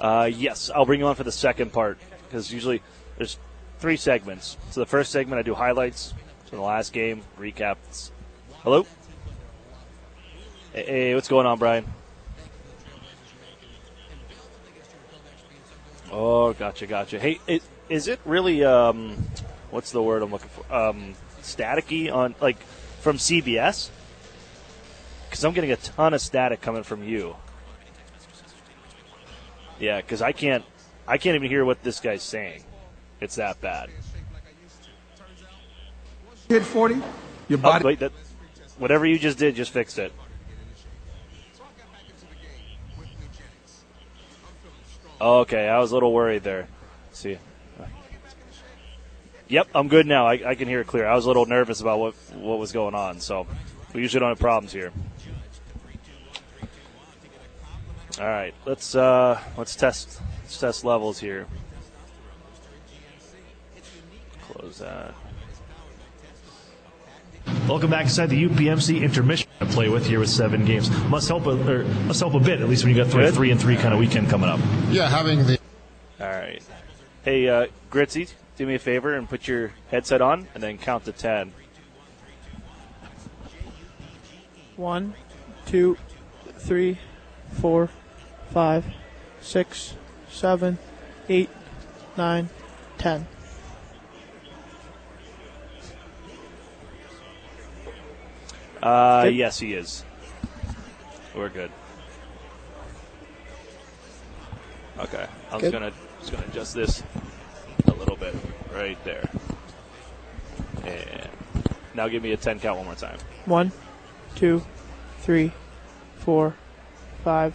Yes, I'll bring you on for the second part because usually there's 3 segments. So the first segment I do highlights from the last game, recaps. Hello? Hey, what's going on, Brian? Oh, gotcha. Hey, is it really, what's the word I'm looking for? Staticky on, like, from CBS? Because I'm getting a ton of static coming from you. Yeah, because I can't even hear what this guy's saying. It's that bad. Hit 40. Your body. Wait, whatever you just did, just fixed it. Okay, I was a little worried there. Let's see. Yep, I'm good now. I can hear it clear. I was a little nervous about what was going on, so we usually don't have problems here. All right, let's test levels here. Close that. Welcome back inside the UPMC intermission. I play with here with 7 games. Must help a bit, at least when you got 3-3 kind of weekend coming up. Yeah, having the. All right. Hey, Gritzy, do me a favor and put your headset on and then count to 10. 1, 2, 3, 4, 5, 6, 7, 8, 9, 10. Yes, he is. We're good. Okay, I'm just gonna adjust this a little bit right there. And now give me a 10 count one more time. 1, 2, 3, 4, 5,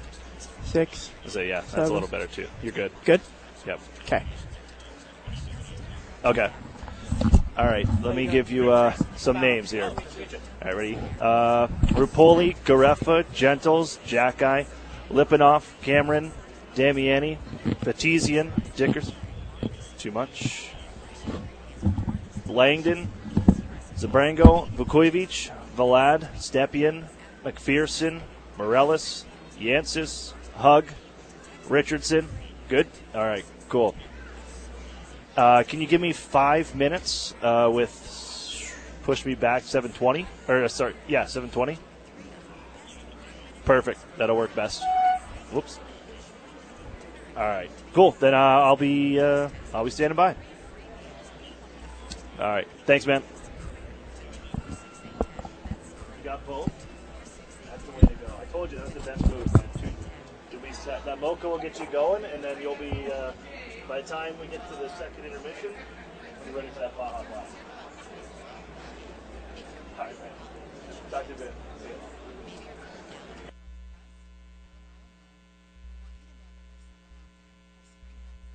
6. So yeah, that's 7. a little better too. You're good. Good? Yep. Okay. Okay. All right, let me give you some names here. All right, ready? Rupoli, Garefa, Gentles, Jackeye, Lipinoff, Cameron, Damiani, Petizian, Dickers. Too much. Langdon, Zabrango, Vukovic, Valad, Stepien, McPherson, Morellis, Yancis, Hug, Richardson. Good? All right, cool. Can you give me 5 minutes with push me back 720? Or, sorry, yeah, 720. Perfect. That'll work best. Whoops. All right, cool. Then I'll be standing by. All right, thanks, man. You got both. That's the way to go. I told you that's the best move, man. You'll be set. That mocha will get you going, and then you'll be. By the time we get to the second intermission, you're ready for that Baja Blast. All right, man. Talk to you a bit. See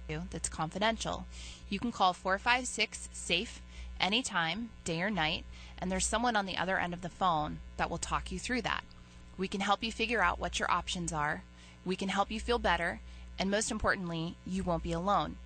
you. That's confidential. You can call 456-SAFE anytime, day or night, and there's someone on the other end of the phone that will talk you through that. We can help you figure out what your options are. We can help you feel better. And most importantly, you won't be alone.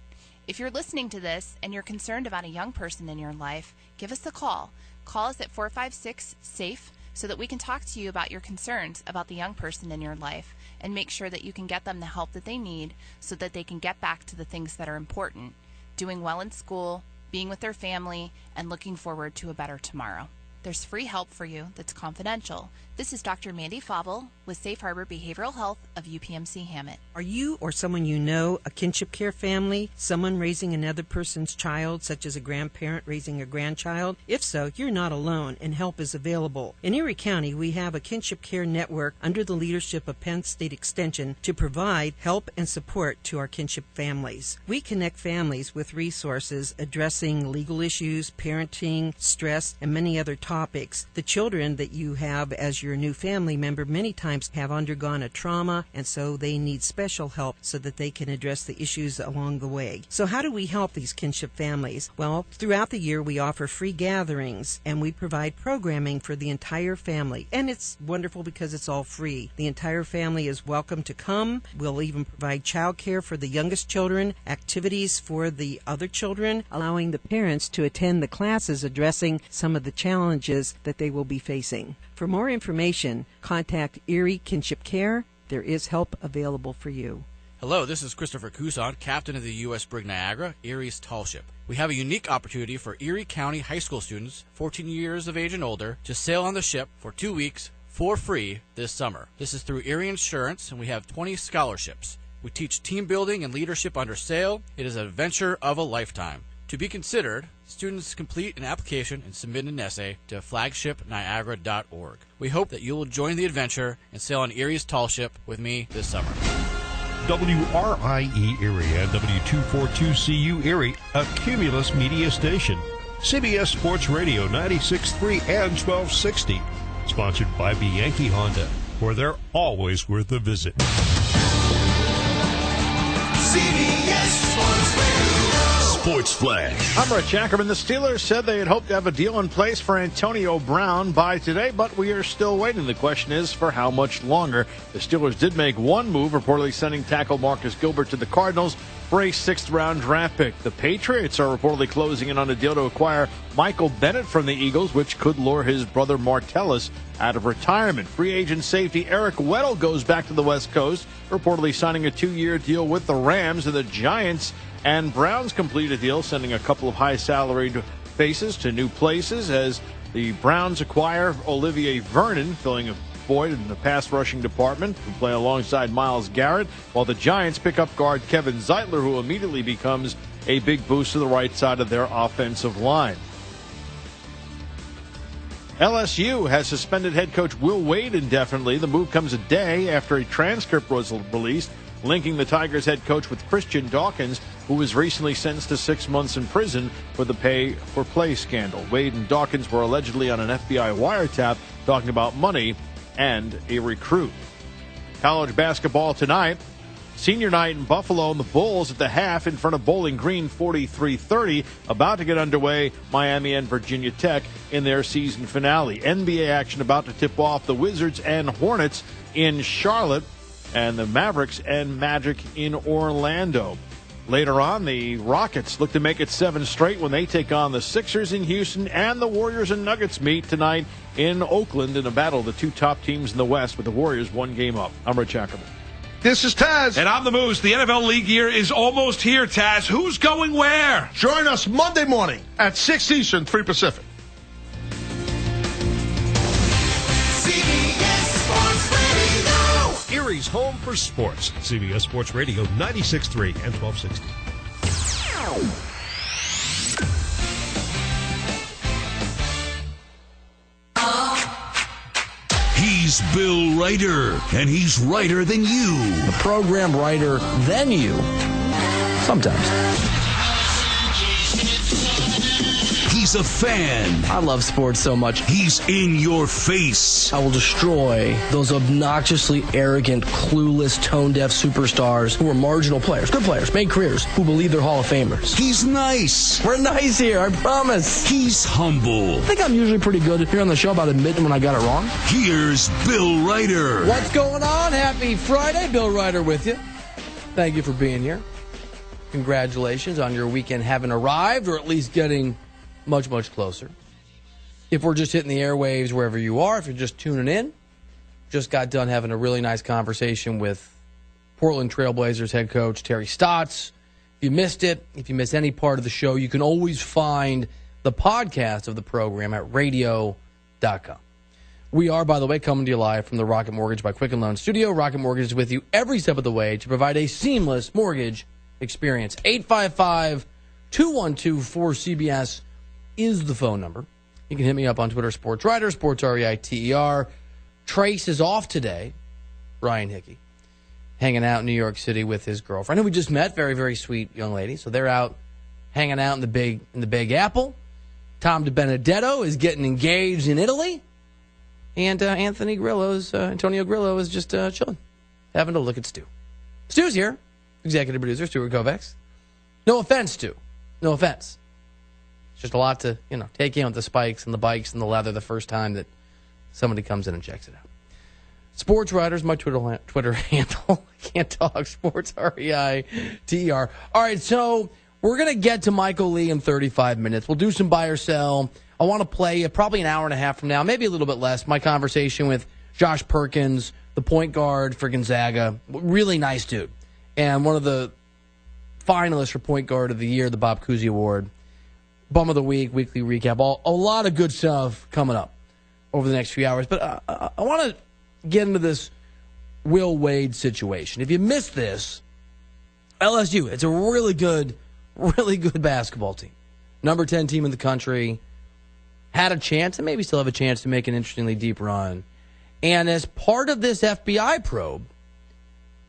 If you're listening to this and you're concerned about a young person in your life, give us a call. Call us at 456-SAFE so that we can talk to you about your concerns about the young person in your life and make sure that you can get them the help that they need so that they can get back to the things that are important, doing well in school, being with their family, and looking forward to a better tomorrow. There's free help for you that's confidential. This is Dr. Mandy Fauble with Safe Harbor Behavioral Health of UPMC Hammett. Are you or someone you know a kinship care family, someone raising another person's child, such as a grandparent raising a grandchild? If so, you're not alone, and help is available. In Erie County, we have a kinship care network under the leadership of Penn State Extension to provide help and support to our kinship families. We connect families with resources addressing legal issues, parenting, stress, and many other topics. The children that you have as your new family member many times have undergone a trauma, and so they need special help so that they can address the issues along the way. So how do we help these kinship families? Well, throughout the year we offer free gatherings and we provide programming for the entire family, and it's wonderful because it's all free. The entire family is welcome to come. We'll even provide child care for the youngest children, activities for the other children, allowing the parents to attend the classes addressing some of the challenges that they will be facing. For more information, contact Erie Kinship Care. There is help available for you. Hello, this is Christopher Couson, captain of the U.S. Brig Niagara, Erie's tall ship. We have a unique opportunity for Erie County high school students, 14 years of age and older, to sail on the ship for 2 weeks for free this summer. This is through Erie Insurance, and we have 20 scholarships. We teach team building and leadership under sail. It is an adventure of a lifetime. To be considered, students complete an application and submit an essay to flagshipniagara.org. We hope that you will join the adventure and sail on Erie's tall ship with me this summer. WRIE Erie and W242CU Erie, a Cumulus media station. CBS Sports Radio 96.3 and 1260. Sponsored by Bianchi Honda, where they're always worth a visit. CBS Sports Radio. Sports Flash. I'm Rich Ackerman. The Steelers said they had hoped to have a deal in place for Antonio Brown by today, but we are still waiting. The question is for how much longer. The Steelers did make one move, reportedly sending tackle Marcus Gilbert to the Cardinals for a 6th-round draft pick. The Patriots are reportedly closing in on a deal to acquire Michael Bennett from the Eagles, which could lure his brother Martellus out of retirement. Free agent safety Eric Weddle goes back to the West Coast, reportedly signing a 2-year deal with the Rams. And the Giants and Browns complete a deal, sending a couple of high-salaried faces to new places as the Browns acquire Olivier Vernon, filling a void in the pass rushing department, who play alongside Myles Garrett, while the Giants pick up guard Kevin Zeitler, who immediately becomes a big boost to the right side of their offensive line. LSU has suspended head coach Will Wade indefinitely. The move comes a day after a transcript was released linking the Tigers head coach with Christian Dawkins, who was recently sentenced to 6 months in prison for the pay-for-play scandal. Wade and Dawkins were allegedly on an FBI wiretap talking about money and a recruit. College basketball tonight. Senior night in Buffalo, and the Bulls at the half in front of Bowling Green, 43-30. About to get underway, Miami and Virginia Tech in their season finale. NBA action about to tip off, the Wizards and Hornets in Charlotte, and the Mavericks and Magic in Orlando. Later on, the Rockets look to make it 7 straight when they take on the Sixers in Houston, and the Warriors and Nuggets meet tonight in Oakland in a battle of the two top teams in the West, with the Warriors 1 game up. I'm Rich Ackerman. This is Taz. And I'm the Moose. The NFL League year is almost here, Taz. Who's going where? Join us Monday morning at 6 Eastern, 3 Pacific. CBS Sports Radio. Erie's home for sports. CBS Sports Radio 96.3 and 1260. He's Bill Ryder, and he's righter than you. The program writer than you. Sometimes. He's a fan. I love sports so much. He's in your face. I will destroy those obnoxiously arrogant, clueless, tone-deaf superstars who are marginal players, good players, made careers, who believe they're Hall of Famers. He's nice. We're nice here, I promise. He's humble. I think I'm usually pretty good here on the show about admitting when I got it wrong. Here's Bill Ryder. What's going on? Happy Friday. Bill Ryder with you. Thank you for being here. Congratulations on your weekend having arrived, or at least getting much, much closer. If we're just hitting the airwaves wherever you are, if you're just tuning in, just got done having a really nice conversation with Portland Trailblazers head coach Terry Stotts. If you missed it, if you missed any part of the show, you can always find the podcast of the program at radio.com. We are, by the way, coming to you live from the Rocket Mortgage by Quicken Loan Studio. Rocket Mortgage is with you every step of the way to provide a seamless mortgage experience. 855-212-4CBS is the phone number. You can hit me up on Twitter, Sports Ryder, Sports REITER. Trace is off today, Ryan Hickey, hanging out in New York City with his girlfriend, who we just met, very, very sweet young lady. So they're out hanging out in the Big Apple. Tom DiBenedetto is getting engaged in Italy. And Antonio Grillo is just chilling, having a look at Stu. Stu's here, executive producer, Stuart Kovacs. No offense, Stu. No offense. It's just a lot to, take in with the spikes and the bikes and the leather the first time that somebody comes in and checks it out. Sports Ryder's my Twitter handle. Can't talk. Sports REITER. All right, so we're going to get to Michael Lee in 35 minutes. We'll do some buy or sell. I want to play probably an hour and a half from now, maybe a little bit less, my conversation with Josh Perkins, the point guard for Gonzaga. Really nice dude. and one of the finalists for Point Guard of the Year, the Bob Cousy Award. Bum of the Week, weekly recap. A lot of good stuff coming up over the next few hours. But I want to get into this Will Wade situation. If you missed this, LSU, it's a really good basketball team. Number 10 team in the country. Had a chance, and maybe still have a chance, to make an interestingly deep run. And as part of this FBI probe,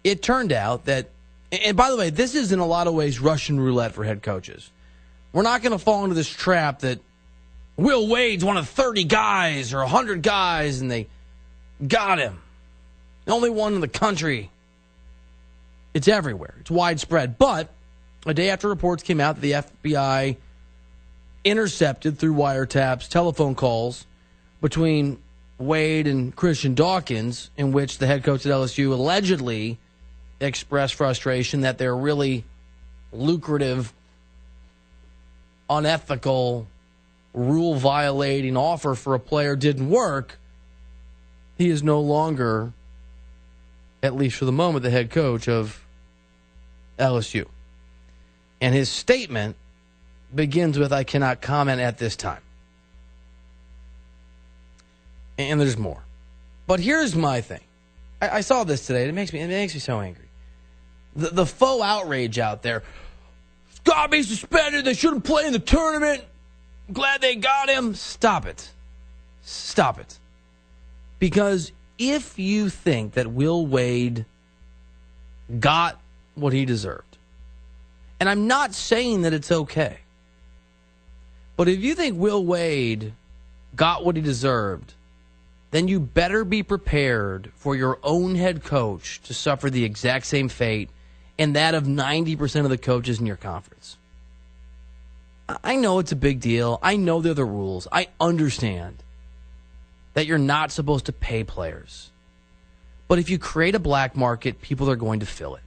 it turned out that, and by the way, this is in a lot of ways Russian roulette for head coaches. We're not going to fall into this trap that Will Wade's one of 30 guys or 100 guys, and they got him. The only one in the country. It's everywhere. It's widespread. But a day after reports came out that the FBI intercepted, through wiretaps, telephone calls between Wade and Christian Dawkins, in which the head coach at LSU allegedly expressed frustration that their really lucrative, unethical, rule-violating offer for a player didn't work, he is no longer, at least for the moment, the head coach of LSU. And his statement begins with, "I cannot comment at this time." And there's more. But here's my thing. I saw this today. It makes me so angry. The faux outrage out there. Got to be suspended. They shouldn't play in the tournament. Glad they got him. Stop it. Stop it. Because if you think that Will Wade got what he deserved, and I'm not saying that it's okay, but if you think Will Wade got what he deserved, then you better be prepared for your own head coach to suffer the exact same fate and that of 90% of the coaches in your conference. I know it's a big deal. I know they're the rules. I understand that you're not supposed to pay players. But if you create a black market, people are going to fill it.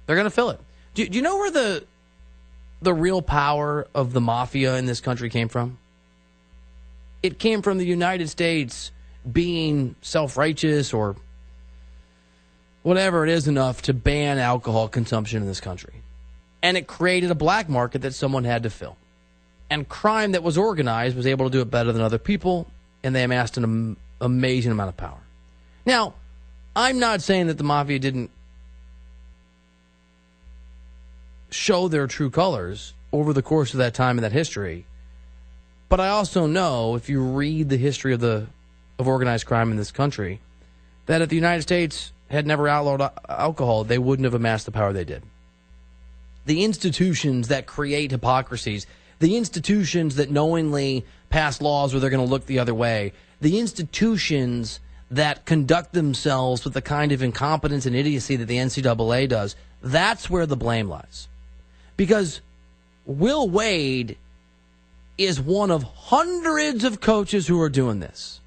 They're going to fill it. Do you know where the real power of the mafia in this country came from? It came from the United States being self-righteous or whatever it is enough to ban alcohol consumption in this country. And it created a black market that someone had to fill. And crime that was organized was able to do it better than other people, and they amassed an amazing amount of power. Now, I'm not saying that the mafia didn't show their true colors over the course of that time and that history, but I also know, if you read the history of organized crime in this country, that if the United States had never outlawed alcohol, they wouldn't have amassed the power they did. The institutions that create hypocrisies, the institutions that knowingly pass laws where they're going to look the other way, the institutions that conduct themselves with the kind of incompetence and idiocy that the NCAA does, that's where the blame lies. Because Will Wade is one of hundreds of coaches who are doing this.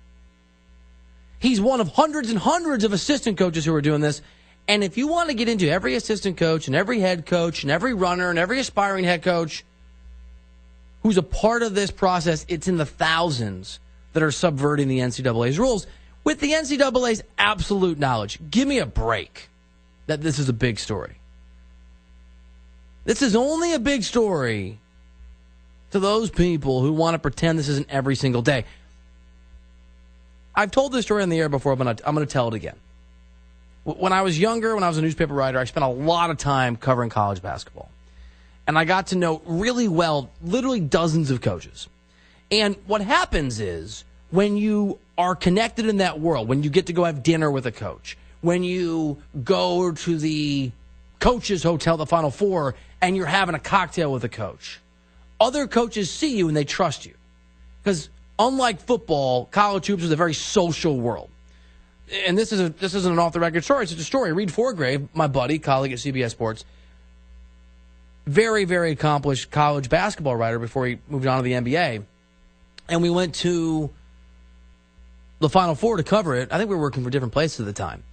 He's one of hundreds and hundreds of assistant coaches who are doing this. And if you want to get into every assistant coach and every head coach and every runner and every aspiring head coach who's a part of this process, it's in the thousands that are subverting the NCAA's rules with the NCAA's absolute knowledge. Give me a break that this is a big story. This is only a big story to those people who want to pretend this isn't every single day. I've told this story on the air before, but I'm going to tell it again. When I was younger, when I was a newspaper writer, I spent a lot of time covering college basketball. And I got to know really well, literally dozens of coaches. And what happens is, when you are connected in that world, when you get to go have dinner with a coach, when you go to the coach's hotel, the Final Four, and you're having a cocktail with a coach, other coaches see you and they trust you. Because unlike football, college hoops is a very social world. And this isn't an off-the-record story. It's just a story. Reed Forgrave, my buddy, colleague at CBS Sports, very, very accomplished college basketball writer before he moved on to the NBA. And we went to the Final Four to cover it. I think we were working for different places at the time.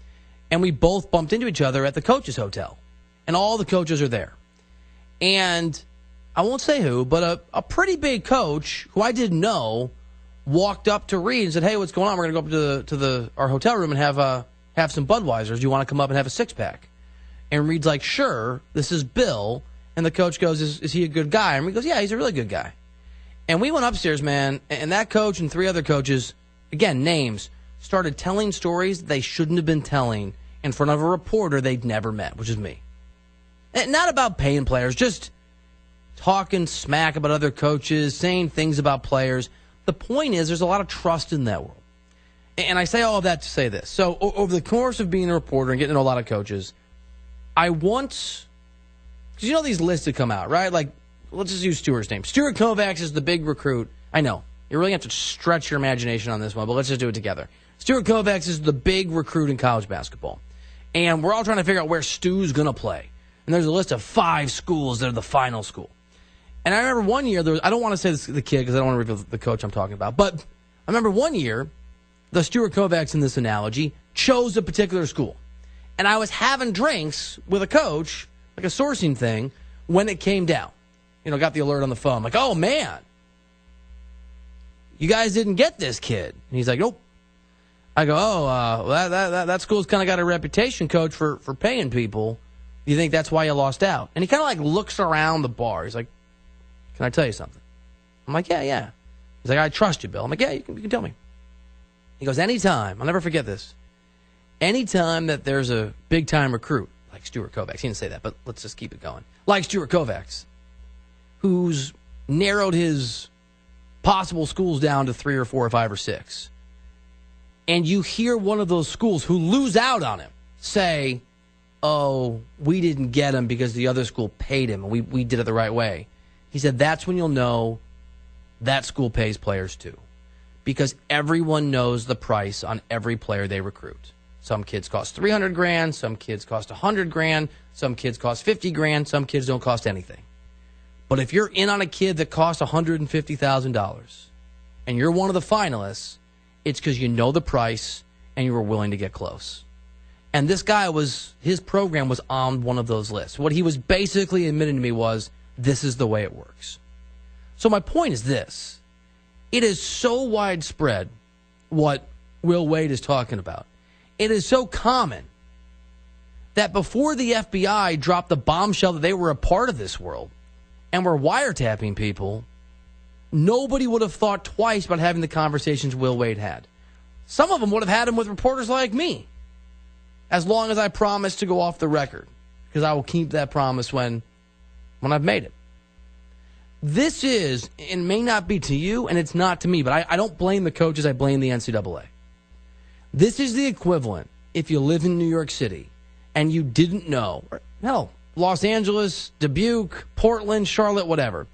And we both bumped into each other at the coach's hotel. And all the coaches are there. And I won't say who, but a pretty big coach who I didn't know walked up to Reed and said, "Hey, what's going on? We're going to go up to our hotel room and have some Budweisers. Do you want to come up and have a six-pack?" And Reed's like, sure, this is Bill. And the coach goes, is he a good guy? And Reed goes, yeah, he's a really good guy. And we went upstairs, man, and that coach and 3 other coaches, again, names, started telling stories they shouldn't have been telling in front of a reporter they'd never met, which is me. And not about paying players, just talking smack about other coaches, saying things about players. The point is there's a lot of trust in that world. And I say all of that to say this. So over the course of being a reporter and getting to know a lot of coaches, I want, because you know these lists that come out, right? Like, let's just use Stuart's name. Stuart Kovacs is the big recruit. I know. You really have to stretch your imagination on this one, but let's just do it together. Stuart Kovacs is the big recruit in college basketball. And we're all trying to figure out where Stu's going to play. And there's a list of 5 schools that are the final school. And I remember one year, I don't want to say this to the kid because I don't want to reveal the coach I'm talking about, but I remember one year, the Stuart Kovacs in this analogy chose a particular school. And I was having drinks with a coach, like a sourcing thing, when it came down. Got the alert on the phone. Like, oh, man, you guys didn't get this kid. And he's like, nope. I go, that school's kind of got a reputation, coach, for paying people. You think that's why you lost out? And he kind of like looks around the bar. He's like, can I tell you something? I'm like, yeah. He's like, I trust you, Bill. I'm like, yeah, you can tell me. He goes, anytime, I'll never forget this, anytime that there's a big-time recruit, like Stuart Kovacs, he didn't say that, but let's just keep it going, like Stuart Kovacs, who's narrowed his possible schools down to 3 or 4 or 5 or 6, and you hear one of those schools who lose out on him say, oh, we didn't get him because the other school paid him, and we did it the right way. He said, that's when you'll know that school pays players too. Because everyone knows the price on every player they recruit. Some kids cost $300,000, some kids cost $100,000, some kids cost $50,000, some kids don't cost anything. But if you're in on a kid that costs $150,000 and you're one of the finalists, it's because you know the price and you were willing to get close. And this guy his program was on one of those lists. What he was basically admitting to me was, this is the way it works. So my point is this. It is so widespread what Will Wade is talking about. It is so common that before the FBI dropped the bombshell that they were a part of this world and were wiretapping people, nobody would have thought twice about having the conversations Will Wade had. Some of them would have had them with reporters like me, as long as I promise to go off the record, because I will keep that promise when I've made it. This is, and may not be to you, and it's not to me, but I don't blame the coaches, I blame the NCAA. This is the equivalent if you live in New York City and you didn't know, or hell, Los Angeles, Dubuque, Portland, Charlotte, whatever,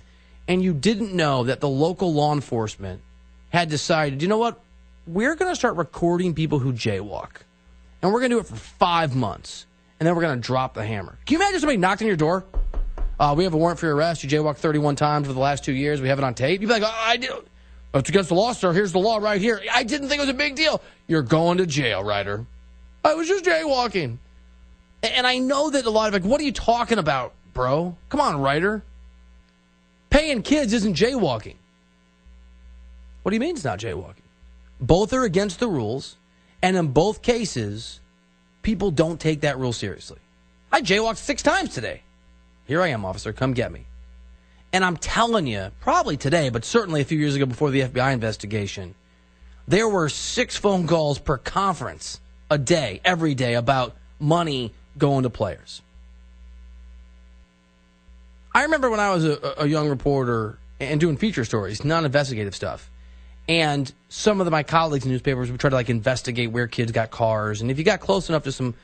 and you didn't know that the local law enforcement had decided, you know what, we're going to start recording people who jaywalk, and we're going to do it for 5 months, and then we're going to drop the hammer. Can you imagine somebody knocked on your door? We have a warrant for your arrest. You jaywalked 31 times for the last 2 years. We have it on tape. You'd be like, I did. It's against the law, sir. Here's the law right here. I didn't think it was a big deal. You're going to jail, Ryder. I was just jaywalking. And I know that a lot of what are you talking about, bro? Come on, Ryder. Paying kids isn't jaywalking. What do you mean it's not jaywalking? Both are against the rules, and in both cases, people don't take that rule seriously. I jaywalked 6 times today. Here I am, officer. Come get me. And I'm telling you, probably today, but certainly a few years ago before the FBI investigation, there were 6 phone calls per conference a day, every day, about money going to players. I remember when I was a young reporter and doing feature stories, non-investigative stuff, and some of my colleagues in newspapers would try to investigate where kids got cars. And if you got close enough to some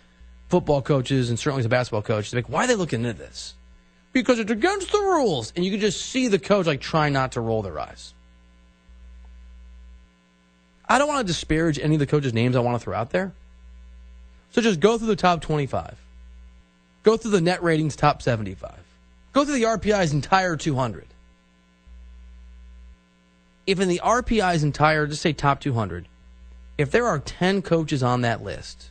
football coaches and certainly some basketball coaches, they'd be like, why are they looking into this? Because it's against the rules. And you could just see the coach try not to roll their eyes. I don't want to disparage any of the coaches' names I want to throw out there. So just go through the top 25. Go through the net ratings top 75. Go through the RPI's entire 200. If in the RPI's entire, just say top 200, if there are 10 coaches on that list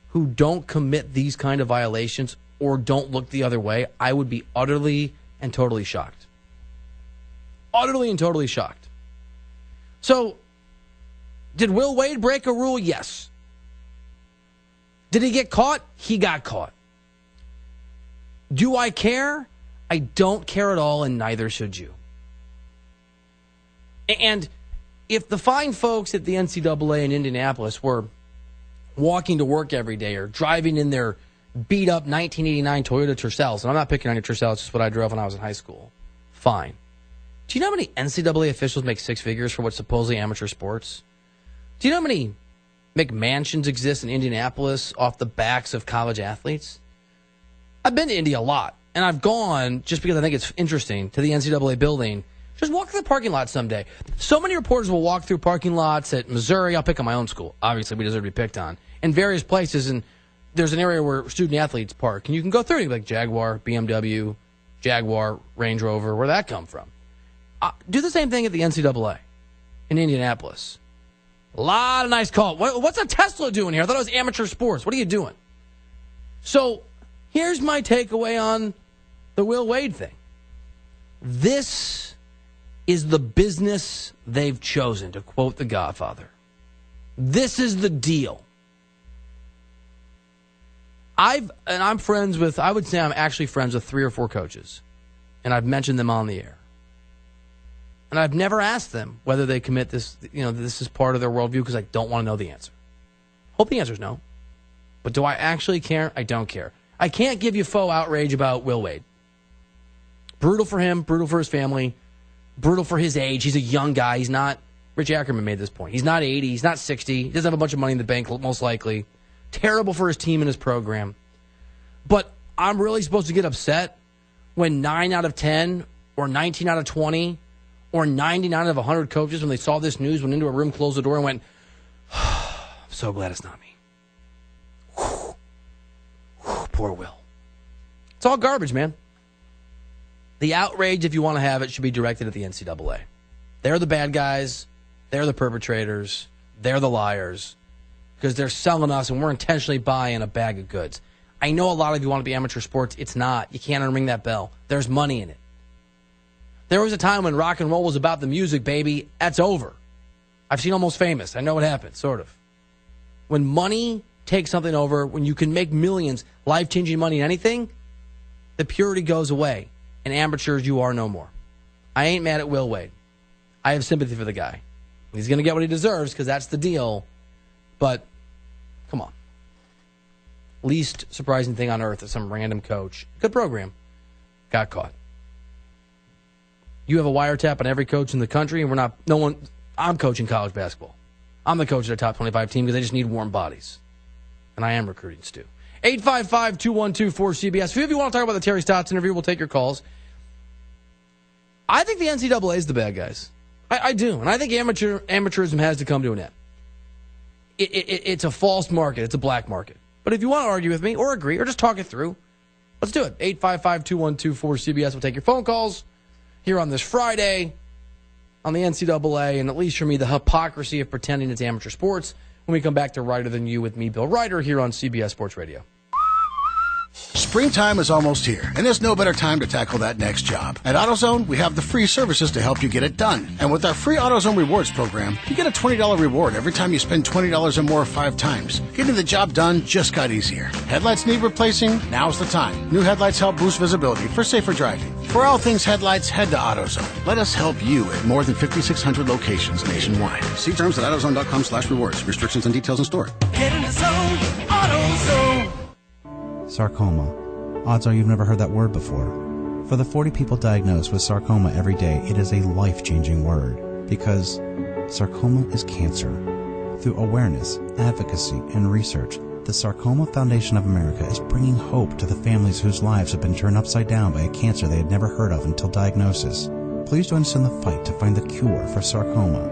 who don't commit these kind of violations or don't look the other way, I would be utterly and totally shocked. Utterly and totally shocked. So, did Will Wade break a rule? Yes. Did he get caught? He got caught. Do I care? I don't care at all, and neither should you. And if the fine folks at the NCAA in Indianapolis were walking to work every day or driving in their beat-up 1989 Toyota Tercels, and I'm not picking on your Tercel, it's just what I drove when I was in high school, fine. Do you know how many NCAA officials make six figures for what's supposedly amateur sports? Do you know how many McMansions exist in Indianapolis off the backs of college athletes? I've been to Indy a lot, and I've gone, just because I think it's interesting, to the NCAA building. Just walk through the parking lot someday. So many reporters will walk through parking lots at Missouri. I'll pick on my own school. Obviously, we deserve to be picked on. And various places, and there's an area where student athletes park, and you can go through it, like Jaguar, BMW, Jaguar, Range Rover. Where'd that come from? Do the same thing at the NCAA in Indianapolis. A lot of nice calls. What's a Tesla doing here? I thought it was amateur sports. What are you doing? So here's my takeaway on the Will Wade thing. This is the business they've chosen, to quote The Godfather. This is the deal. I'm friends with, I would say I'm actually friends with 3 or 4 coaches, and I've mentioned them on the air. And I've never asked them whether they commit this, this is part of their worldview, because I don't want to know the answer. Hope the answer is no. But do I actually care? I don't care. I can't give you faux outrage about Will Wade. Brutal for him, brutal for his family, brutal for his age. He's a young guy. He's not, Rich Ackerman made this point. He's not 80. He's not 60. He doesn't have a bunch of money in the bank, most likely. Terrible for his team and his program. But I'm really supposed to get upset when 9 out of 10 or 19 out of 20 or 99 out of 100 coaches, when they saw this news, went into a room, closed the door, and went, I'm so glad it's not me. Whew. Whew, poor Will. It's all garbage, man. The outrage, if you want to have it, should be directed at the NCAA. They're the bad guys. They're the perpetrators. They're the liars. Because they're selling us, and we're intentionally buying a bag of goods. I know a lot of you want to be amateur sports. It's not. You can't unring that bell. There's money in it. There was a time when rock and roll was about the music, baby. That's over. I've seen Almost Famous. I know what happened, sort of. When money takes something over, when you can make millions, life-changing money in anything, the purity goes away. And amateurs, you are no more. I ain't mad at Will Wade. I have sympathy for the guy. He's going to get what he deserves, because that's the deal. But, come on. Least surprising thing on earth is some random coach, good program, got caught. You have a wiretap on every coach in the country, and I'm coaching college basketball. I'm the coach of their top 25 team because they just need warm bodies. And I am recruiting, Stu. 855-212-4CBS. If you want to talk about the Terry Stotts interview, we'll take your calls. I think the NCAA is the bad guys. I do. And I think amateurism has to come to an end. It's a false market. It's a black market. But if you want to argue with me or agree or just talk it through, let's do it. 855-212-4CBS. We'll take your phone calls here on this Friday on the NCAA, and at least for me, the hypocrisy of pretending it's amateur sports when we come back to Writer Than You with me, Bill Ryder, here on CBS Sports Radio. Springtime is almost here, and there's no better time to tackle that next job. At AutoZone, we have the free services to help you get it done. And with our free AutoZone Rewards program, you get a $20 reward every time you spend $20 or more 5 times. Getting the job done just got easier. Headlights need replacing? Now's the time. New headlights help boost visibility for safer driving. For all things headlights, head to AutoZone. Let us help you at more than 5,600 locations nationwide. See terms at AutoZone.com/rewards. Restrictions and details in store. Get in the zone, AutoZone. Sarcoma. Odds are you've never heard that word before. For the 40 people diagnosed with sarcoma every day, it is a life-changing word, because sarcoma is cancer. Through awareness, advocacy, and research, the Sarcoma Foundation of America is bringing hope to the families whose lives have been turned upside down by a cancer they had never heard of until diagnosis. Please join us in the fight to find the cure for sarcoma.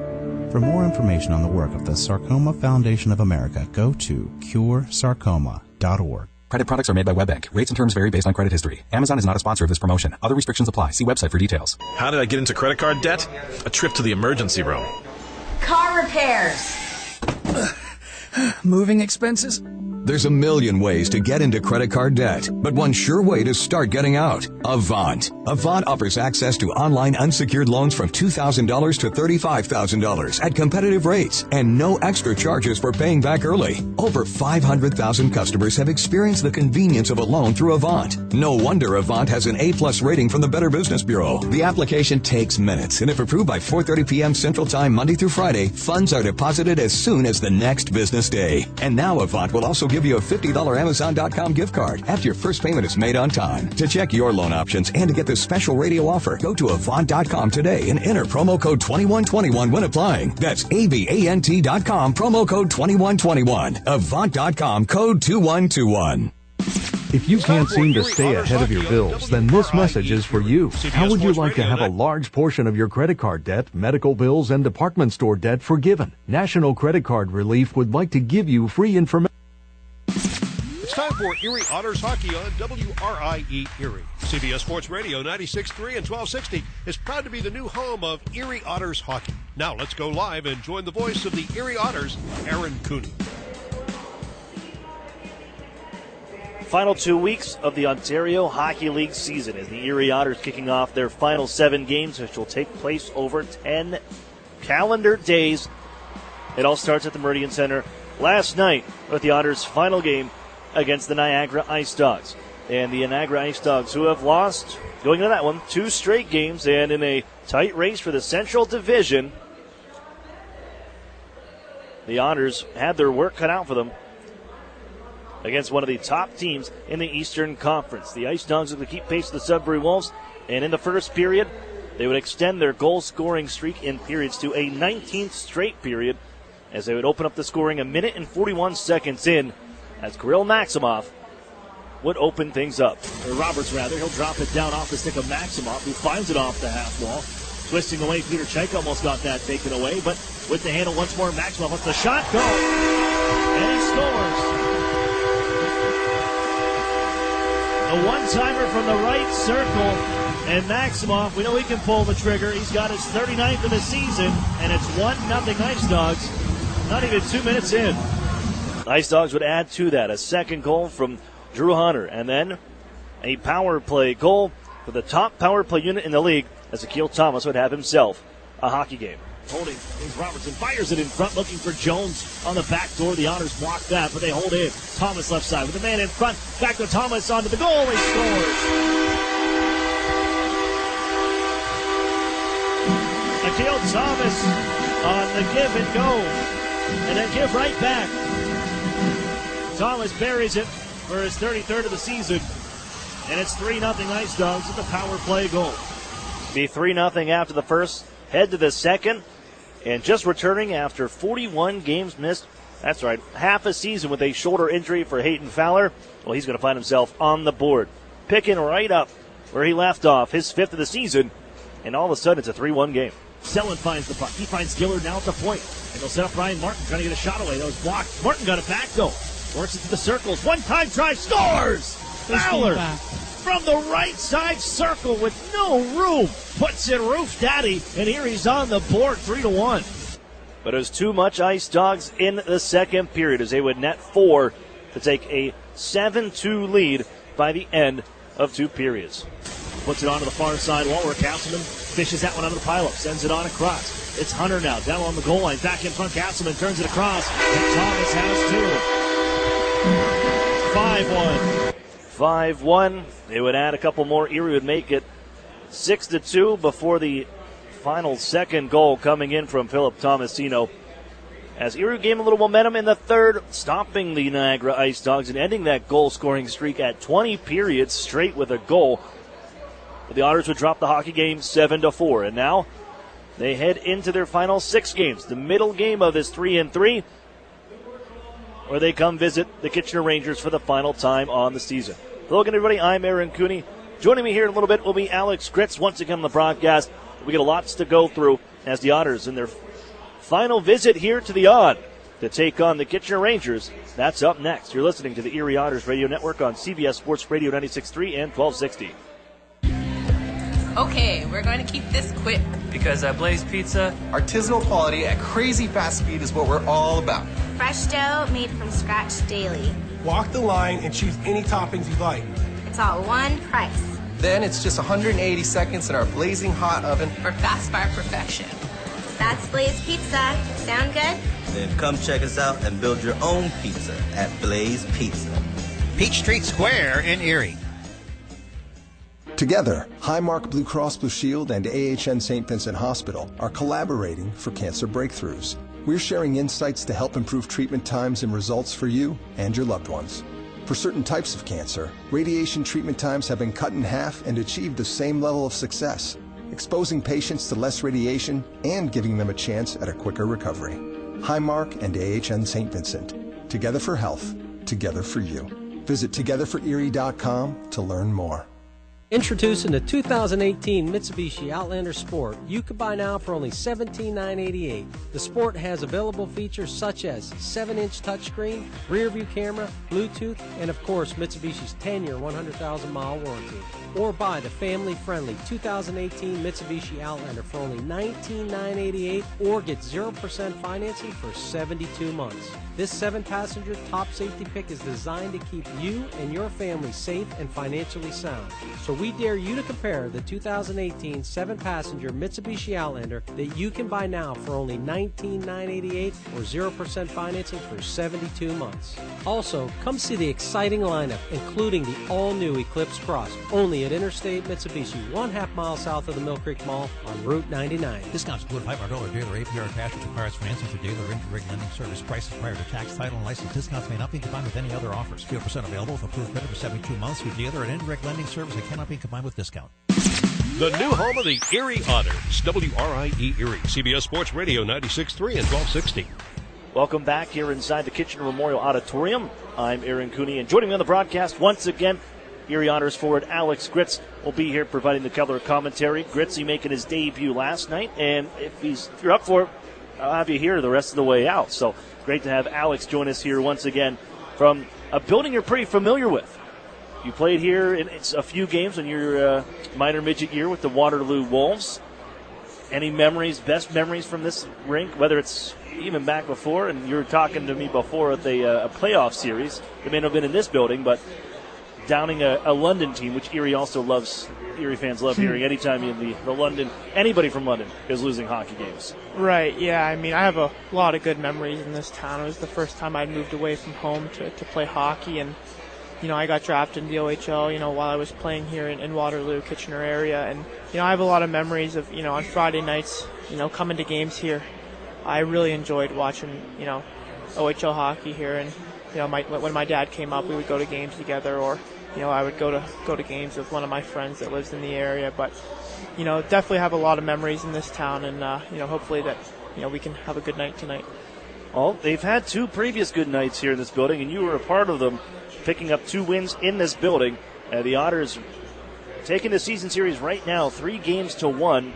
For more information on the work of the Sarcoma Foundation of America, go to curesarcoma.org. Credit products are made by WebBank. Rates and terms vary based on credit history. Amazon is not a sponsor of this promotion. Other restrictions apply. See website for details. How did I get into credit card debt? A trip to the emergency room. Car repairs. Moving expenses. There's a million ways to get into credit card debt, but one sure way to start getting out: Avant. Avant offers access to online unsecured loans from $2,000 to $35,000 at competitive rates and no extra charges for paying back early. Over 500,000 customers have experienced the convenience of a loan through Avant. No wonder Avant has an A+ rating from the Better Business Bureau. The application takes minutes, and if approved by 4:30 p.m. Central Time Monday through Friday, funds are deposited as soon as the next business day. And now Avant will also give you a $50 Amazon.com gift card after your first payment is made on time. To check your loan options and to get this special radio offer, go to Avant.com today and enter promo code 2121 when applying. That's AVANT.com, promo code 2121. Avant.com, code 2121. If you can't seem to stay ahead of your bills, then this message is for you. How would you like to have a large portion of your credit card debt, medical bills, and department store debt forgiven? National Credit Card Relief would like to give you free information. It's time for Erie Otters hockey on WRIE Erie. CBS Sports Radio 96.3 and 1260 is proud to be the new home of Erie Otters hockey. Now let's go live and join the voice of the Erie Otters, Aaron Cooney. Final 2 weeks of the Ontario Hockey League season as the Erie Otters kicking off their final 7 games, which will take place over 10 calendar days. It all starts at the Meridian Center last night with the Otters' final game against the Niagara Ice Dogs. And the Niagara Ice Dogs, who have lost, going into that one, 2 straight games, and in a tight race for the Central Division, the Otters had their work cut out for them against one of the top teams in the Eastern Conference. The Ice Dogs will keep pace with the Sudbury Wolves, and in the first period, they would extend their goal-scoring streak in periods to a 19th straight period, as they would open up the scoring a minute and 41 seconds in, as Kirill Maximov would open things up. Or Roberts, rather. He'll drop it down off the stick of Maximov, who finds it off the half wall. Twisting away, Peter Cech almost got that taken away, but with the handle once more, Maximov lets the shot go, and he scores. A one-timer from the right circle, and Maximov, we know he can pull the trigger. He's got his 39th of the season, and it's 1-0 Ice Dogs, not even 2 minutes in. Ice Dogs would add to that a second goal from Drew Hunter, and then a power play goal for the top power play unit in the league, as Akil Thomas would have himself a hockey game. Holding is Robertson, fires it in front, looking for Jones on the back door. The Otters block that, but they hold in. Thomas left side with the man in front. Back to Thomas onto the goal. He scores. Akil Thomas on the give and go, and then give right back. Thomas buries it for his 33rd of the season, and it's 3-0 Ice Dogs with the power play goal. Be 3-0 after the first, head to the second, and just returning after 41 games missed. That's right, half a season with a shoulder injury for Hayden Fowler. Well, he's going to find himself on the board, picking right up where he left off, his 5th of the season, and all of a sudden it's a 3-1 game. Selin finds the puck. He finds Gillard now at the point, and they'll set up Ryan Martin trying to get a shot away. That was blocked. Martin got it back though. Works it to the circles. One-time try, scores! Fowler from the right side circle with no room. Puts in Roof Daddy, and Erie's on the board, 3-1. But it was too much Ice Dogs in the second period, as they would net 4 to take a 7-2 lead by the end of 2 periods. Puts it onto the far side wall where Castleman fishes that one out of the pileup, sends it on across. It's Hunter now, down on the goal line, back in front. Castleman turns it across, and Thomas has 2. 5-1. 5-1. They would add a couple more. Erie would make it 6-2 before the final second goal coming in from Philip Tomasino. As Erie gained a little momentum in the third, stopping the Niagara Ice Dogs and ending that goal-scoring streak at 20 periods straight with a goal. But the Otters would drop the hockey game 7-4, and now they head into their final 6 games. The middle game of this 3-3, where they come visit the Kitchener Rangers for the final time on the season. Hello again, everybody. I'm Aaron Cooney. Joining me here in a little bit will be Alex Gritz once again on the broadcast. We get lots to go through as the Otters in their final visit here to the Odd to take on the Kitchener Rangers. That's up next. You're listening to the Erie Otters Radio Network on CBS Sports Radio 96.3 and 1260. Okay, we're going to keep this quick. Because at Blaze Pizza, artisanal quality at crazy fast speed is what we're all about. Fresh dough made from scratch daily. Walk the line and choose any toppings you'd like. It's all one price. Then it's just 180 seconds in our blazing hot oven For fast bar perfection. That's Blaze Pizza. Sound good? Then come check us out and build your own pizza at Blaze Pizza. Peachtree Square in Erie. Together, Highmark Blue Cross Blue Shield and AHN St. Vincent Hospital are collaborating for cancer breakthroughs. We're sharing insights to help improve treatment times and results for you and your loved ones. For certain types of cancer, radiation treatment times have been cut in half and achieved the same level of success, exposing patients to less radiation and giving them a chance at a quicker recovery. Highmark and AHN St. Vincent. Together for health, together for you. Visit togetherforerie.com to learn more. Introducing the 2018 Mitsubishi Outlander Sport. You can buy now for only $17,988. The Sport has available features such as 7-inch touchscreen, rear view camera, Bluetooth, and of course Mitsubishi's 10-year, 100,000-mile warranty. Or buy the family-friendly 2018 Mitsubishi Outlander for only $19,988 or get 0% financing for 72 months. This 7-passenger top safety pick is designed to keep you and your family safe and financially sound. So we dare you to compare the 2018 7-passenger Mitsubishi Outlander that you can buy now for only $19,988 or 0% financing for 72 months. Also, come see the exciting lineup, including the all-new Eclipse Cross, only at Interstate Mitsubishi, 1/2 mile south of the Mill Creek Mall on Route 99. Discounts include $500 dealer APR cash, which requires financing for dealer interrig lending service. Prices prior to tax, title, and license. Discounts may not be combined with any other offers. 0% available with approved credit for 72 months through dealer and indirect lending service that cannot be combined with discount. The new home of the Erie Otters, WRIE Erie, CBS Sports Radio 96.3 and 1260. Welcome back here inside the Kitchener Memorial Auditorium. I'm Aaron Cooney, and joining me on the broadcast once again, Erie Otters forward Alex Gritz will be here providing the color commentary. Gritzy making his debut last night, and if you're up for it, I'll have you here the rest of the way out. So great to have Alex join us here once again from a building you're pretty familiar with. You played here in a few games in your minor midget year with the Waterloo Wolves. Any memories, best memories from this rink, whether it's even back before, and you were talking to me before at a playoff series. It may not have been in this building, but downing a London team, which Erie also loves. Erie fans love hearing anytime in the London, anybody from London is losing hockey games. Right, yeah. I mean, I have a lot of good memories in this town. It was the first time I'd moved away from home to play hockey, and, I got drafted in the OHL, while I was playing here in Waterloo, Kitchener area, and, I have a lot of memories of, on Friday nights, coming to games here. I really enjoyed watching, OHL hockey here, and, when my dad came up, we would go to games together, or, I would go to games with one of my friends that lives in the area. But, definitely have a lot of memories in this town, and, hopefully that, we can have a good night tonight. Well, they've had 2 previous good nights here in this building, and you were a part of them, picking up 2 wins in this building. The Otters taking the season series right now, 3-1,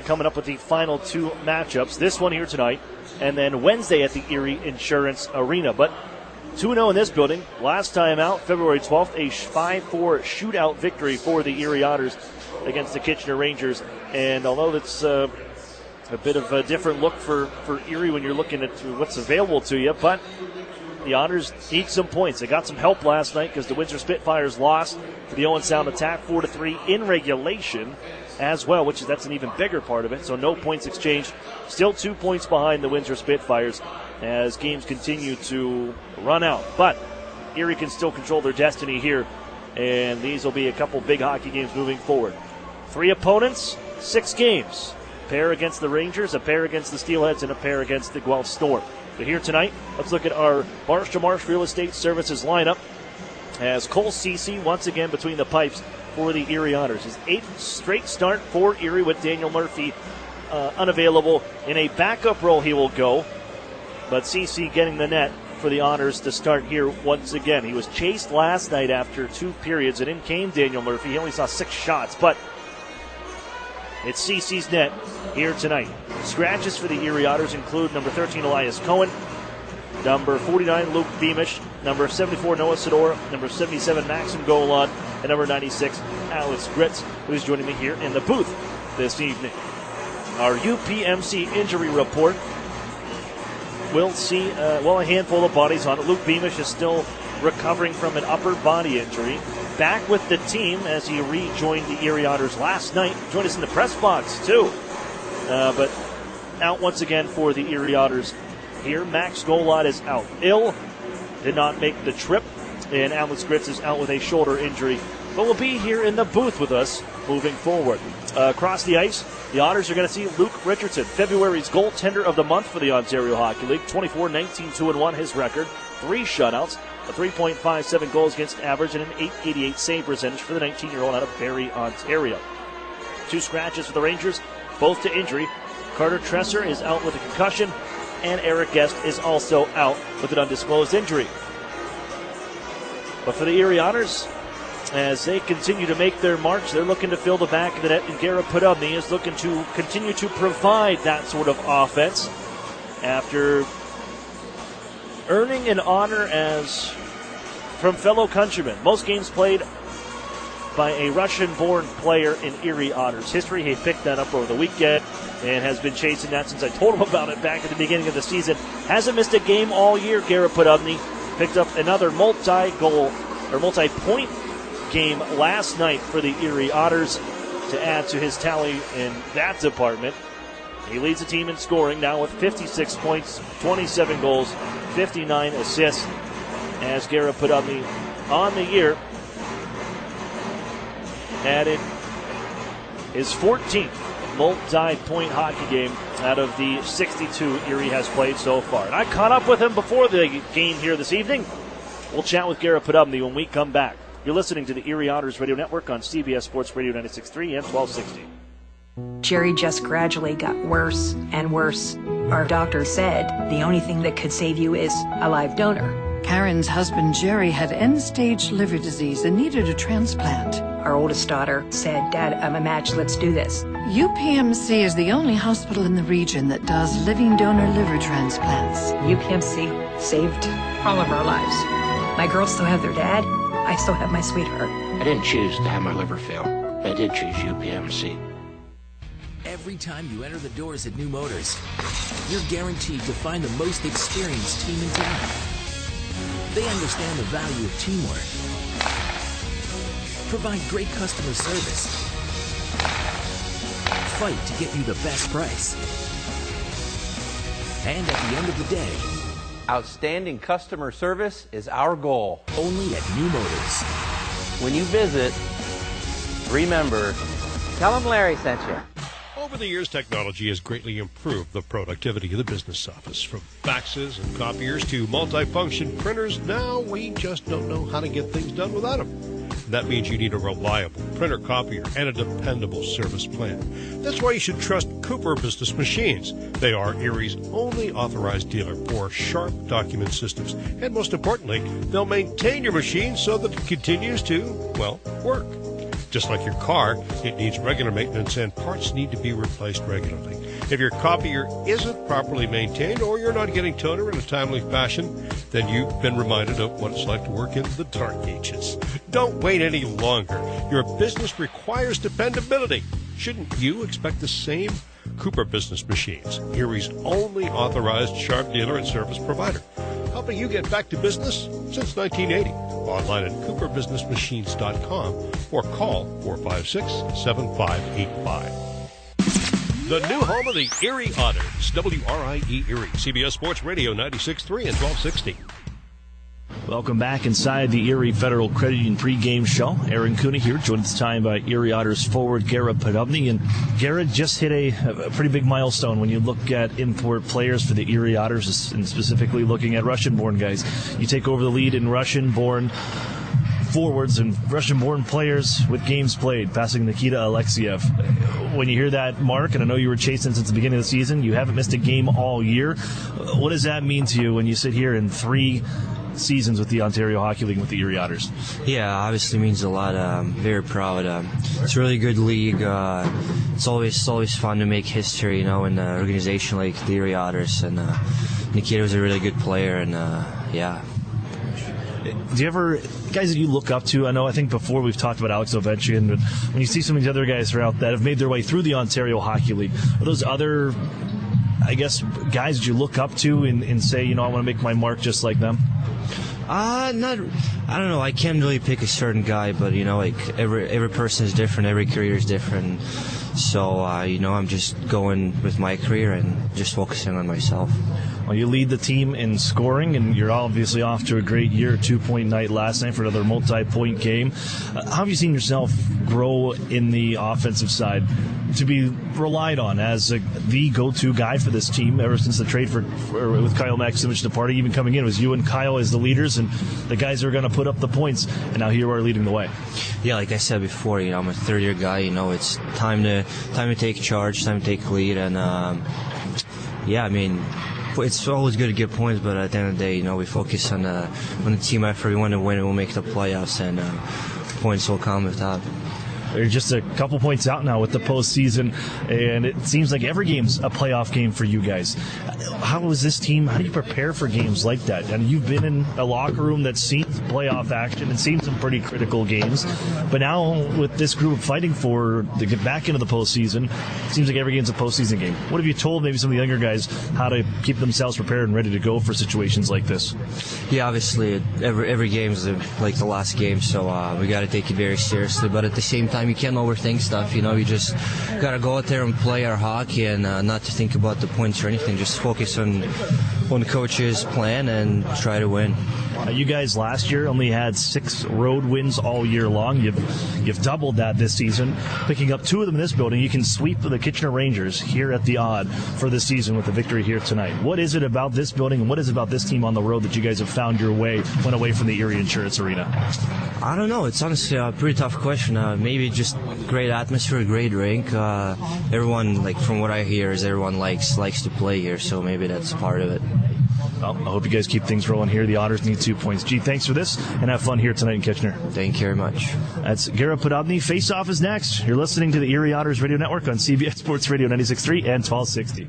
coming up with the final 2 matchups. This one here tonight, and then Wednesday at the Erie Insurance Arena. But 2-0 in this building. Last time out, February 12th, a 5-4 shootout victory for the Erie Otters against the Kitchener Rangers. And although it's a bit of a different look for Erie when you're looking at what's available to you, but the Otters need some points. They got some help last night because the Windsor Spitfires lost to the Owen Sound Attack 4-3 in regulation as well, that's an even bigger part of it. So no points exchanged. Still 2 points behind the Windsor Spitfires as games continue to run out. But Erie can still control their destiny here, and these will be a couple big hockey games moving forward. 3 opponents, 6 games. A pair against the Rangers, a pair against the Steelheads, and a pair against the Guelph Storm. So here tonight, let's look at our Marsh to Marsh Real Estate Services lineup as Cole Ceci once again between the pipes for the Erie Otters. His 8th straight start for Erie with Daniel Murphy unavailable. In a backup role he will go, but Ceci getting the net for the Otters to start here once again. He was chased last night after 2 periods, and in came Daniel Murphy. He only saw 6 shots, but it's Ceci's net here tonight. Scratches for the Erie Otters include number 13 Elias Cohen, number 49 Luke Beamish, number 74 Noah Sador, number 77 Maxim Golan, and number 96 Alex Gritz, who's joining me here in the booth this evening. Our UPMC injury report. We'll see, a handful of bodies on it. Luke Beamish is still recovering from an upper body injury. Back with the team as he rejoined the Erie Otters last night. Joined us in the press box, too. But out once again for the Erie Otters here. Max Golod is out ill. Did not make the trip. And Alex Gritz is out with a shoulder injury, but will be here in the booth with us moving forward. Across the ice, the Otters are going to see Luke Richardson, February's goaltender of the month for the Ontario Hockey League. 24-19-2-1 his record. 3 shutouts, a 3.57 goals against average, and an .888 save percentage for the 19-year-old out of Barrie, Ontario. 2 scratches for the Rangers, both to injury. Carter Tresser is out with a concussion, and Eric Guest is also out with an undisclosed injury. But for the Erie Otters, as they continue to make their march, they're looking to fill the back of the net, and Garrett Podubny is looking to continue to provide that sort of offense after earning an honor as from fellow countrymen. Most games played by a Russian-born player in Erie Otters history. He picked that up over the weekend and has been chasing that since I told him about it back at the beginning of the season. Hasn't missed a game all year, Garrett Podubny. Picked up another multi-point game last night for the Erie Otters to add to his tally in that department. He leads the team in scoring now with 56 points, 27 goals, 59 assists, as Garrett Podubny on the year added his 14th multi-point hockey game out of the 62 Erie has played so far. And I caught up with him before the game here this evening. We'll chat with Garrett Podubny when we come back. You're listening to the Erie Otters Radio Network on CBS Sports Radio 96.3 and 1260. Jerry just gradually got worse and worse. Our doctor said the only thing that could save you is a live donor. Karen's husband Jerry had end-stage liver disease and needed a transplant. Our oldest daughter said, "Dad, I'm a match, let's do this." UPMC is the only hospital in the region that does living donor liver transplants. UPMC saved all of our lives. My girls still have their dad. I still have my sweetheart. I didn't choose to have my liver fail. I did choose UPMC. Every time you enter the doors at New Motors, you're guaranteed to find the most experienced team in town. They understand the value of teamwork, provide great customer service, fight to get you the best price, and at the end of the day, outstanding customer service is our goal. Only at New Motors. When you visit, remember, tell them Larry sent you. Over the years, technology has greatly improved the productivity of the business office. From faxes and copiers to multifunction printers, now we just don't know how to get things done without them. That means you need a reliable printer copier and a dependable service plan. That's why you should trust Cooper Business Machines. They are Erie's only authorized dealer for sharp document systems. And most importantly, they'll maintain your machine so that it continues to, well, work. Just like your car, it needs regular maintenance and parts need to be replaced regularly. If your copier isn't properly maintained or you're not getting toner in a timely fashion, then you've been reminded of what it's like to work in the dark ages. Don't wait any longer. Your business requires dependability. Shouldn't you expect the same? Cooper Business Machines, Erie's only authorized sharp dealer and service provider, helping you get back to business since 1980. Online at cooperbusinessmachines.com or call 456-7585. The new home of the Erie Otters, WRIE Erie, CBS Sports Radio 96.3 and 1260. Welcome back inside the Erie Federal Credit Union pregame show. Aaron Cooney here, joined this time by Erie Otters forward Garrett Podubny. And Garrett just hit a pretty big milestone when you look at import players for the Erie Otters, and specifically looking at Russian-born guys. You take over the lead in Russian-born forwards and Russian-born players with games played, passing Nikita Alexiev. When you hear that mark, and I know you were chasing since the beginning of the season, you haven't missed a game all year. What does that mean to you when you sit here in 3 seasons with the Ontario Hockey League with the Erie Otters? Yeah, obviously means a lot. Very proud. It's a really good league. It's always fun to make history, in an organization like the Erie Otters. And Nikita was a really good player, and yeah. Do you ever, guys that you look up to, I think before we've talked about Alex Ovechkin, but when you see some of these other guys that have made their way through the Ontario Hockey League, are those other, guys that you look up to and say, I want to make my mark just like them? I don't know. I can't really pick a certain guy, but like every person is different. Every career is different. So I'm just going with my career and just focusing on myself. Well, you lead the team in scoring, and you're obviously off to a great year. 2-point night last night for another multi-point game. How have you seen yourself grow in the offensive side to be relied on as the go-to guy for this team ever since the trade with Kyle Maximich departing? Even coming in, it was you and Kyle as the leaders and the guys who are going to put up the points, and now here you are leading the way. Yeah, like I said before, I'm a third-year guy. It's time to take charge, time to take lead, and it's always good to get points, but at the end of the day, we focus on the team effort. We want to win, and we'll make the playoffs, and points will come with that. They're just a couple points out now with the postseason, and it seems like every game's a playoff game for you guys. How is this team, how do you prepare for games like that? And you've been in a locker room that's seen playoff action and seen some pretty critical games, but now with this group fighting to get back into the postseason, it seems like every game's a postseason game. What have you told maybe some of the younger guys how to keep themselves prepared and ready to go for situations like this? Yeah, obviously every game is like the last game, so we got to take it very seriously, but at the same time, you can't overthink stuff. You just got to go out there and play our hockey and not to think about the points or anything. Just focus on the coach's plan and try to win. You guys last year only had 6 road wins all year long. You've doubled that this season, picking up 2 of them in this building. You can sweep the Kitchener Rangers here at the Odd for this season with the victory here tonight. What is it about this building and what is it about this team on the road that you guys have found your way when away from the Erie Insurance Arena? I don't know. It's honestly a pretty tough question. Maybe just great atmosphere, great rink. Everyone, from what I hear, is everyone likes to play here, so maybe that's part of it. Well, I hope you guys keep things rolling here. The Otters need 2 points. Gee, thanks for this, and have fun here tonight in Kitchener. Thank you very much. That's Garrett Podobny. Face-Off is next. You're listening to the Erie Otters Radio Network on CBS Sports Radio 96.3 and 1260.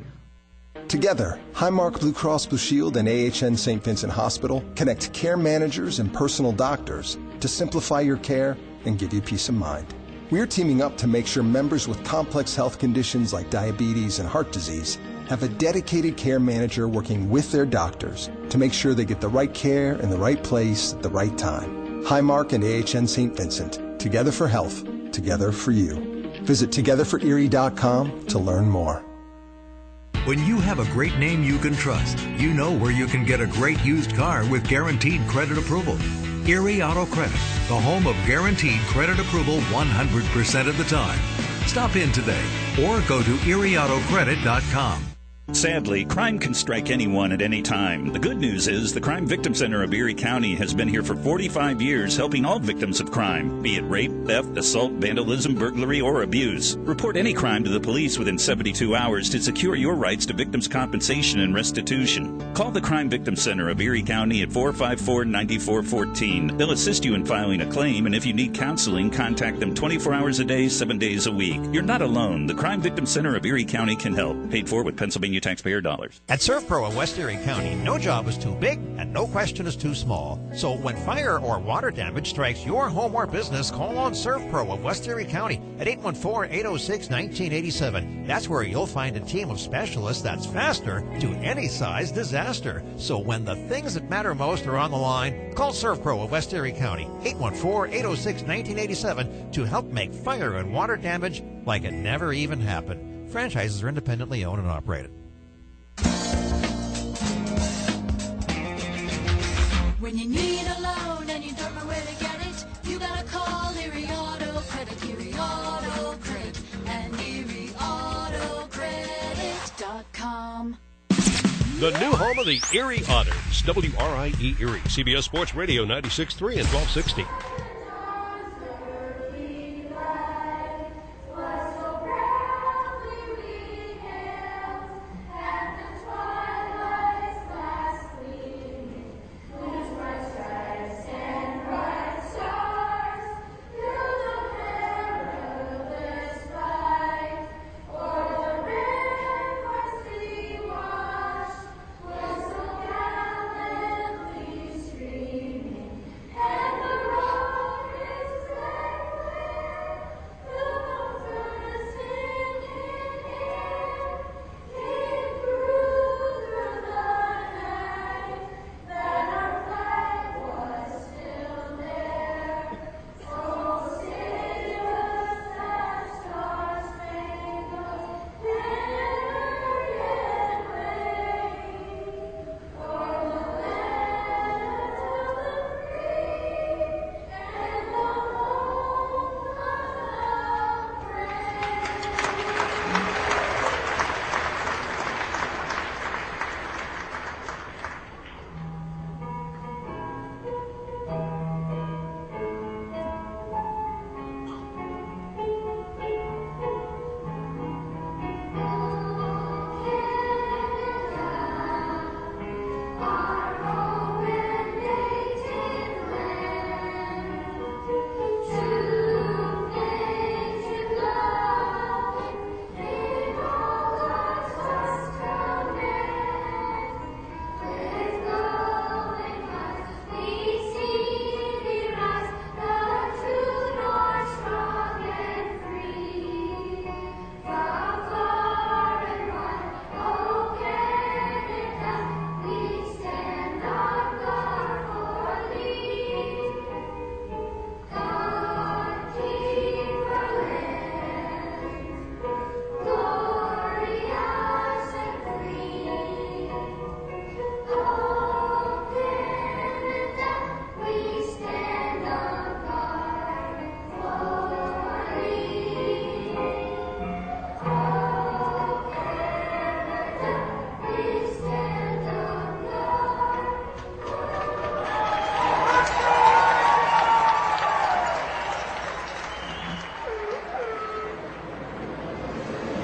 Together, Highmark Blue Cross Blue Shield and AHN St. Vincent Hospital connect care managers and personal doctors to simplify your care and give you peace of mind. We're teaming up to make sure members with complex health conditions like diabetes and heart disease have a dedicated care manager working with their doctors to make sure they get the right care in the right place at the right time. Highmark and AHN St. Vincent, together for health, together for you. Visit togetherforerie.com to learn more. When you have a great name you can trust, you know where you can get a great used car with guaranteed credit approval. Erie Auto Credit, the home of guaranteed credit approval 100% of the time. Stop in today or go to erieautocredit.com. Sadly, crime can strike anyone at any time. The good news is the Crime Victim Center of Erie County has been here for 45 years helping all victims of crime, be it rape, theft, assault, vandalism, burglary, or abuse. Report any crime to the police within 72 hours to secure your rights to victims' compensation and restitution. Call the Crime Victim Center of Erie County at 454-9414. They'll assist you in filing a claim, and if you need counseling, contact them 24 hours a day, 7 days a week. You're not alone. The Crime Victim Center of Erie County can help. Paid for with Pennsylvania taxpayer dollars. At ServPro in West Erie County, no job is too big and no question is too small. So when fire or water damage strikes your home or business, call on ServPro of West Erie County at 814-806-1987. That's where you'll find a team of specialists that's faster to any size disaster. So when the things that matter most are on the line, call ServPro of West Erie County, 814-806-1987 to help make fire and water damage like it never even happened. Franchises are independently owned and operated. When you need a loan and you don't know where to get it, you gotta call Erie Auto Credit, Erie Auto Credit, and ErieAutoCredit.com. The new home of the Erie Otters, WRIE Erie, CBS Sports Radio 96.3 and 1260.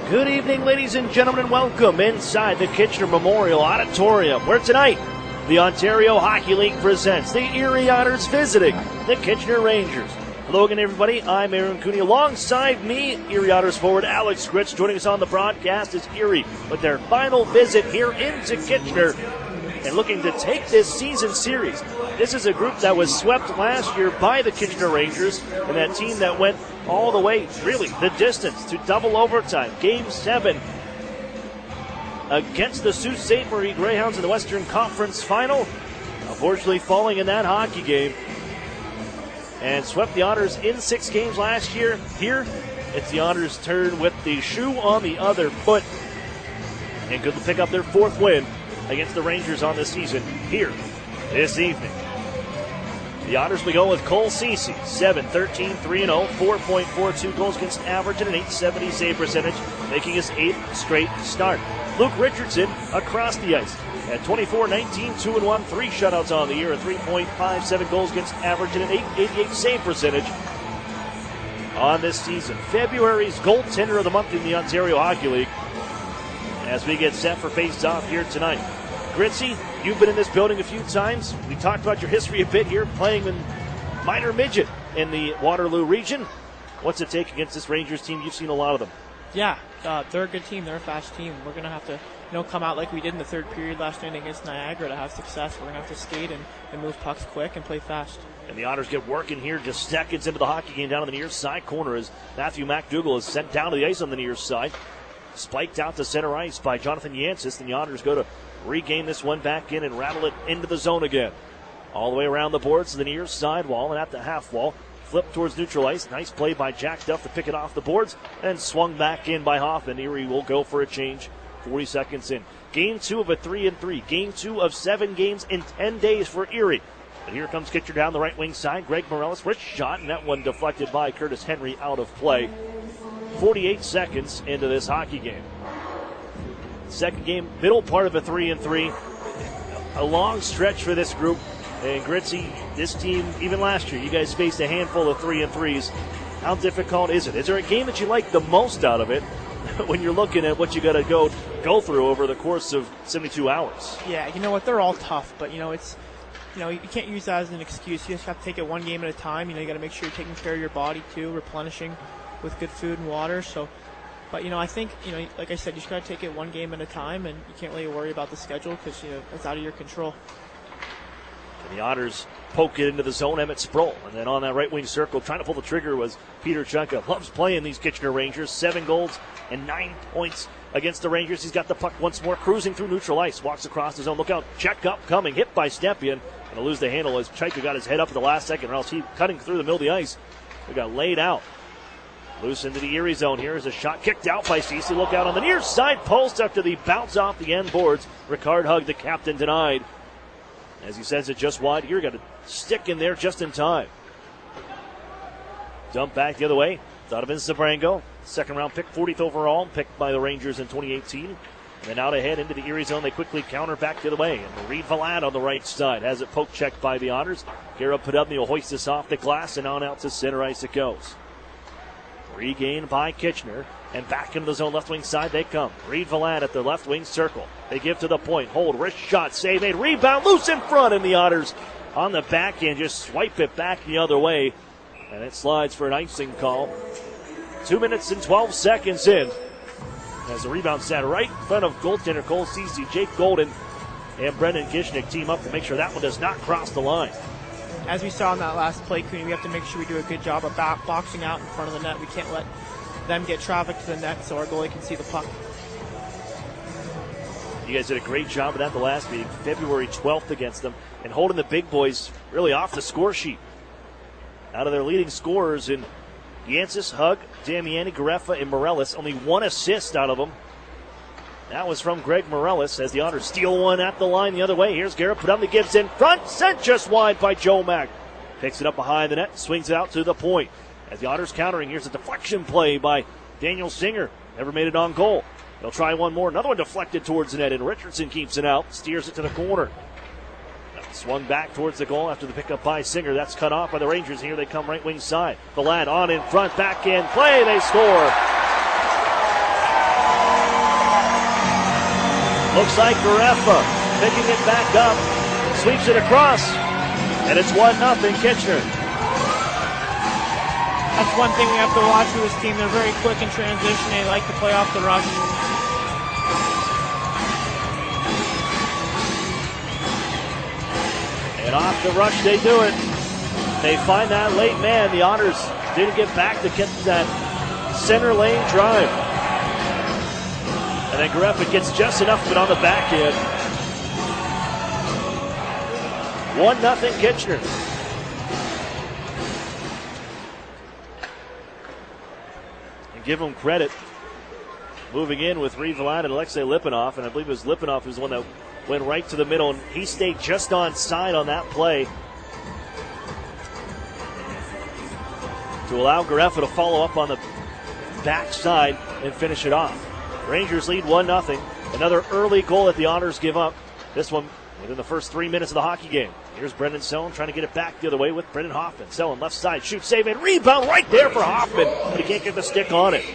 Good evening, ladies and gentlemen, and welcome inside the Kitchener Memorial Auditorium, where tonight the Ontario Hockey League presents the Erie Otters visiting the Kitchener Rangers. Hello again, everybody. I'm Aaron Cooney. Alongside me, Erie Otters forward Alex Gritz. Joining us on the broadcast is Erie with their final visit here into Kitchener and looking to take this season series. This is a group that was swept last year by the Kitchener Rangers, and that team that went all the way, really, the distance to double overtime. Game 7 against the Sault Ste. Marie Greyhounds in the Western Conference Final. Unfortunately, falling in that hockey game. And swept the Otters in 6 games last year. Here, it's the Otters' turn with the shoe on the other foot. And could pick up their 4th win against the Rangers on the season here this evening. The Otters will go with Cole Ceci, 7-13, 3-0, 4.42 goals against average and an .870 save percentage, making his 8th straight start. Luke Richardson across the ice at 24-19, 2-1, 3 shutouts on the year, and 3.57 goals against average and an .888 save percentage on this season. February's goaltender of the month in the Ontario Hockey League as we get set for face-off here tonight. Gritzy, you've been in this building a few times. We talked about your history a bit here, playing in minor midget in the Waterloo region. What's it take against this Rangers team? You've seen a lot of them. Yeah, they're a good team. They're a fast team. We're going to have to come out like we did in the 3rd period last night against Niagara to have success. We're going to have to skate and move pucks quick and play fast. And the Otters get working here just seconds into the hockey game down on the near side corner as Matthew McDougall is sent down to the ice on the near side. Spiked out to center ice by Jonathan Yancis, and the Otters go to regain this one back in and rattle it into the zone again. All the way around the boards to the near side wall and at the half wall. Flip towards neutral ice. Nice play by Jack Duff to pick it off the boards and swung back in by Hoffman. Erie will go for a change 40 seconds in. Game 2 of a 3-3. Game 2 of 7 games in 10 days for Erie. But here comes Kitchener down the right wing side. Greg Morellis, rich shot, and that one deflected by Curtis Henry out of play. 48 seconds into this hockey game. Second game, middle part of a 3-3. A long stretch for this group. And Gritzy, this team, even last year, you guys faced a handful of 3-3s. How difficult is it? Is there a game that you like the most out of it when you're looking at what you got to go through over the course of 72 hours? Yeah, you know what? They're all tough, but it's you can't use that as an excuse. You just have to take it one game at a time. You got to make sure you're taking care of your body too, replenishing with good food and water. So, but I think like I said, you just got to take it one game at a time, and you can't really worry about the schedule because it's out of your control. And the Otters poke it into the zone, Emmett Sproul. And then on that right wing circle, trying to pull the trigger was Peter Chunka. Loves playing these Kitchener Rangers. 7 goals and 9 points against the Rangers. He's got the puck once more, cruising through neutral ice. Walks across the zone. Look out, check up coming. Hit by Stepien. Going to lose the handle as Chunka got his head up at the last second, or else he cutting through the middle of the ice. We got laid out. Loose into the Erie zone. Here's a shot kicked out by Ceci. Look out on the near side post after the bounce off the end boards. Ricard Hugg, the captain, denied. As he sends it just wide here, got to stick in there just in time. Dump back the other way. Donovan Zabrango, 2nd round pick, 40th overall, picked by the Rangers in 2018. And then out ahead into the Erie zone, they quickly counter back the other way. And Reed Valad on the right side has it poke checked by the Otters. Garrett Podubny will hoist this off the glass, and on out to center ice it goes. Regained by Kitchener, and back into the zone, left wing side they come. Reed Valad at the left wing circle. They give to the point, hold, wrist shot, save made, rebound, loose in front, and the Otters on the back end just swipe it back the other way, and it slides for an icing call. 2 minutes and 12 seconds in, as the rebound sat right in front of goaltender Cole Ceci. Jake Golden and Brendan Kishnick team up to make sure that one does not cross the line. As we saw in that last play, Cooney, we have to make sure we do a good job of boxing out in front of the net. We can't let them get traffic to the net so our goalie can see the puck. You guys did a great job of that the last meeting, February 12th against them, and holding the big boys really off the score sheet. Out of their leading scorers in Yancis, Hugg, Damiani, Garefa, and Morellis, only 1 assist out of them. That was from Greg Morellis as the Otters steal one at the line the other way. Here's Garrett Podubny, gives in front, sent just wide by Joe Mack. Picks it up behind the net, swings it out to the point. As the Otters countering, here's a deflection play by Daniel Singer. Never made it on goal. They'll try one more. Another one deflected towards the net, and Richardson keeps it out, steers it to the corner. Swung back towards the goal after the pickup by Singer. That's cut off by the Rangers. Here they come right wing side. Valad on in front, back in play. They score. Looks like Garefa picking it back up, sweeps it across, and it's 1-0 Kitchener. That's one thing we have to watch with this team. They're very quick in transition. They like to play off the rush. And off the rush they do it. They find that late man. The Otters didn't get back to get that center lane drive. And then Garefa gets just enough of it on the back end. 1-0 Kitchener. And give them credit. Moving in with Reed Vlad and Alexei Lipinov. And I believe it was Lipinov who's the one that went right to the middle. And he stayed just on side on that play to allow Garefa to follow up on the backside and finish it off. Rangers lead 1-0. Another early goal that the Otters give up. This one within the first 3 minutes of the hockey game. Here's Brendan Selin trying to get it back the other way with Brendan Hoffman. Selin left side, shoots, save, and rebound right there for Hoffman. But he can't get the stick on it.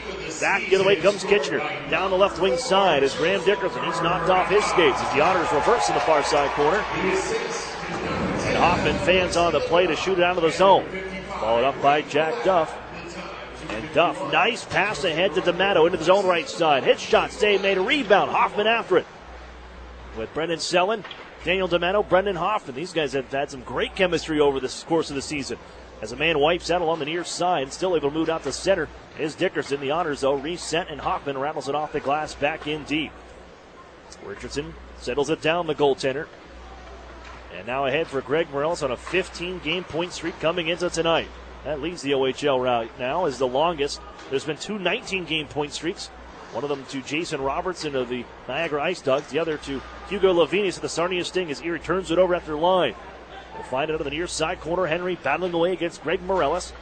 Back the other way comes Kitchener. Down the left wing side is Graham Dickerson. He's knocked off his skates as the Otters reverse in the far side corner. And Hoffman fans on the play to shoot it out of the zone. Followed up by Jack Duff. And Duff, nice pass ahead to D'Amato into the zone right side. Hit shot, save, made a rebound. Hoffman after it. With Brendan Selin, Daniel D'Amato, Brendan Hoffman. These guys have had some great chemistry over the course of the season. As a man wipes out along the near side, still able to move out to center is Dickerson. The Otters, though, reset, and Hoffman rattles it off the glass back in deep. Richardson settles it down, the goaltender. And now ahead for Greg Morales on a 15-game point streak coming into tonight. That leads the OHL right now as the longest. There's been 2 19-game point streaks. One of them to Jason Robertson of the Niagara Ice Dogs. The other to Hugo Lavinis of the Sarnia Sting as Erie turns it over after line. We'll find it out of the near side corner. Henry battling away against Greg Morales.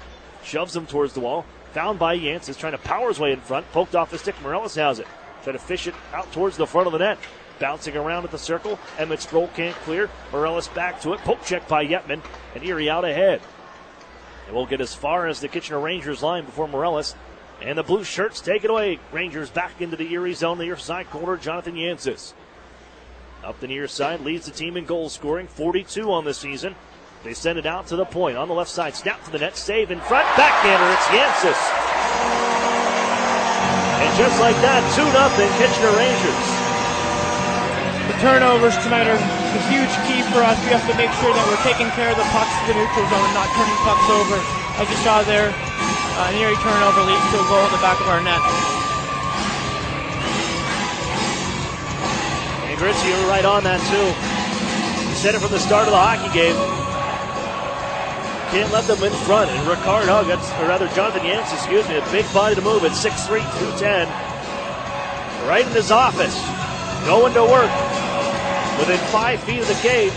Shoves him towards the wall. Found by Yance. Is trying to power his way in front. Poked off the stick. Morales has it. Trying to fish it out towards the front of the net. Bouncing around at the circle. Emmett Stroll can't clear. Morales back to it. Poke check by Yetman. And Erie out ahead. It won't get as far as the Kitchener Rangers line before Morales. And the blue shirts take it away. Rangers back into the Erie zone. The near side corner, Jonathan Yancis. Up the near side, leads the team in goal scoring. 42 on the season. They send it out to the point. On the left side, snap to the net, save in front. Backhander, it's Yancis. And just like that, 2-0 Kitchener Rangers. The turnovers tonight are a huge key for us. We have to make sure that we're taking care of the pucks to the neutral zone, not turning pucks over. As you saw there, an Erie turnover leads to a goal in the back of our net. And Gritz, you were right on that too. You said it from the start of the hockey game. Can't let them in front. And Ricard Hugg, Jonathan Yance, a big body to move at 6'3", 210. Right in his office, going to work. Within 5 feet of the cage,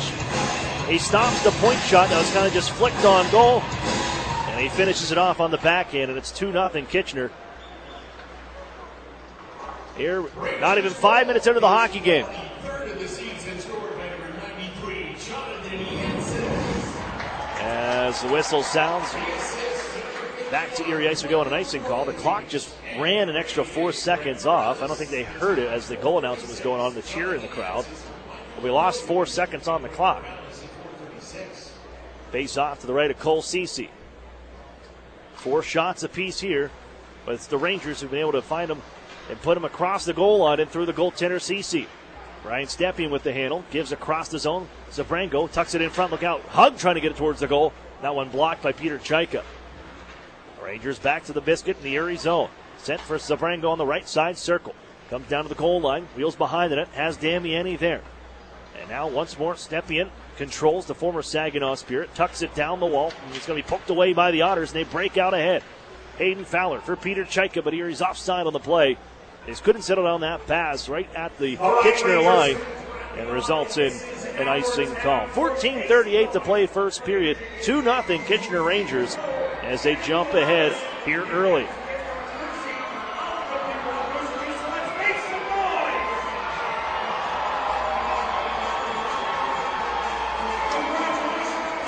he stops the point shot that was kind of just flicked on goal. And he finishes it off on the backhand, and it's 2-0 Kitchener. Here, not even 5 minutes into the hockey game. As the whistle sounds, back to Erie Ice we go on an icing call. The clock just ran an extra 4 seconds off. I don't think they heard it as the goal announcement was going on, the cheer in the crowd. But we lost 4 seconds on the clock. Face off to the right of Cole Ceci. 4 shots apiece here, but it's the Rangers who've been able to find them and put them across the goal line and through the goaltender Ceci. Brian Stepien with the handle, gives across the zone. Zabrango tucks it in front, look out. Hug trying to get it towards the goal. That one blocked by Peter Chaika. Rangers back to the biscuit in the Erie zone. Sent for Zabrango on the right side circle. Comes down to the goal line, wheels behind the net, has Damiani there. And now once more Stepien controls the former Saginaw Spirit, tucks it down the wall, and it's going to be poked away by the Otters, and they break out ahead. Hayden Fowler for Peter Chaika, but Erie's offside on the play. They just couldn't settle down that pass right at the Kitchener line, and results in an icing call. 14:38 to play first period. 2-0 Kitchener Rangers as they jump ahead here early.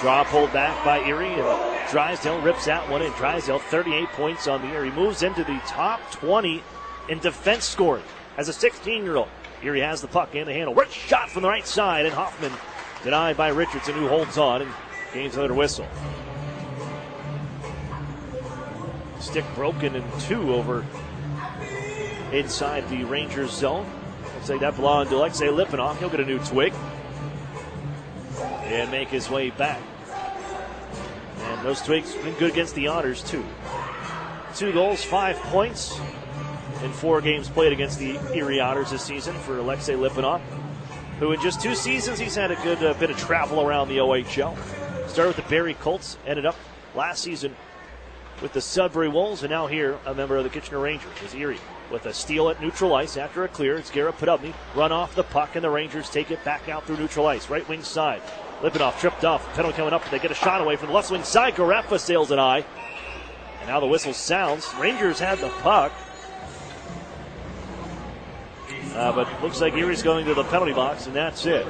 Draw pulled back by Erie, and Drysdale rips that one in. Drysdale 38 points on the year. He moves into the top 20 in defense scoring as a 16-year-old. Erie has the puck and the handle. Rich shot from the right side, and Hoffman denied by Richardson, who holds on and gains another whistle. Stick broken in two over inside the Rangers zone. Looks like that belonged to Alexei Lipinoff. He'll get a new twig and make his way back. And those twigs have been good against the Otters, too. 2 goals, 5 points in 4 games played against the Erie Otters this season for Alexei Lipinoff, who in just 2 seasons he's had a good bit of travel around the OHL. Started with the Barrie Colts, ended up last season with the Sudbury Wolves, and now here a member of the Kitchener Rangers is Erie. With a steal at neutral ice after a clear, it's Garrett Podubny run off the puck, and the Rangers take it back out through neutral ice. Right wing side. Lipinoff tripped off. Penalty coming up. They get a shot away from the left wing side. Garefa sails it high. And now the whistle sounds. Rangers had the puck. But looks like Erie's going to the penalty box, and that's it.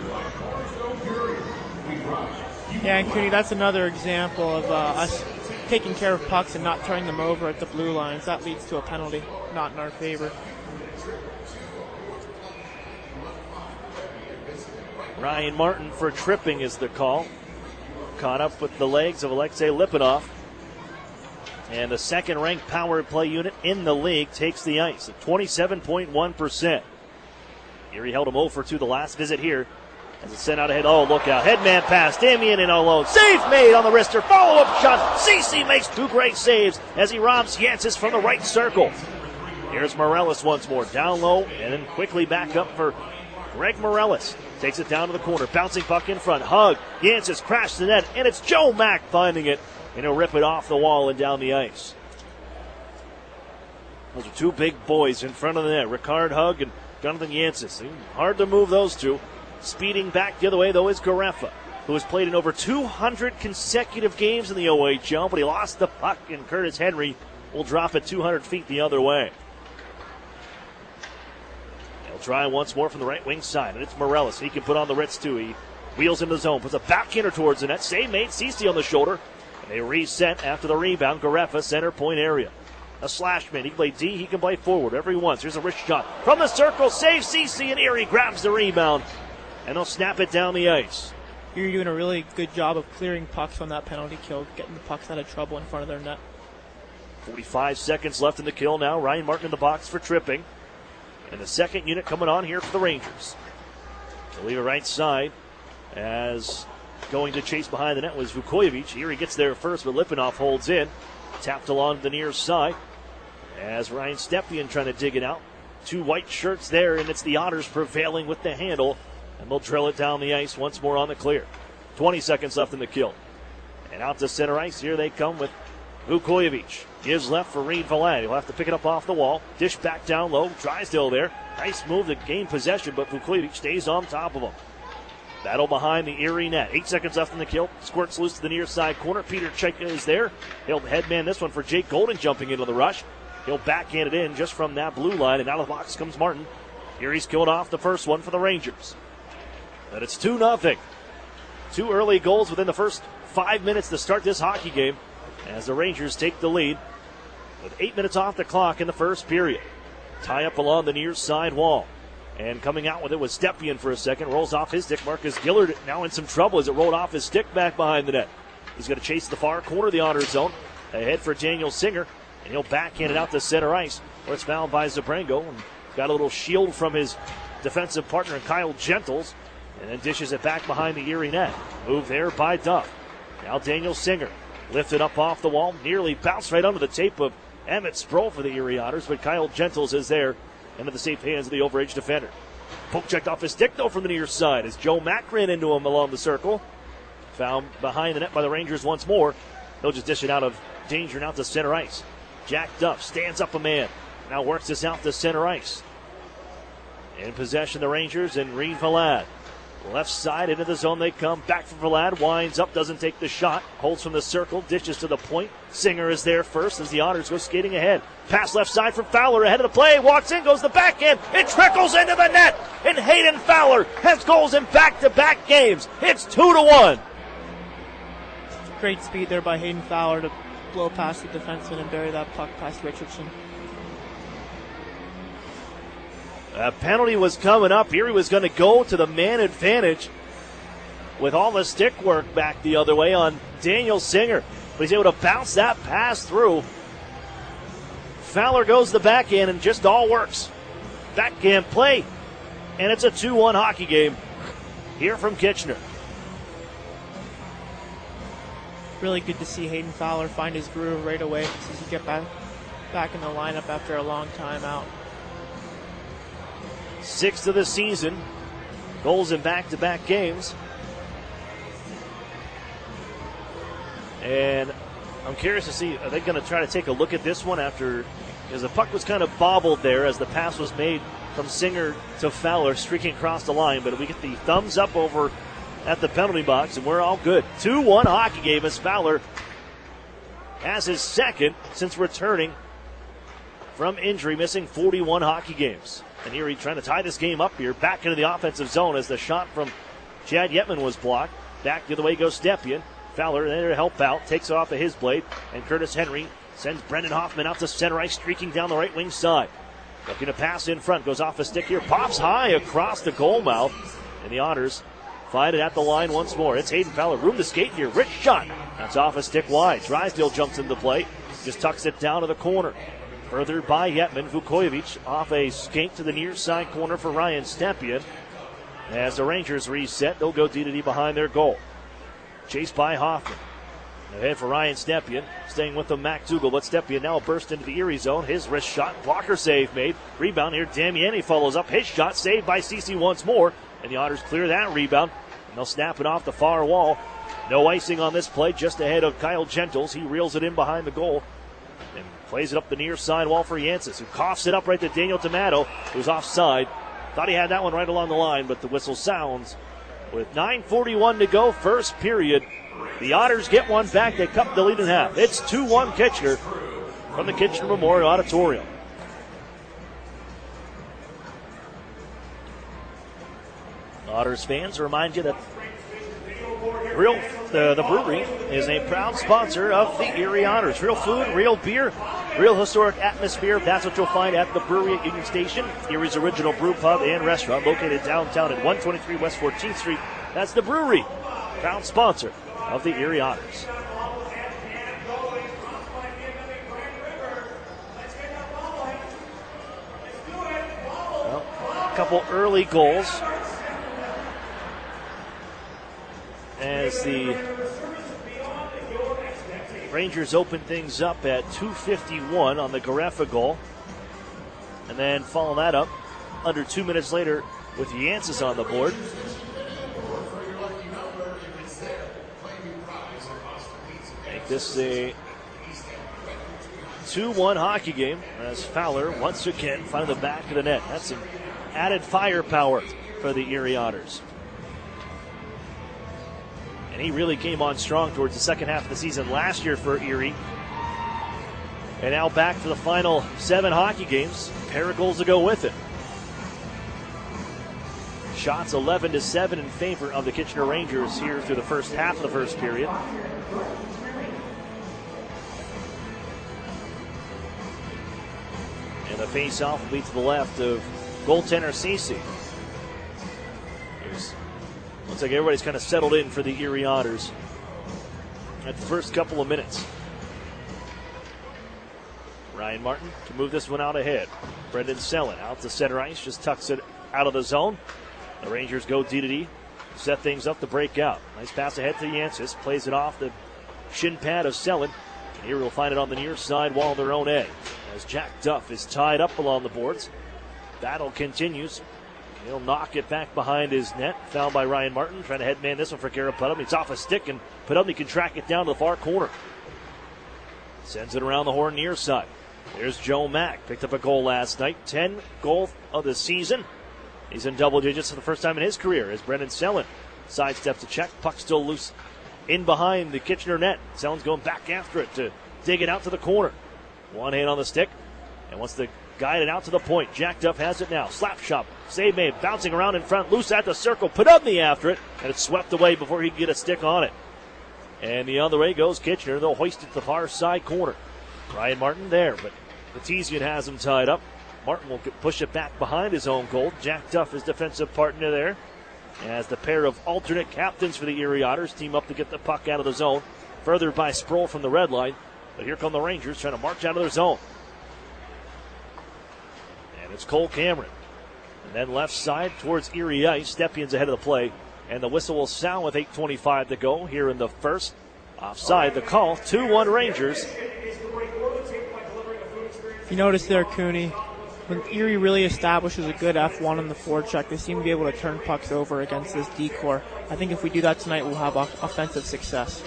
Yeah, and Cooney, that's another example of us taking care of pucks and not turning them over at the blue lines. That leads to a penalty, not in our favor. Ryan Martin for tripping is the call. Caught up with the legs of Alexei Lipinoff. And the second-ranked power play unit in the league takes the ice at 27.1%. Erie held him 0 for 2 the last visit here. As it's sent out ahead. Oh, look out. Headman pass. Damian in alone. Save made on the wrister. Follow-up shot. Cece makes 2 great saves as he robs Jancis from the right circle. Here's Morellis once more. Down low and then quickly back up for Greg Morellis. Takes it down to the corner. Bouncing puck in front. Hug. Jancis crashed the net. And it's Joe Mack finding it. And he'll rip it off the wall and down the ice. Those are 2 big boys in front of the net. Ricard Hug and Jonathan Jancis. Hard to move those two. Speeding back the other way, though, is Garefa, who has played in over 200 consecutive games in the OHL, but he lost the puck, and Curtis Henry will drop it 200 feet the other way. He'll try once more from the right wing side, and it's Morellis. He can put on the Ritz, too. He wheels into the zone, puts a backhander towards the net. Save made, Cece on the shoulder, and they reset after the rebound. Garefa, center point area. A slash man. He can play D, he can play forward, whatever he wants. Here's a wrist shot from the circle. Save Cece, and Erie grabs the rebound. And they'll snap it down the ice. You're doing a really good job of clearing pucks on that penalty kill, getting the pucks out of trouble in front of their net. 45 seconds left in the kill now. Ryan Martin in the box for tripping. And the second unit coming on here for the Rangers. They'll leave it right side as going to chase behind the net was Vukojevic. Erie gets there first, but Lipinoff holds in. Tapped along the near side as Ryan Stepien trying to dig it out. 2 white shirts there, and it's the Otters prevailing with the handle. And they'll drill it down the ice once more on the clear. 20 seconds left in the kill. And out to center ice. Here they come with Vukojevic. Gives left for Reed Valad. He'll have to pick it up off the wall. Dish back down low. Drysdale there. Nice move to gain possession, but Vukojevic stays on top of him. Battle behind the Erie net. 8 seconds left in the kill. Squirts loose to the near side corner. Peter Chika is there. He'll headman this one for Jake Golden jumping into the rush. He'll backhand it in just from that blue line, and out of the box comes Martin. Erie's killed off the first one for the Rangers. But it's 2-0. 2 early goals within the first 5 minutes to start this hockey game as the Rangers take the lead with 8 minutes off the clock in the first period. Tie up along the near side wall. And coming out with it was Stepien for a second. Rolls off his stick. Marcus Gillard now in some trouble as it rolled off his stick back behind the net. He's going to chase the far corner of the Otters zone. Ahead for Daniel Singer. And he'll backhand it out to center ice where it's fouled by Zabrango. And got a little shield from his defensive partner, Kyle Gentles. And then dishes it back behind the Erie net. Move there by Duff. Now Daniel Singer lifted up off the wall. Nearly bounced right under the tape of Emmett Sproul for the Erie Otters. But Kyle Gentles is there into the safe hands of the overage defender. Poke checked off his stick though from the near side as Joe Mack ran into him along the circle. Found behind the net by the Rangers once more. He'll just dish it out of danger now to center ice. Jack Duff stands up a man. Now works this out to center ice. In possession the Rangers and Reed Valad. Left side into the zone they come. Back from Valad. Winds up. Doesn't take the shot. Holds from the circle. Dishes to the point. Singer is there first as the Otters go skating ahead. Pass left side from Fowler. Ahead of the play. Walks in. Goes the backhand. It trickles into the net. And Hayden Fowler has goals in back-to-back games. It's 2-1. Great speed there by Hayden Fowler to blow past the defenseman and bury that puck past Richardson. A penalty was coming up. Erie was going to go to the man advantage with all the stick work back the other way on Daniel Singer. But he's able to bounce that pass through. Fowler goes the backhand and just all works. Backhand play. And it's a 2-1 hockey game here from Kitchener. Really good to see Hayden Fowler find his groove right away since he get back in the lineup after a long time out. 6th of the season. Goals in back-to-back games. And I'm curious to see, are they going to try to take a look at this one after, because the puck was kind of bobbled there as the pass was made from Singer to Fowler streaking across the line, but we get the thumbs up over at the penalty box, and we're all good. 2-1 hockey game as Fowler has his second since returning from injury, missing 41 hockey games. And Erie trying to tie this game up here, back into the offensive zone as the shot from Chad Yetman was blocked. Back the other way goes Stepien. Fowler there to help out, takes it off of his blade, and Curtis Henry sends Brendan Hoffman out to center ice, streaking down the right wing side. Looking to pass in front, goes off a stick here, pops high across the goal mouth, and the Otters find it at the line once more. It's Hayden Fowler, room to skate here, rich shot. That's off a stick wide. Drysdale jumps into play, just tucks it down to the corner. Furthered by Yetman, Vukojevic off a skate to the near side corner for Ryan Stepien. As the Rangers reset, they'll go D-to-D behind their goal. Chased by Hoffman. Ahead for Ryan Stepien. Staying with them, Mac Dougal, but Stepien now burst into the Erie zone. His wrist shot, blocker save made. Rebound here, Damiani follows up. His shot saved by Cece once more. And the Otters clear that rebound. And they'll snap it off the far wall. No icing on this play, just ahead of Kyle Gentles. He reels it in behind the goal. And plays it up the near side wall for Yancey, who coughs it up right to Daniel Tomato, who's offside. Thought he had that one right along the line, but the whistle sounds. With 9:41 to go, first period. The Otters get one back. They cut the lead in half. It's 2-1 Kitchener from the Kitchener Memorial Auditorium. Otters fans, remind you that the brewery is a proud sponsor of the Erie Otters. Real food, real beer, real historic atmosphere. That's what you'll find at the brewery at Union Station, Erie's original brew pub and restaurant located downtown at 123 West 14th Street. That's the brewery, proud sponsor of the Erie Otters. Well, a couple early goals as the Rangers open things up at 2:51 on the Garefa goal. And then follow that up under 2 minutes later with Yancey on the board. Make this a 2-1 hockey game as Fowler once again finds the back of the net. That's some added firepower for the Erie Otters. And he really came on strong towards the second half of the season last year for Erie. And now back for the final 7 hockey games. A pair of goals to go with it. Shots 11-7 in favor of the Kitchener Rangers here through the first half of the first period. And the face-off will be to the left of goaltender Cece. Looks like everybody's kind of settled in for the Erie Otters at the first couple of minutes. Ryan Martin to move this one out ahead. Brendan Selin out to center ice, just tucks it out of the zone. The Rangers go D-to-D, set things up to break out. Nice pass ahead to Yancey, plays it off the shin pad of Selin. And Erie will find it on the near side wall of their own end as Jack Duff is tied up along the boards. Battle continues. He'll knock it back behind his net. Fouled by Ryan Martin. Trying to headman this one for Garrett Putnam. It's off a stick, and Putnam can track it down to the far corner. Sends it around the horn near side. There's Joe Mack. Picked up a goal last night. 10th goal of the season. He's in double digits for the first time in his career as Brendan Selin sidesteps to check. Puck still loose in behind the Kitchener net. Selin's going back after it to dig it out to the corner. One hand on the stick and wants to guide it out to the point. Jack Duff has it now. Slap shot. Save made. Bouncing around in front. Loose at the circle. Putnam after it. And it's swept away before he can get a stick on it. And the other way goes Kitchener. They'll hoist it to the far side corner. Ryan Martin there, but Batesian has him tied up. Martin will push it back behind his own goal. Jack Duff, his defensive partner there, as the pair of alternate captains for the Erie Otters team up to get the puck out of the zone. Furthered by Sproul from the red line. But here come the Rangers trying to march out of their zone. And it's Cole Cameron. And then left side towards Erie Ice. Stepion's ahead of the play. And the whistle will sound with 8:25 to go here in the first. Offside the call. 2-1 Rangers. If you notice there, Cooney, when Erie really establishes a good F1 on the forecheck, they seem to be able to turn pucks over against this D-core. I think if we do that tonight, we'll have offensive success.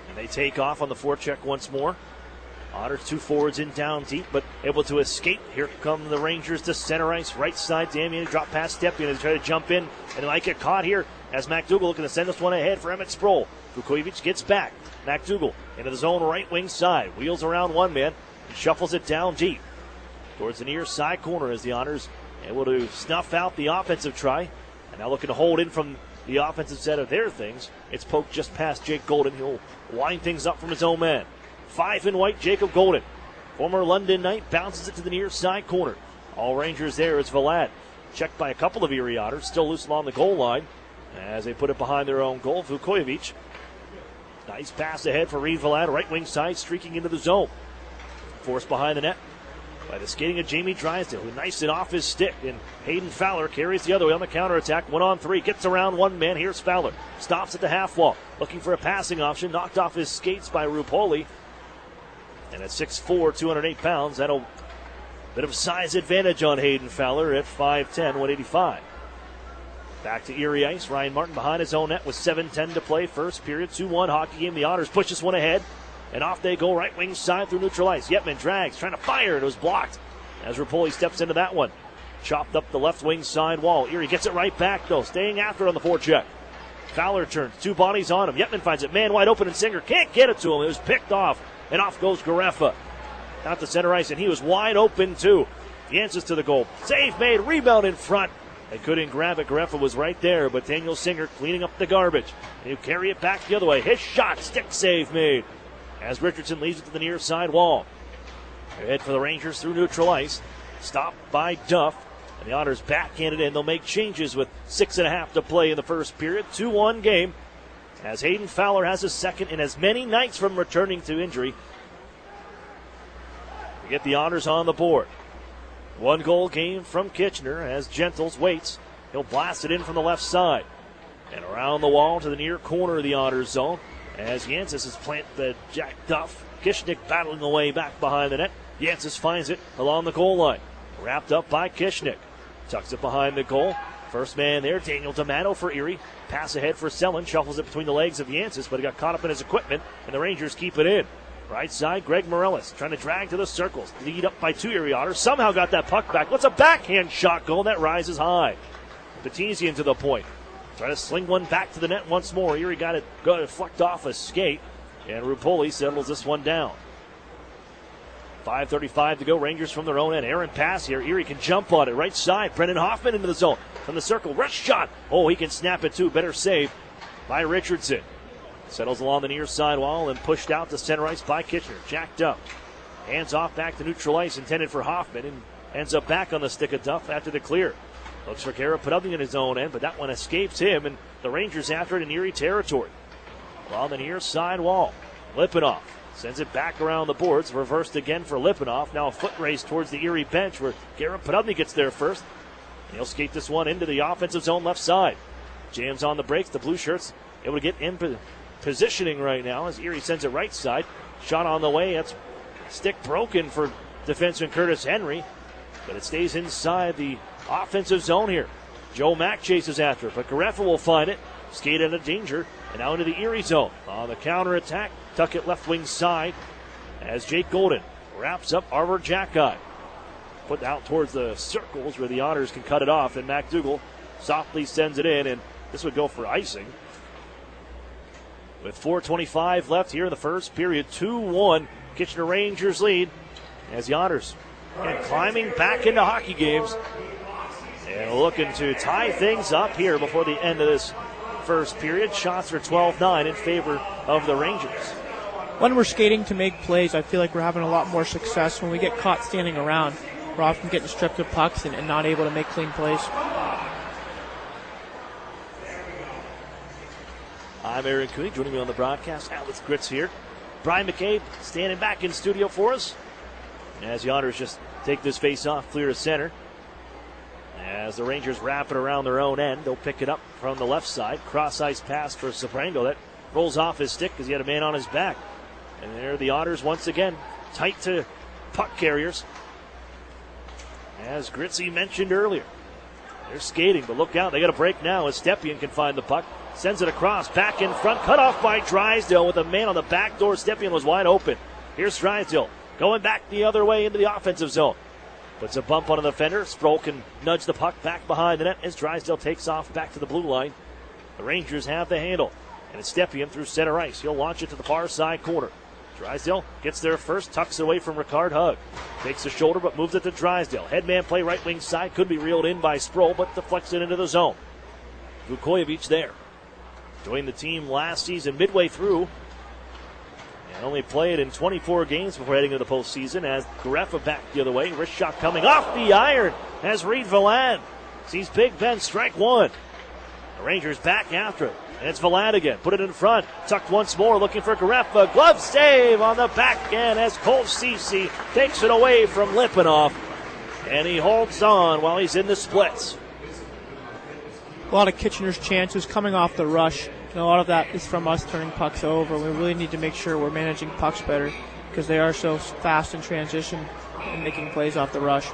And they take off on the forecheck once more. Otters 2 forwards in down deep, but able to escape. Here come the Rangers to center ice. Right side, Damian drop past Stepien and try to jump in. And they might get caught here as McDougal looking to send this one ahead for Emmett Sproul. Vukovic gets back. McDougal into the zone right wing side. Wheels around one man and shuffles it down deep towards the near side corner as the Otters able to snuff out the offensive try. And now looking to hold in from the offensive set of their things. It's poked just past Jake Golden. He'll wind things up from his own man. 5 in white, Jacob Golden. Former London Knight bounces it to the near side corner. All Rangers there is Vlad. Checked by a couple of Erie Otters. Still loose along the goal line as they put it behind their own goal. Vukovic. Nice pass ahead for Reed Vlad. Right wing side streaking into the zone. Forced behind the net by the skating of Jamie Drysdale, who knifes it off his stick. And Hayden Fowler carries the other way on the counterattack. 1-on-3. Gets around one man. Here's Fowler. Stops at the half wall. Looking for a passing option. Knocked off his skates by Rupoli. And at 6'4", 208 pounds, that'll bit of size advantage on Hayden Fowler at 5'10", 185. Back to Erie Ice. Ryan Martin behind his own net with 7:10 to play. First period, 2-1 hockey game. The Otters push this one ahead. And off they go right wing side through neutral ice. Yetman drags, trying to fire. It was blocked as Rapoli steps into that one. Chopped up the left wing side wall. Erie gets it right back, though, staying after on the forecheck. Fowler turns, 2 bodies on him. Yetman finds it man wide open, and Singer can't get it to him. It was picked off, and off goes Garefa. Out to center ice, and he was wide open, too. Yancey to the goal. Save made, rebound in front. They couldn't grab it. Garefa was right there, but Daniel Singer cleaning up the garbage. And he'll carry it back the other way. His shot, stick save made as Richardson leaves it to the near side wall. Ahead for the Rangers through neutral ice. Stopped by Duff. And the Otters backhanded in. They'll make changes with 6.5 to play in the first period. 2-1 game as Hayden Fowler has his second in as many nights from returning to injury. We get the Otters on the board. 1-goal game from Kitchener as Gentles waits. He'll blast it in from the left side. And around the wall to the near corner of the Otters zone as Yancey has planted Jack Duff. Kishnick battling away back behind the net. Yancey finds it along the goal line. Wrapped up by Kishnick. Tucks it behind the goal. First man there, Daniel D'Amato for Erie. Pass ahead for Selin. Shuffles it between the legs of Yancey, but he got caught up in his equipment, and the Rangers keep it in. Right side, Greg Morellis trying to drag to the circles. Lead up by 2 Erie Otters. Somehow got that puck back. What's a backhand shot goal that rises high? Batizian to the point. Trying to sling one back to the net once more. Erie got it flecked off a skate, and Rupoli settles this one down. 5:35 to go. Rangers from their own end. Aaron pass here. Erie can jump on it. Right side. Brendan Hoffman into the zone. From the circle. Rush shot. Oh, he can snap it too. Better save by Richardson. Settles along the near side wall and pushed out to center ice by Kitchener. Jacked up. Hands off back to neutral ice intended for Hoffman and ends up back on the stick of Duff after the clear. Looks for Garrett Podubny in his own end, but that one escapes him, and the Rangers after it in Erie territory. Along the near side wall. Lipinoff sends it back around the boards. Reversed again for Lipinoff. Now a foot race towards the Erie bench where Garrett Podubny gets there first. He'll skate this one into the offensive zone left side. Jams on the brakes. The blue shirts able to get in positioning right now as Erie sends it right side. Shot on the way. That's stick broken for defenseman Curtis Henry, but it stays inside the offensive zone here. Joe Mack chases after it, but Garefa will find it. Skate out of danger and now into the Erie zone. On the counter attack, tuck it left wing side as Jake Golden wraps up Arbor Jacki. Put out towards the circles where the Otters can cut it off, and McDougal softly sends it in, and this would go for icing. With 4:25 left here in the first period, 2-1 Kitchener Rangers lead as the Otters climbing back into hockey games and looking to tie things up here before the end of this first period. Shots are 12-9 in favor of the Rangers. when we're skating to make plays, I feel like we're having a lot more success. When we get caught standing around, we're often getting stripped of pucks and not able to make clean plays. I'm Aaron Cooney. Joining me on the broadcast, Alex Gritz here. Brian McCabe standing back in studio for us as the Otters just take this face off clear to center. As the Rangers wrap it around their own end, they'll pick it up from the left side. Cross-ice pass for Sabrango. That rolls off his stick because he had a man on his back. And there the Otters once again, tight to puck carriers. As Gritzy mentioned earlier, they're skating, but look out, they got a break now as Stepien can find the puck. Sends it across, back in front, cut off by Drysdale with a man on the back door. Stepien was wide open. Here's Drysdale going back the other way into the offensive zone. Puts a bump on the defender. Sproul can nudge the puck back behind the net as Drysdale takes off back to the blue line. The Rangers have the handle. And it's Stepien through center ice. He'll launch it to the far side corner. Drysdale gets there first, tucks it away from Ricard Hug. Takes the shoulder but moves it to Drysdale. Headman play right wing side. Could be reeled in by Sproul but deflects it into the zone. Vukojevic there. Joined the team last season midway through. And only played in 24 games before heading to the postseason as Garefa back the other way. Wrist shot coming off the iron as Reed Valad sees Big Ben strike one. The Rangers back after it. And it's Valad again. Put it in front. Tucked once more looking for Garefa. Glove save on the back end as Cole Ceci takes it away from Lipinoff. And he holds on while he's in the splits. A lot of Kitchener's chances coming off the rush. And a lot of that is from us turning pucks over. We really need to make sure we're managing pucks better because they are so fast in transition and making plays off the rush.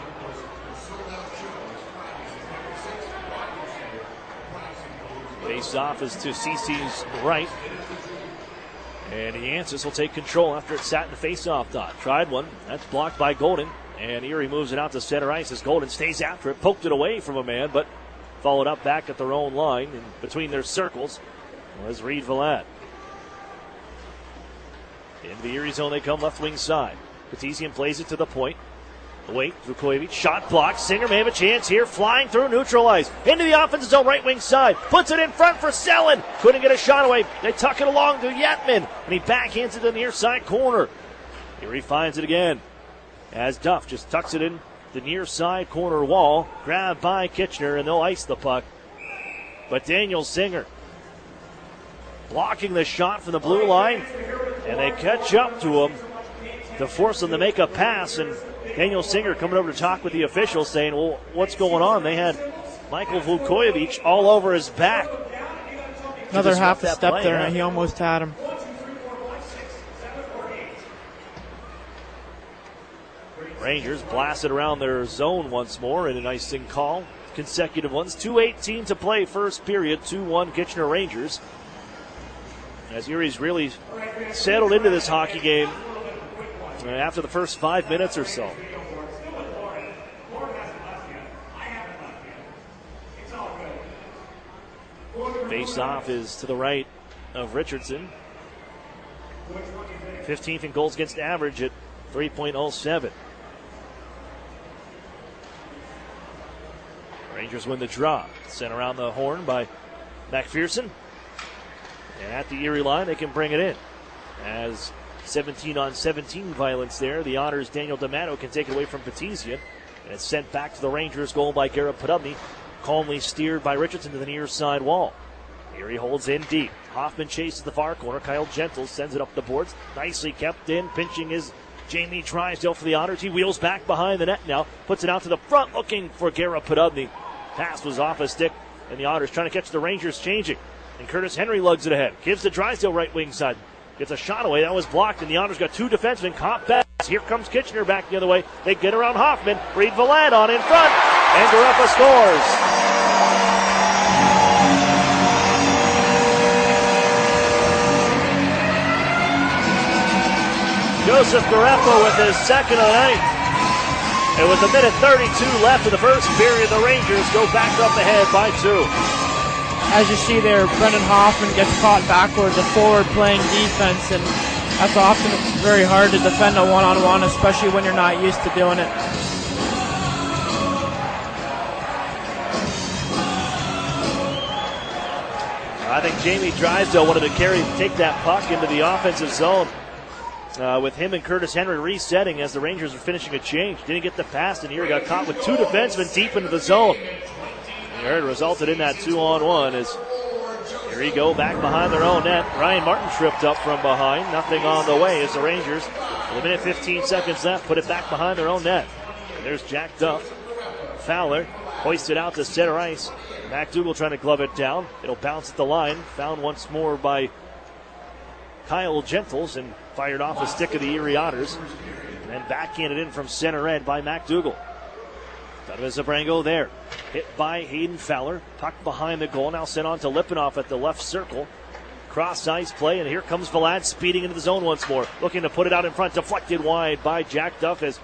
Face off is to Cece's right. And Yancey will take control after it sat in the face-off dot. Tried one. That's blocked by Golden. And Erie moves it out to center ice as Golden stays after it. Poked it away from a man, but followed up back at their own line and between their circles was Reed Valad. Into the Erie zone they come, left wing side. Petesian plays it to the point. Wait, Vukojevic, shot blocked. Singer may have a chance here, flying through neutral ice. Into the offensive zone, right wing side. Puts it in front for Selin. Couldn't get a shot away. They tuck it along to Yetman, and he backhands it in the near side corner. Erie finds it again as Duff just tucks it in the near side corner wall. Grabbed by Kitchener, and they'll ice the puck. But Daniel Singer blocking the shot from the blue line, and they catch up to him to force him to make a pass. And Daniel Singer coming over to talk with the officials saying, well, what's going on? They had Michael Vukojevic all over his back. Another half a step there, and he almost had him. Rangers blasted around their zone once more in an icing call. Consecutive ones. 2:18 to play first period. 2-1 Kitchener Rangers. As Erie's really settled into this hockey game after the first 5 minutes or so. Face-off is to the right of Richardson. 15th in goals against average at 3.07. Rangers win the draw. Sent around the horn by McPherson. And at the Erie line, they can bring it in. As 17-on-17 violence there, the Otters' Daniel D'Amato can take it away from Petesian. And it's sent back to the Rangers' goal by Garrett Podubny. Calmly steered by Richardson to the near side wall. Erie holds in deep. Hoffman chases the far corner. Kyle Gentle sends it up the boards. Nicely kept in. Pinching is Jamie Drysdale for the Otters. He wheels back behind the net now. Puts it out to the front looking for Garrett Podubny. Pass was off a stick, and the Otters trying to catch the Rangers changing. And Curtis Henry lugs it ahead. Gives to Drysdale right wing side. Gets a shot away. That was blocked, and the Otters got two defensemen caught back. Here comes Kitchener back the other way. They get around Hoffman. Reed Valad on in front, and Garefa scores. Joseph Garefa with his second of the night. And with a minute 32 left in the first period, the Rangers go back up ahead by 2. As you see there, Brendan Hoffman gets caught backwards, a forward playing defense, and that's often very hard to defend a one-on-one, especially when you're not used to doing it. I think Jamie Drysdale wanted to take that puck into the offensive zone. with him and Curtis Henry resetting as the Rangers are finishing a change. Didn't get the pass, and Erie got caught with two defensemen deep into the zone. It resulted in that 2-on-1 as Erie go back behind their own net. Ryan Martin tripped up from behind. Nothing on the way as the Rangers, with a minute 15 seconds left, put it back behind their own net. And there's Jack Duff. Fowler hoisted out to center ice. McDougall trying to glove it down. It'll bounce at the line. Found once more by Kyle Gentles and fired off a stick of the Erie Otters. And then backhanded in from center end by McDougall. Donovan Zabrango there. Hit by Hayden Fowler. Tucked behind the goal. Now sent on to Lipinoff at the left circle. Cross ice play, and here comes Vlad speeding into the zone once more. Looking to put it out in front. Deflected wide by Jack Duff as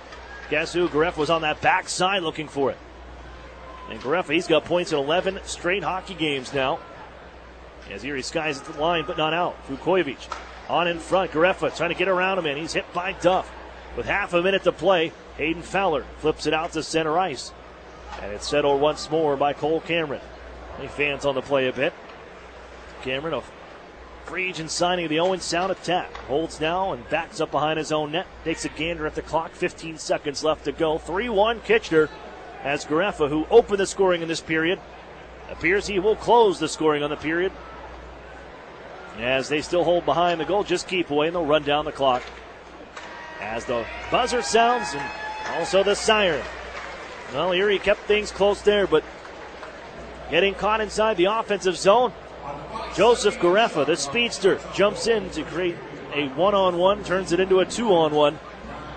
guess who? Gareffa was on that backside looking for it. And Gareffa, he's got points in 11 straight hockey games now. As Erie skies at the line, but not out. Vukovic on in front. Gareffa trying to get around him, and he's hit by Duff. With half a minute to play, Hayden Fowler flips it out to center ice. And it's settled once more by Cole Cameron. Any fans on the play a bit. Cameron, a free agent signing of the Owen Sound attack. Holds now and backs up behind his own net. Takes a gander at the clock. 15 seconds left to go. 3-1 Kitchener as Gareffa, who opened the scoring in this period, appears he will close the scoring on the period. As they still hold behind the goal, just keep away and they'll run down the clock. As the buzzer sounds and also the siren. Well, Erie kept things close there, but getting caught inside the offensive zone. Joseph Gareffa, the speedster, jumps in to create a one-on-one, turns it into a two-on-one,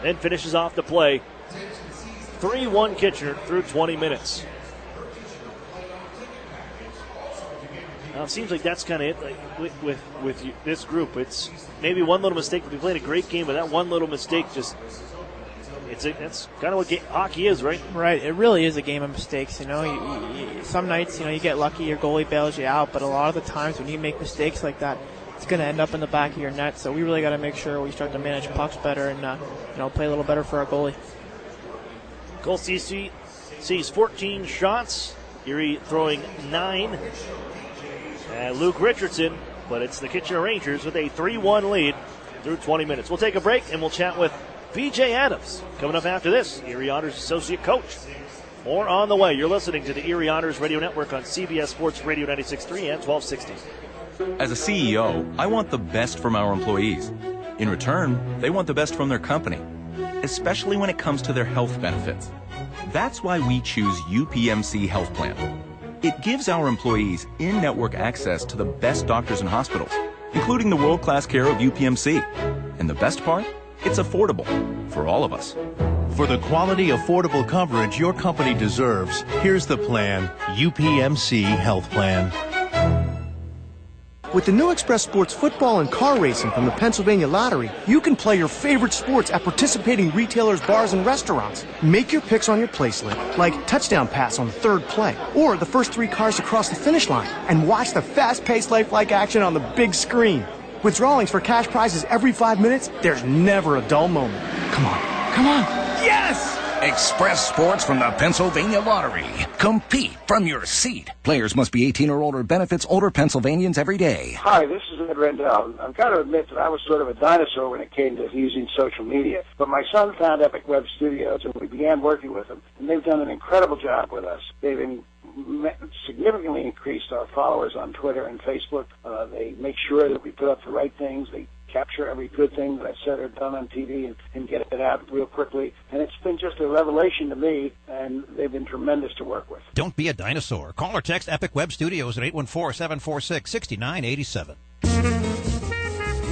then finishes off the play. 3-1 Kitchener through 20 minutes. Now, it seems like that's kind of it. Like with this group, it's maybe one little mistake. We played a great game, but that one little mistake just... That's kind of what hockey is, right? Right. It really is a game of mistakes. You know, some nights, you get lucky, your goalie bails you out, but a lot of the times when you make mistakes like that, it's going to end up in the back of your net. So we really got to make sure we start to manage pucks better and play a little better for our goalie. Cole Ceci sees 14 shots. Erie throwing 9. Luke Richardson, but it's the Kitchener Rangers with a 3-1 lead through 20 minutes. We'll take a break and we'll chat with BJ Adams coming up after this, Erie Otters associate coach. More on the way. You're listening to the Erie Otters Radio Network on CBS Sports Radio 96.3 and 1260. As a CEO, I want the best from our employees. In return, they want the best from their company, especially when it comes to their health benefits. That's why we choose UPMC Health Plan. It gives our employees in-network access to the best doctors and hospitals, including the world-class care of UPMC. And the best part? It's affordable for all of us. For the quality, affordable coverage your company deserves, here's the plan, UPMC Health Plan. With the new Express Sports football and car racing from the Pennsylvania Lottery, you can play your favorite sports at participating retailers, bars, and restaurants. Make your picks on your play slip, like touchdown pass on the third play, or the first 3 cars to cross the finish line, and watch the fast-paced lifelike action on the big screen. With drawings for cash prizes every 5 minutes, there's never a dull moment. Come on, come on. Yes! Express Sports from the Pennsylvania Lottery. Compete from your seat. Players must be 18 or older. Benefits older Pennsylvanians every day. Hi, this is Ed Rendell. I've got to admit that I was sort of a dinosaur when it came to using social media. But my son found Epic Web Studios, and we began working with them. And they've done an incredible job with us. They've significantly increased our followers on Twitter and Facebook. They make sure that we put up the right things. They capture every good thing that I've said or done on TV and get it out real quickly. And it's been just a revelation to me, and they've been tremendous to work with. Don't be a dinosaur. Call or text Epic Web Studios at 814-746-6987.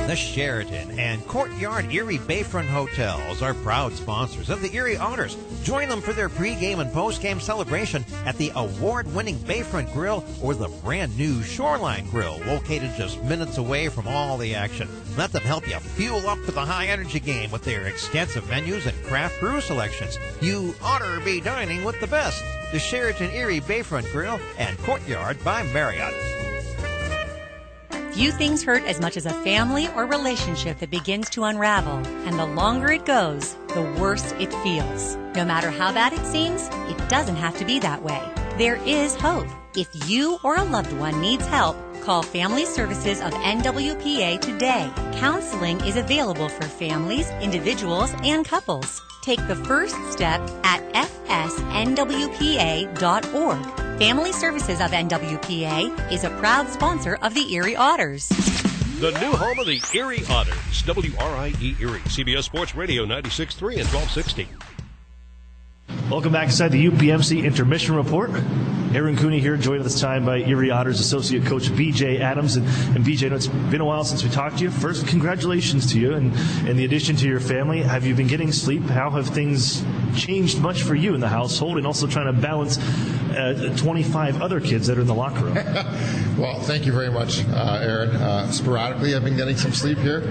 The Sheraton and Courtyard Erie Bayfront Hotels are proud sponsors of the Erie Otters. Join them for their pregame and postgame celebration at the award-winning Bayfront Grill or the brand-new Shoreline Grill, located just minutes away from all the action. Let them help you fuel up for the high-energy game with their extensive menus and craft brew selections. You ought to be dining with the best. The Sheraton Erie Bayfront Grill and Courtyard by Marriott. Few things hurt as much as a family or relationship that begins to unravel, and the longer it goes, the worse it feels. No matter how bad it seems, it doesn't have to be that way. There is hope. If you or a loved one needs help, Call Family Services of NWPA today. Counseling is available for families, individuals, and couples. Take the first step at fsnwpa.org. Family Services of NWPA is a proud sponsor of the Erie Otters. The new home of the Erie Otters, WRIE Erie, CBS Sports Radio 96.3 and 1260. Welcome back inside the UPMC Intermission Report. Aaron Cooney here, joined at this time by Erie Otters Associate Coach B.J. Adams. And B.J., I know it's been a while since we talked to you. First, congratulations to you and the addition to your family. Have you been getting sleep? How have things changed much for you in the household, and also trying to balance 25 other kids that are in the locker room? Well, thank you very much, Aaron. Sporadically, I've been getting some sleep here,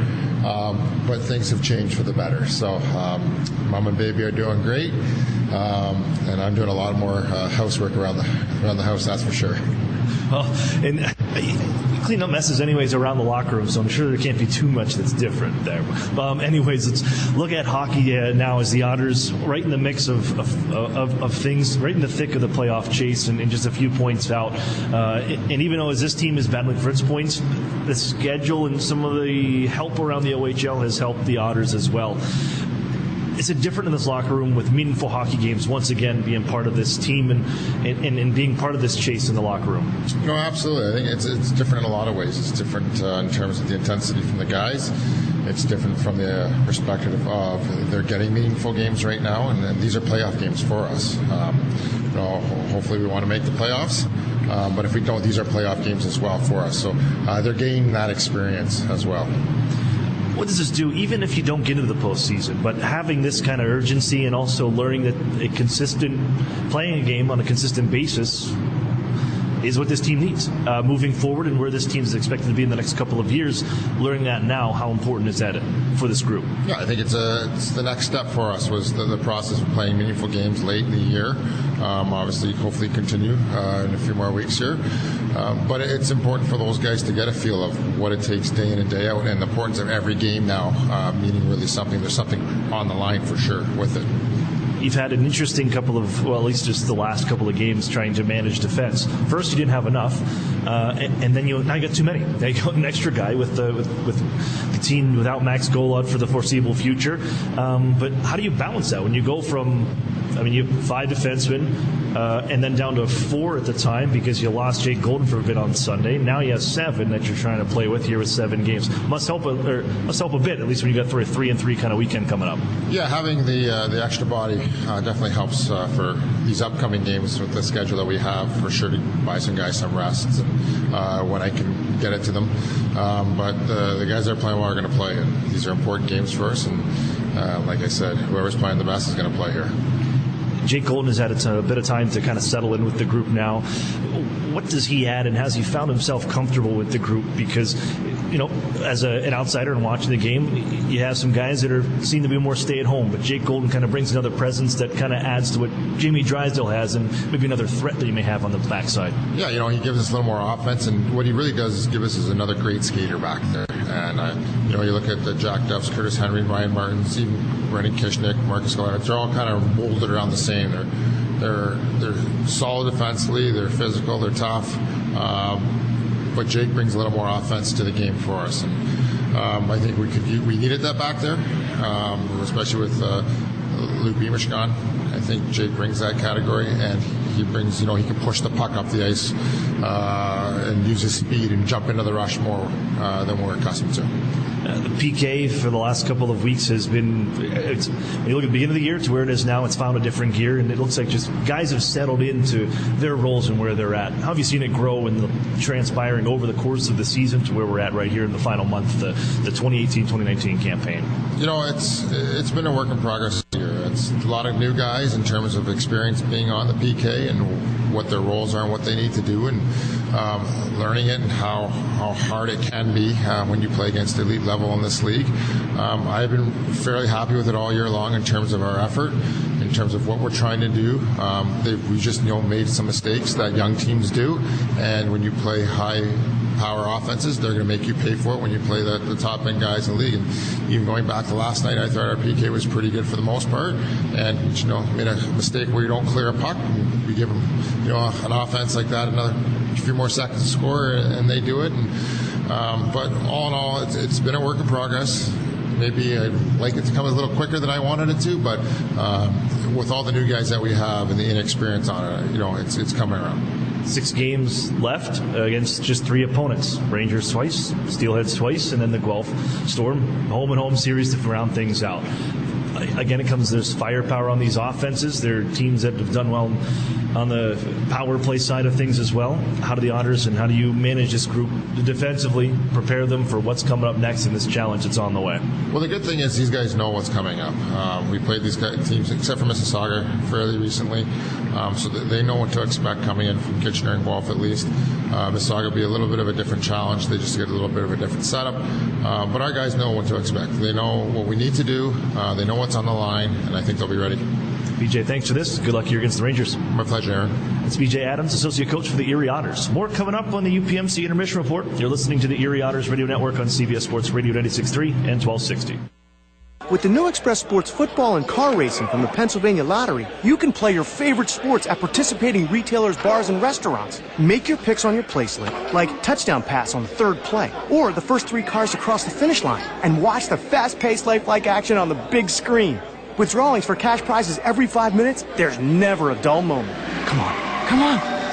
but things have changed for the better. So mom and baby are doing great, and I'm doing a lot more housework around the house, that's for sure. Well, and you clean up messes anyways around the locker room, so I'm sure there can't be too much that's different there. Anyways, let's look at hockey now as the Otters right in the mix of things, right in the thick of the playoff chase, and just a few points out. And even though as this team is battling for its points, the schedule and some of the help around the OHL has helped the Otters as well. Is it different in this locker room with meaningful hockey games once again being part of this team and being part of this chase in the locker room? No, absolutely. I think it's different in a lot of ways. It's different in terms of the intensity from the guys. It's different from the perspective of they're getting meaningful games right now, and these are playoff games for us. Hopefully we want to make the playoffs, but if we don't, these are playoff games as well for us. So they're gaining that experience as well. What does this do, even if you don't get into the postseason, but having this kind of urgency and also learning that playing a game on a consistent basis is what this team needs moving forward, and where this team is expected to be in the next couple of years. Learning that now, how important is that for this group? Yeah, I think it's the next step for us was the process of playing meaningful games late in the year. Obviously, hopefully continue in a few more weeks here. But it's important for those guys to get a feel of what it takes day in and day out, and the importance of every game now, meaning really something. There's something on the line for sure with it. You've had an interesting couple of, well, at least just the last couple of games trying to manage defense. First, you didn't have enough, and then now you got too many. Now you got an extra guy with the team without Max Golod for the foreseeable future. But how do you balance that when you go from, you have 5 defensemen, and then down to 4 at the time because you lost Jake Golden for a bit on Sunday. Now you have 7 that you're trying to play with here with 7 games. Must help a bit, at least when you got 3-3 kind of weekend coming up. Yeah, having the extra body definitely helps for these upcoming games with the schedule that we have, for sure, to buy some guys some rests and when I can get it to them. But the guys that are playing well are going to play, and these are important games for us. And like I said, whoever's playing the best is going to play here. Jake Golden has had a bit of time to kind of settle in with the group now. What does he add, and has he found himself comfortable with the group? Because, as an outsider and watching the game, you have some guys that seem to be more stay-at-home, but Jake Golden kind of brings another presence that kind of adds to what Jamie Drysdale has, and maybe another threat that you may have on the backside. Yeah, he gives us a little more offense, and what he really does is give us another great skater back there. And you look at the Jack Duffs, Curtis Henry, Ryan Martins, even Brendan Kishnick, Marcus Gallardo. They're all kind of molded around the same. They're solid defensively. They're physical. They're tough. But Jake brings a little more offense to the game for us, and I think we needed that back there, especially with Luke Beamish gone. I think Jake brings that category, and he brings, he can push the puck up the ice and use his speed and jump into the rush more than we're accustomed to. The PK for the last couple of weeks has been, when you look at the beginning of the year to where it is now, it's found a different gear, and it looks like just guys have settled into their roles and where they're at. How have you seen it grow and transpiring over the course of the season to where we're at right here in the final month, the 2018-2019 campaign? It's been a work in progress this year. It's a lot of new guys in terms of experience being on the PK and what their roles are and what they need to do, and learning it and how hard it can be when you play against the elite level in this league. I've been fairly happy with it all year long in terms of our effort, in terms of what we're trying to do. We just made some mistakes that young teams do, and when you play high power offenses. They're going to make you pay for it when you play the top end guys in the league. And even going back to last night, I thought our PK was pretty good for the most part, and made a mistake where you don't clear a puck. We give them an offense like that another few more seconds to score, and they do it. And but all in all, it's been a work in progress. Maybe I'd like it to come a little quicker than I wanted it to, but with all the new guys that we have and the inexperience on it, it's coming around. 6 games left against just 3 opponents. Rangers twice, Steelheads twice, and then the Guelph Storm. Home and home series to round things out. Again, there's firepower on these offenses. They're teams that have done well on the power play side of things as well. How do the Otters and how do you manage this group defensively, prepare them for what's coming up next in this challenge that's on the way? Well, the good thing is these guys know what's coming up. We played these teams, except for Mississauga, fairly recently, so they know what to expect coming in from Kitchener and Guelph at least. Mississauga will be a little bit of a different challenge. They just get a little bit of a different setup. But our guys know what to expect. They know what we need to do. They know what's on the line, and I think they'll be ready. BJ, thanks for this. Good luck here against the Rangers. My pleasure, Aaron. It's BJ Adams, associate coach for the Erie Otters. More coming up on the UPMC Intermission Report. You're listening to the Erie Otters Radio Network on CBS Sports Radio 96.3 and 1260. With the new Express Sports football and car racing from the Pennsylvania Lottery, you can play your favorite sports at participating retailers, bars, and restaurants. Make your picks on your placelet, like touchdown pass on the third play, or the first 3 cars to cross the finish line, and watch the fast-paced, lifelike action on the big screen. With drawings for cash prizes every 5 minutes, there's never a dull moment. Come on.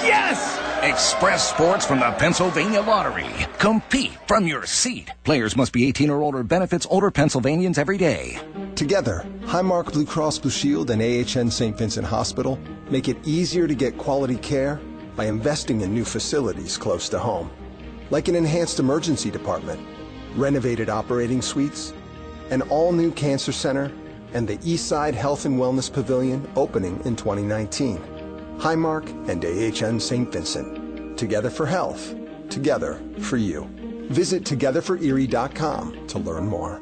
Yes! Express Sports from the Pennsylvania Lottery. Compete from your seat. Players must be 18 or older. Benefits older Pennsylvanians every day. Together, Highmark Blue Cross Blue Shield and AHN St. Vincent Hospital make it easier to get quality care by investing in new facilities close to home, like an enhanced emergency department, renovated operating suites, an all-new cancer center, and the Eastside Health and Wellness Pavilion opening in 2019. Highmark and AHN St. Vincent. Together for health. Together for you. Visit togetherforerie.com to learn more.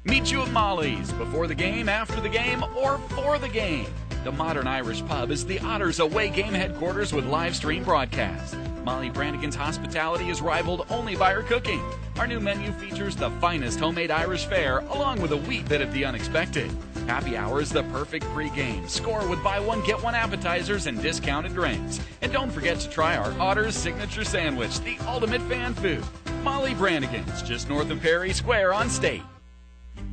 Meet you at Molly's before the game, after the game, or for the game. The Modern Irish Pub is the Otters away game headquarters with live stream broadcast. Molly Brannigan's hospitality is rivaled only by her cooking. Our new menu features the finest homemade Irish fare, along with a wee bit of the unexpected. Happy hour is the perfect pregame. Score with buy one, get one appetizers and discounted drinks. And don't forget to try our Otters signature sandwich, the ultimate fan food. Molly Brannigan's, just north of Perry Square on State.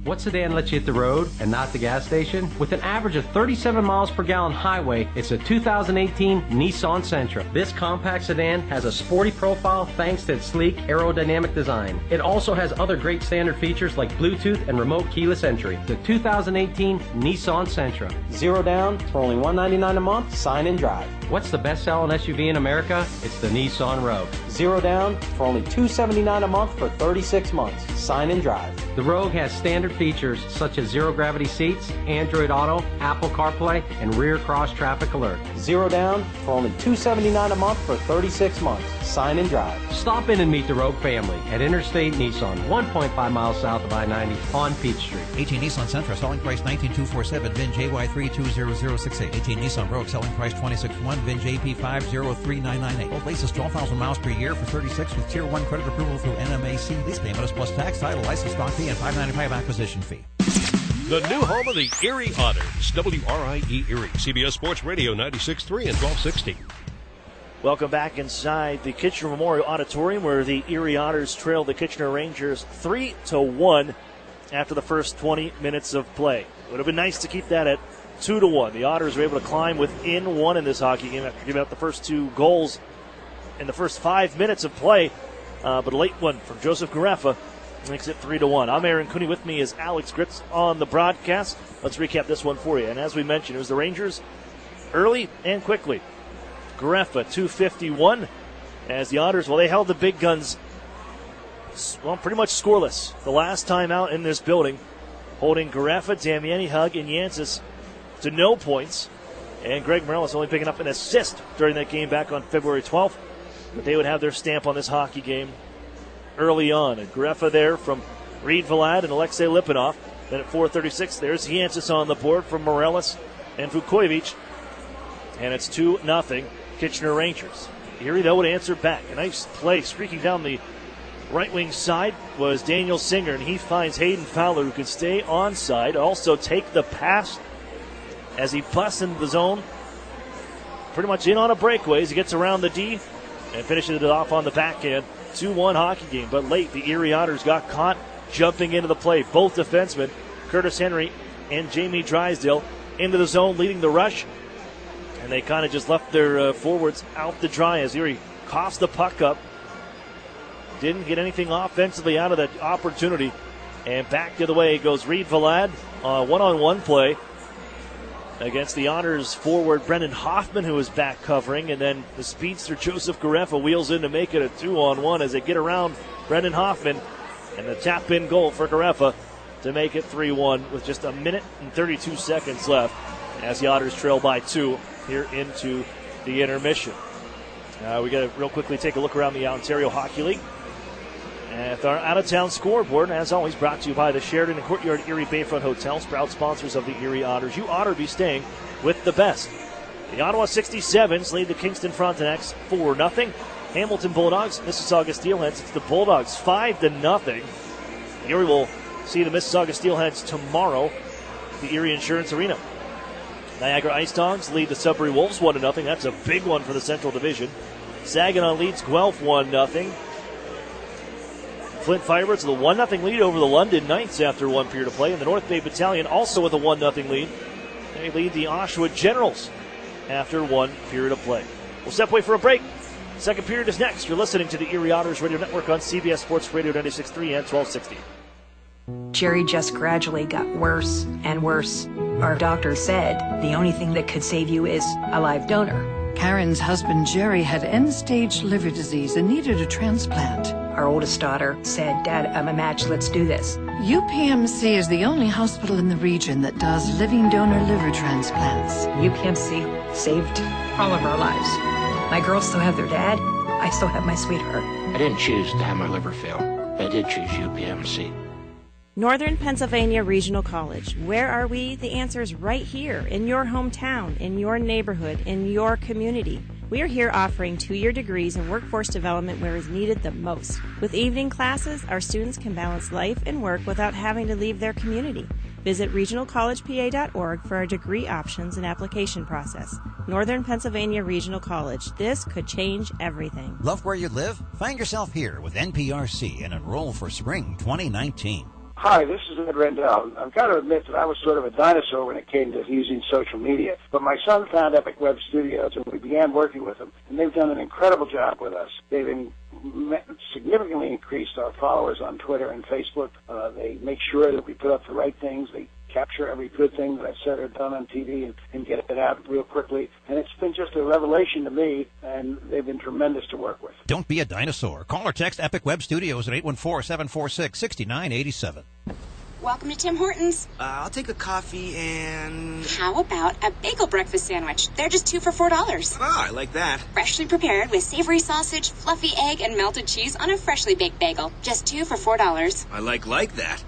What sedan lets you hit the road and not the gas station? With an average of 37 miles per gallon highway, it's a 2018 Nissan Sentra. This compact sedan has a sporty profile thanks to its sleek aerodynamic design. It also has other great standard features like Bluetooth and remote keyless entry. The 2018 Nissan Sentra. 0 down for only $199 a month. Sign and drive. What's the best-selling SUV in America? It's the Nissan Rogue. 0 down for only $279 a month for 36 months. Sign and drive. The Rogue has standard features such as zero-gravity seats, Android Auto, Apple CarPlay, and rear cross-traffic alert. 0 down for only $279 a month for 36 months. Sign and drive. Stop in and meet the Rogue family at Interstate Nissan, 1.5 miles south of I-90 on Peach Street. 18 Nissan Sentra, selling price $19,247, VIN JY320068. 18 Nissan Rogue, selling price $26,100, VIN JP503998. Both leases 12,000 miles per year for 36 with Tier 1 credit approval through NMAC. Lease payment is plus tax, title, license, stock fee, and $595 acquisition fee. The new home of the Erie Otters, WRIE Erie, CBS Sports Radio 96.3 and 1260. Welcome back inside the Kitchener Memorial Auditorium, where the Erie Otters trailed the Kitchener Rangers 3-1 after the first 20 minutes of play. It would have been nice to keep that at 2-1. The Otters were able to climb within one in this hockey game after giving up the first 2 goals in the first 5 minutes of play. But a late one from Joseph Gareffa makes it 3-1. I'm Aaron Cooney. With me is Alex Gritz on the broadcast. Let's recap this one for you. And as we mentioned, it was the Rangers early and quickly. Gareffa, .251, as the Otters, they held the big guns, pretty much scoreless the last time out in this building, holding Gareffa, Damiani, Hug, and Yancey to no points, and Greg Morellis only picking up an assist during that game back on February 12th, but they would have their stamp on this hockey game early on. And Gareffa there from Reed Vlad and Alexei Lipinov. Then at 4:36, there's Yancey on the board from Morellis and Vukovic, and it's 2-0. Kitchener Rangers. Erie, though, would answer back. A nice play streaking down the right wing side was Daniel Singer, and he finds Hayden Fowler, who can stay onside, also take the pass as he busts into the zone. Pretty much in on a breakaway as he gets around the D and finishes it off on the backhand. 2-1 hockey game, but late the Erie Otters got caught jumping into the play. Both defensemen, Curtis Henry and Jamie Drysdale, into the zone leading the rush, and they kind of just left their forwards out to dry as Erie coughs the puck up. Didn't get anything offensively out of that opportunity, and back the other way goes Reed Vlad on a one-on-one play against the Otters forward Brendan Hoffman, who is back covering, and then the speedster Joseph Garefa wheels in to make it a 2-on-1 as they get around Brendan Hoffman, and the tap-in goal for Garefa to make it 3-1 with just a minute and 32 seconds left as the Otters trail by 2 here into the intermission. We got to real quickly take a look around the Ontario Hockey League. And our out-of-town scoreboard, as always, brought to you by the Sheridan and Courtyard Erie Bayfront Hotels, proud sponsors of the Erie Otters. You ought to be staying with the best. The Ottawa 67s lead the Kingston Frontenacs 4-0. Hamilton Bulldogs, Mississauga Steelheads. It's the Bulldogs 5-0. Erie will see the Mississauga Steelheads tomorrow at the Erie Insurance Arena. Niagara Ice Dogs lead the Sudbury Wolves 1-0. That's a big one for the Central Division. Saginaw leads Guelph 1-0. Flint Firebirds with a 1-0 lead over the London Knights after one period of play. And the North Bay Battalion also with a 1-0 lead. They lead the Oshawa Generals after one period of play. We'll step away for a break. Second period is next. You're listening to the Erie Otters Radio Network on CBS Sports Radio 96.3 and 1260. Jerry just gradually got worse and worse. Our doctor said the only thing that could save you is a live donor. Karen's husband Jerry had end-stage liver disease and needed a transplant. Our oldest daughter said, "Dad, I'm a match, let's do this." UPMC is the only hospital in the region that does living donor liver transplants. UPMC saved all of our lives. My girls still have their dad. I still have my sweetheart. I didn't choose to have my liver fail. I did choose UPMC. Northern Pennsylvania Regional College. Where are we? The answer is right here, in your hometown, in your neighborhood, in your community. We are here offering 2-year degrees in workforce development where is needed the most. With evening classes, our students can balance life and work without having to leave their community. Visit regionalcollegepa.org for our degree options and application process. Northern Pennsylvania Regional College. This could change everything. Love where you live? Find yourself here with NPRC and enroll for spring 2019. Hi, this is Ed Rendell. I've got to admit that I was sort of a dinosaur when it came to using social media. But my son found Epic Web Studios, and we began working with them. And they've done an incredible job with us. They've significantly increased our followers on Twitter and Facebook. They make sure that we put up the right things. They capture every good thing that I've said or done on TV and get it out real quickly. And it's been just a revelation to me, and they've been tremendous to work with. Don't be a dinosaur. Call or text Epic Web Studios at 814-746-6987. Welcome to Tim Hortons. I'll take a coffee and... How about a bagel breakfast sandwich? They're just 2 for $4. Ah, I like that. Freshly prepared with savory sausage, fluffy egg, and melted cheese on a freshly baked bagel. Just 2 for $4. I like that.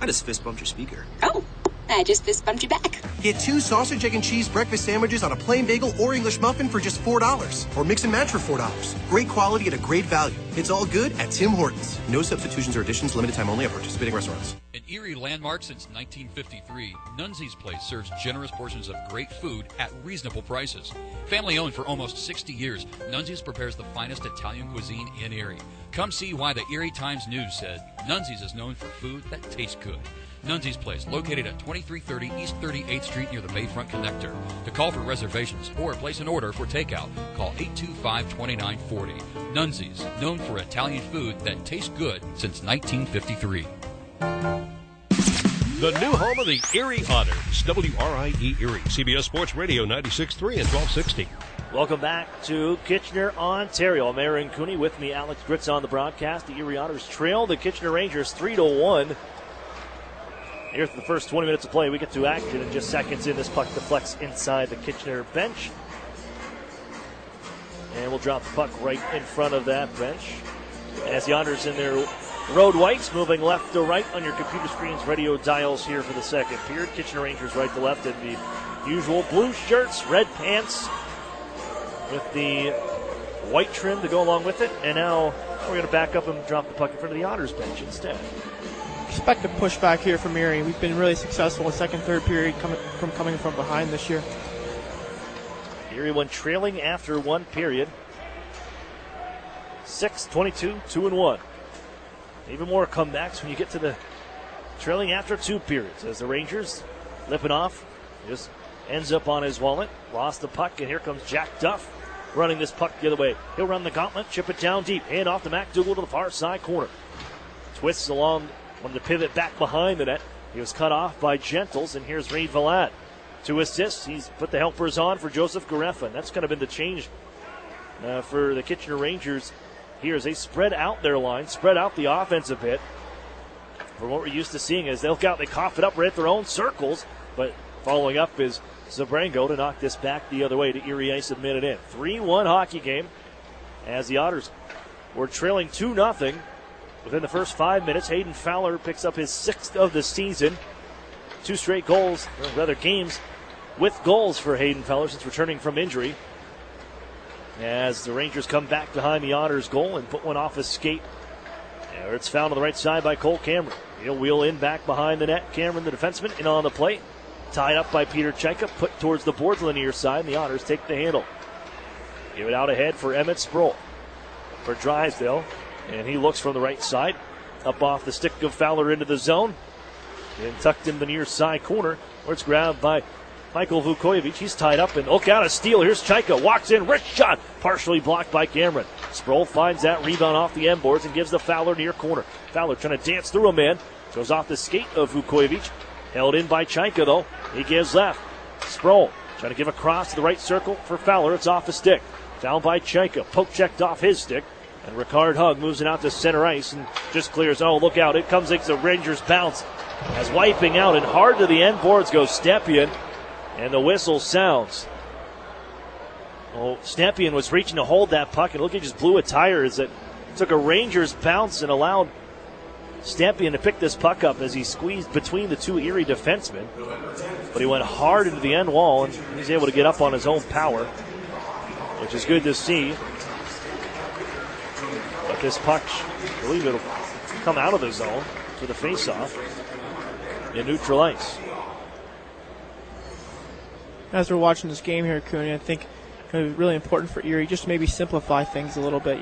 I just fist bumped your speaker. Oh, I just fist bumped you back. Get 2 sausage, egg, and cheese breakfast sandwiches on a plain bagel or English muffin for just $4. Or mix and match for $4. Great quality at a great value. It's all good at Tim Hortons. No substitutions or additions, limited time only at participating restaurants. An Erie landmark since 1953, Nunzi's Place serves generous portions of great food at reasonable prices. Family owned for almost 60 years, Nunzi's prepares the finest Italian cuisine in Erie. Come see why the Erie Times News said Nunzi's is known for food that tastes good. Nunzi's Place, located at 2330 East 38th Street near the Bayfront Connector. To call for reservations or place an order for takeout, call 825-2940. Nunzi's, known for Italian food that tastes good since 1953. The new home of the Erie Otters, WRIE Erie, CBS Sports Radio 96.3 and 1260. Welcome back to Kitchener, Ontario. I'm Aaron Cooney. With me, Alex Gritz on the broadcast. The Erie Otters trail the Kitchener Rangers 3-1. Here for the first 20 minutes of play, we get to action in just seconds in. This puck deflects inside the Kitchener bench. And we'll drop the puck right in front of that bench. As the Otters in their road whites, moving left to right on your computer screens, radio dials here for the second period. Kitchener Rangers right to left in the usual blue shirts, red pants, with the white trim to go along with it. And now we're going to back up and drop the puck in front of the Otters bench instead. Expect a pushback here from Erie. We've been really successful in second, third period coming from behind this year. Erie went trailing after one period. 6-22, 2-1. Even more comebacks when you get to the trailing after two periods as the Rangers lipping off. Just ends up on his wallet. Lost the puck, and here comes Jack Duff running this puck the other way. He'll run the gauntlet, chip it down deep. Hand off to McDougal to the far side corner. Twists along, wanted to pivot back behind the net. He was cut off by Gentles, and here's Reid Valad. 2 assists. He's put the helpers on for Joseph Garefa, and that's kind of been the change for the Kitchener Rangers here as they spread out their line, spread out the offense a bit. From what we're used to seeing is they look out, they cough it up right at their own circles, but following up is Zabrango to knock this back the other way to Erie Ice a minute in. 3-1 hockey game as the Otters were trailing 2-0 within the first 5 minutes. Hayden Fowler picks up his 6th of the season. 2 straight goals, or rather games with goals for Hayden Fowler since returning from injury. As the Rangers come back behind the Otters goal and put one off his skate. There it's found on the right side by Cole Cameron. He'll wheel in back behind the net. Cameron, the defenseman, in on the plate. Tied up by Peter Chaika, put towards the boards on the near side, and the Otters take the handle. Give it out ahead for Emmett Sproul. For Drysdale, and he looks from the right side. Up off the stick of Fowler into the zone. And tucked in the near side corner, where it's grabbed by Michael Vukojevic. He's tied up, and look out, a steal. Here's Chaika, walks in, wrist shot, partially blocked by Cameron. Sproul finds that rebound off the end boards and gives the Fowler near corner. Fowler trying to dance through a man, goes off the skate of Vukojevic. Held in by Chaika, though. He gives left. Sproul trying to give a cross to the right circle for Fowler. It's off the stick. Down by Chaika. Poke checked off his stick. And Ricard Hugg moves it out to center ice and just clears. Oh, look out. It comes the Rangers bounce. As wiping out and hard to the end boards goes Stepien. And the whistle sounds. Oh, Stepien was reaching to hold that puck. And look, he just blew a tire as it took a Rangers bounce and allowed Stepien to pick this puck up as he squeezed between the two Erie defensemen. But he went hard into the end wall, and he's able to get up on his own power, which is good to see. But this puck, I believe it'll come out of the zone for the faceoff in neutral ice. As we're watching this game here, Cooney, I think it's really important for Erie just to maybe simplify things a little bit,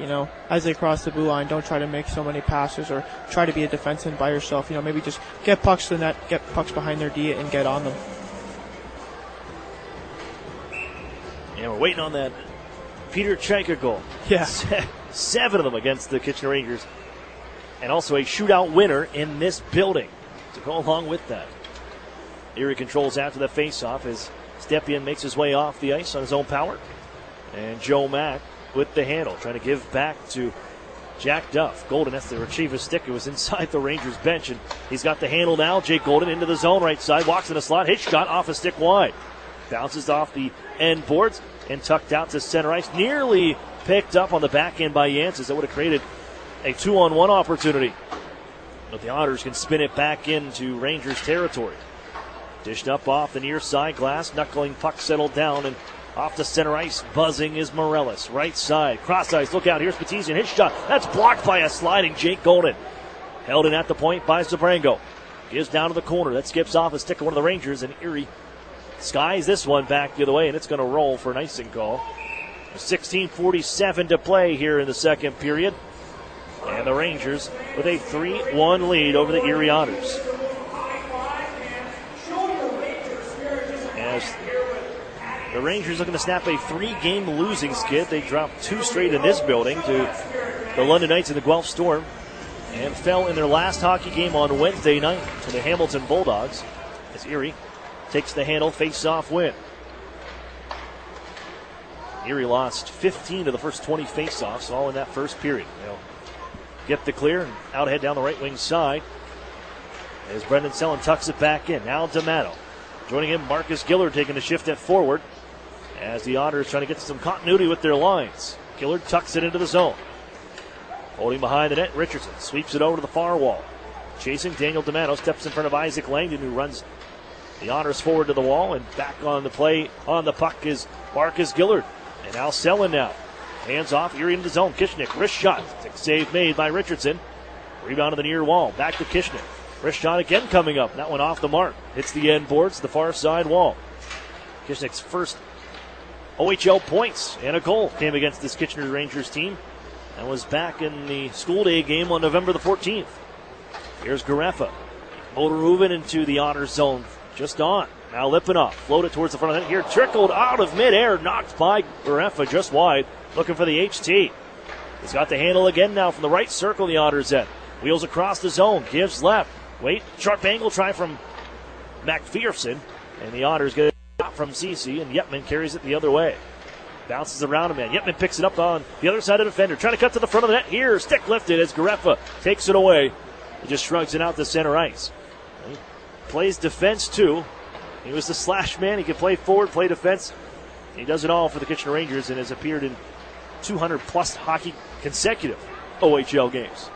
as they cross the blue line. Don't try to make so many passes or try to be a defenseman by yourself. Maybe just get pucks to the net, get pucks behind their D and get on them. Yeah, we're waiting on that Peter Chaika goal. Yeah. 7 of them against the Kitchener Rangers. And also a shootout winner in this building to go along with that. Erie controls after the faceoff as Stepien makes his way off the ice on his own power. And Joe Mack with the handle, trying to give back to Jack Duff. Golden has to retrieve his stick. It was inside the Rangers bench, and he's got the handle now. Jake Golden into the zone right side, walks in the slot, hit shot off a stick wide. Bounces off the end boards and tucked out to center ice. Nearly picked up on the back end by Jancis. That would have created a 2-on-1 opportunity. But the Otters can spin it back into Rangers territory. Dished up off the near side glass, knuckling puck settled down, and off the center ice, buzzing is Morellis. Right side, cross ice, look out, here's Petizian, his shot. That's blocked by a sliding Jake Golden. Held in at the point by Zabrango. Gives down to the corner, that skips off a stick of one of the Rangers, and Erie skies this one back the other way, and it's going to roll for an icing call. 16:47 to play here in the second period. And the Rangers with a 3-1 lead over the Erie Otters. As the Rangers looking to snap a 3-game losing skid. They dropped 2 straight in this building to the London Knights and the Guelph Storm and fell in their last hockey game on Wednesday night to the Hamilton Bulldogs as Erie takes the handle face-off win. Erie lost 15 of the first 20 face-offs, all in that first period. They'll get the clear and out ahead down the right wing side as Brendan Sellen tucks it back in. Now D'Amato. Joining him, Marcus Gillard taking the shift at forward as the Otters trying to get some continuity with their lines. Gillard tucks it into the zone. Holding behind the net, Richardson sweeps it over to the far wall. Chasing, Daniel D'Amato steps in front of Isaac Langdon, who runs the Otters forward to the wall, and back on the play on the puck is Marcus Gillard. And now Sellen now. Hands off, Erie into the zone. Kishnick, wrist shot. Save made by Richardson. Rebound to the near wall. Back to Kishnick. Wrist shot again coming up. That one off the mark. Hits the end boards, the far side wall. Kishnick's first OHL points and a goal came against this Kitchener Rangers team. That was back in the school day game on November the 14th. Here's Garefa. Motor moving into the Otters zone. Just on. Now Lipinoff. Floated towards the front of the net. Here trickled out of midair. Knocked by Garefa just wide. Looking for the HT. He's got the handle again now from the right circle, the Otters end. Wheels across the zone. Gives left. Wait. Sharp angle try from McPherson. And the Otters get it out from Cece. And Yetman carries it the other way. Bounces around him, man. Yetman picks it up on the other side of the defender. Trying to cut to the front of the net. Here, stick lifted as Garefa takes it away. He just shrugs it out to center ice. He plays defense, too. He was the slash man. He can play forward, play defense. He does it all for the Kitchener Rangers and has appeared in 200-plus hockey consecutive OHL games.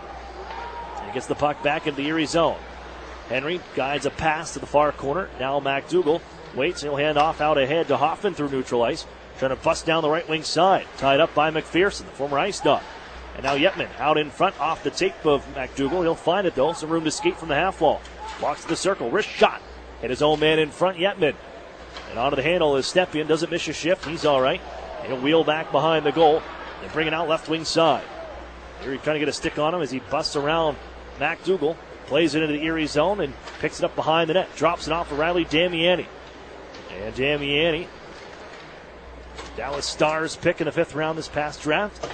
He gets the puck back into the Erie zone. Henry guides a pass to the far corner. Now McDougall waits. He'll hand off out ahead to Hoffman through neutral ice. Trying to bust down the right wing side. Tied up by McPherson, the former Ice Dog. And now Yetman out in front off the tape of McDougall. He'll find it, though. Some room to skate from the half wall. Walks to the circle. Wrist shot. Hit his own man in front, Yetman. And onto the handle is Stepien. Doesn't miss a shift. He's all right. He'll wheel back behind the goal. And bring it out left wing side. Erie trying to get a stick on him as he busts around McDougall. Plays it into the Erie zone and picks it up behind the net. Drops it off to Riley Damiani. And Damiani, Dallas Stars pick in the 5th round this past draft.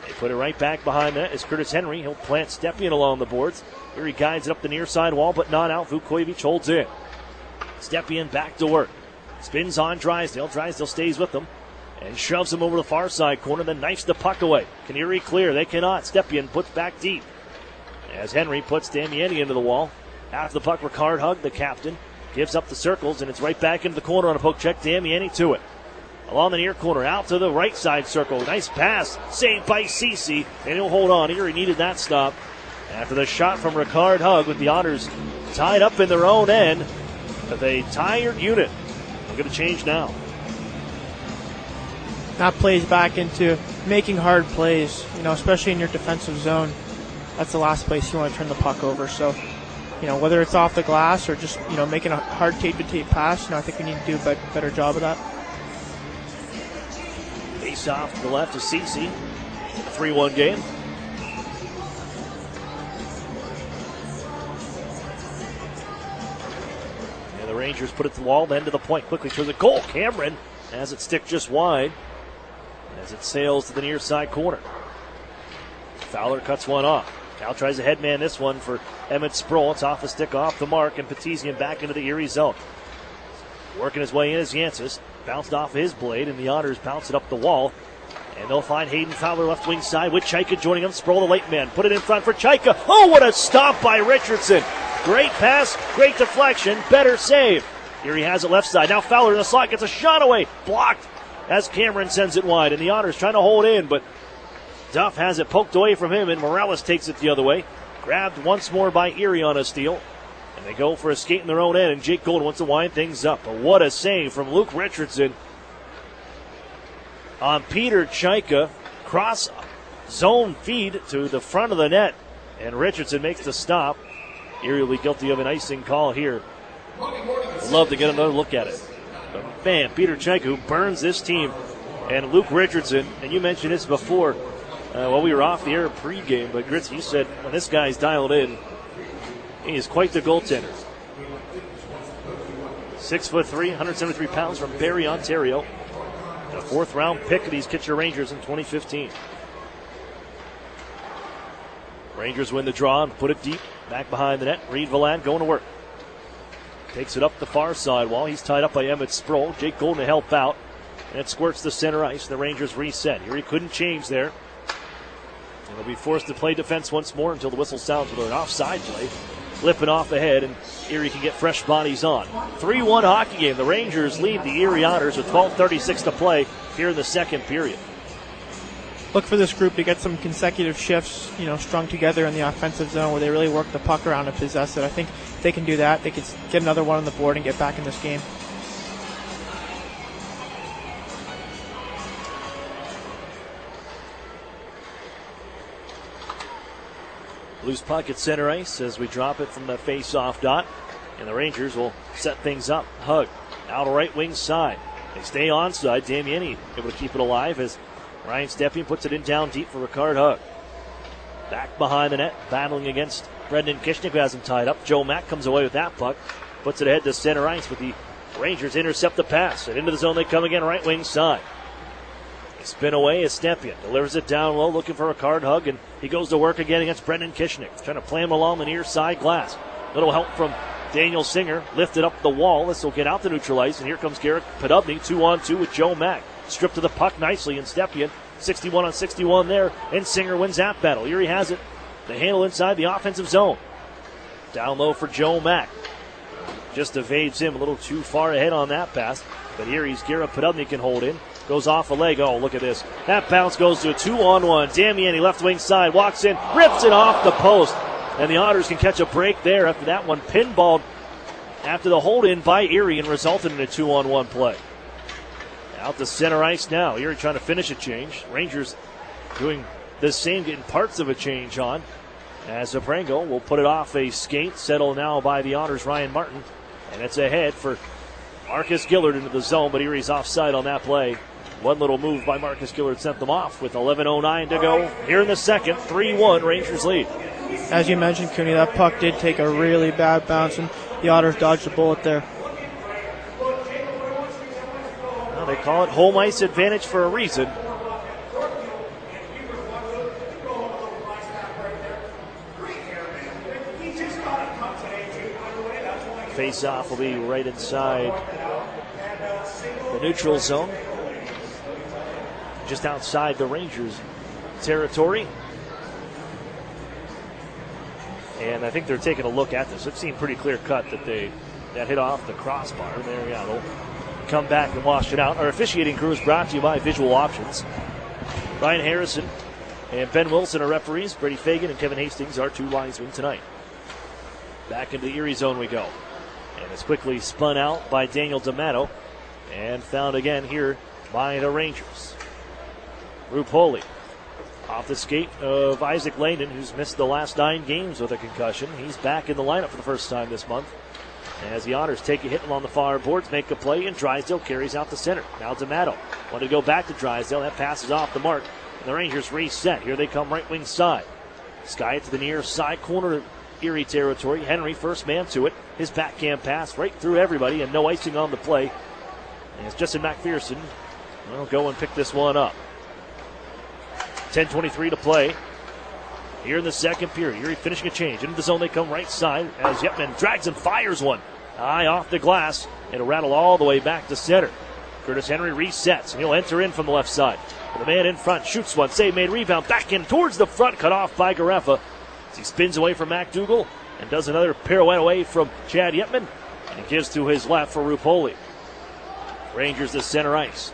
They put it right back behind that is Curtis Henry. He'll plant Stepien along the boards. Here he guides it up the near side wall, but not out. Vukovic holds in. Stepien back to work. Spins on Drysdale. Drysdale stays with him and shoves him over the far side corner, then knifes the puck away. Can Erie clear? They cannot. Stepien puts back deep as Henry puts Damiani into the wall. After the puck, Ricard Hug, the captain, gives up the circles, and it's right back into the corner on a poke check. Damiani to it. Along the near corner, out to the right side circle. Nice pass, saved by Cece, and he'll hold on. Erie needed that stop. After the shot from Ricard Hug with the Otters tied up in their own end with a tired unit. We're going to change now. That plays back into making hard plays, especially in your defensive zone. That's the last place you want to turn the puck over. So, whether it's off the glass or just, making a hard tape-to-tape pass, I think we need to do a better job of that. Face off to the left of Cece. 3-1 game. And the Rangers put it to the wall, then to the point. Quickly to the goal. Cameron has it stick just wide as it sails to the near side corner. Fowler cuts one off. Now tries a headman this one for Emmett Sproul. It's off the stick, off the mark, and Petesian back into the Erie zone. Working his way in is Yancey. Bounced off his blade, and the Otters bounce it up the wall. And they'll find Hayden Fowler left wing side with Chaika joining him. Sproul, the late man. Put it in front for Chaika. Oh, what a stop by Richardson. Great pass, great deflection, better save. Erie has it left side. Now Fowler in the slot gets a shot away. Blocked as Cameron sends it wide. And the Otters trying to hold in, but Duff has it poked away from him, and Morales takes it the other way. Grabbed once more by Erie on a steal. And they go for a skate in their own end, and Jake Golden wants to wind things up. But what a save from Luke Richardson on Peter Chaika. Cross zone feed to the front of the net, and Richardson makes the stop. Erie will be guilty of an icing call here. I'd love to get another look at it. But man, Peter Chaika, who burns this team, and Luke Richardson, and you mentioned this before, while we were off the air pregame, but Grits, you said when this guy's dialed in, he is quite the goaltender. 6'3", 173 pounds from Barrie, Ontario. And a 4th round pick of these Kitchener Rangers in 2015. Rangers win the draw and put it deep back behind the net. Reed Valad going to work. Takes it up the far side wall. He's tied up by Emmett Sproul. Jake Golden to help out. And it squirts the center ice. The Rangers reset. Here he couldn't change there. And they'll be forced to play defense once more until the whistle sounds for an offside play. Flipping off ahead, and Erie can get fresh bodies on. 3-1 hockey game. The Rangers lead the Erie Otters with 12:36 to play here in the second period. Look for this group to get some consecutive shifts, strung together in the offensive zone where they really work the puck around and possess it. I think if they can do that, they could get another one on the board and get back in this game. Loose puck at center ice as we drop it from the face-off dot. And the Rangers will set things up. Hug out right wing side. They stay onside. Damiani able to keep it alive as Ryan Stepien puts it in down deep for Ricard Hug. Back behind the net, battling against Brendan Kishnick, who has him tied up. Joe Mack comes away with that puck. Puts it ahead to center ice, but the Rangers intercept the pass. And into the zone they come again, right wing side. They spin away as Stepien delivers it down low, looking for Ricard Hug, and he goes to work again against Brendan Kishnick, trying to play him along the near side glass. Little help from Daniel Singer, lifted up the wall. This will get out to neutral ice, and here comes Garrett Podubny, 2-on-2 with Joe Mack. Stripped to the puck nicely, and Stepien, 61-on-61 there, and Singer wins that battle. Erie has it. The handle inside the offensive zone. Down low for Joe Mack. Just evades him a little too far ahead on that pass, but Erie's Garrett Podubny can hold in. Goes off a leg. Oh, look at this. That bounce goes to a 2-on-1. Damiani, left wing side, walks in, rips it off the post. And the Otters can catch a break there after that one pinballed after the hold-in by Erie and resulted in a 2-on-1 play. Out to center ice now. Erie trying to finish a change. Rangers doing the same, getting parts of a change on. As Zabrango will put it off a skate. Settled now by the Otters' Ryan Martin. And it's ahead for Marcus Gillard into the zone, but Erie's offside on that play. One little move by Marcus Gillard sent them off with 11:09 to go. Here in the second, 3-1 Rangers lead. As you mentioned, Cooney, that puck did take a really bad bounce, and the Otters dodged a bullet there. Well, they call it home ice advantage for a reason. Face-off will be right inside the neutral zone, just outside the Rangers' territory. And I think they're taking a look at this. It seemed pretty clear cut that that hit off the crossbar. There, yeah, they'll come back and wash it out. Our officiating crew is brought to you by Visual Options. Ryan Harrison and Ben Wilson are referees. Brady Fagan and Kevin Hastings are two linesmen tonight. Back into the Erie zone we go. And it's quickly spun out by Daniel D'Amato and found again here by the Rangers. Rupoli off the skate of Isaac Langdon, who's missed the last 9 games with a concussion. He's back in the lineup for the first time this month. As the Otters take a hit along the far boards, make a play, and Drysdale carries out the center. Now D'Amato wanted to go back to Drysdale. That passes off the mark, and the Rangers reset. Here they come right wing side. Sky to the near side corner of Erie territory. Henry, first man to it. His backhand pass right through everybody, and no icing on the play. And it's Justin McPherson. We'll go and pick this one up. 10:23 to play here in the second period. Erie finishing a change. Into the zone they come right side as Yetman drags and fires one. High off the glass. It'll rattle all the way back to center. Curtis Henry resets, and he'll enter in from the left side. The man in front shoots one. Save made, rebound. Back in towards the front. Cut off by Gareffa as he spins away from MacDougall and does another pirouette away from Chad Yetman. And he gives to his left for Rupoli. Rangers to center ice.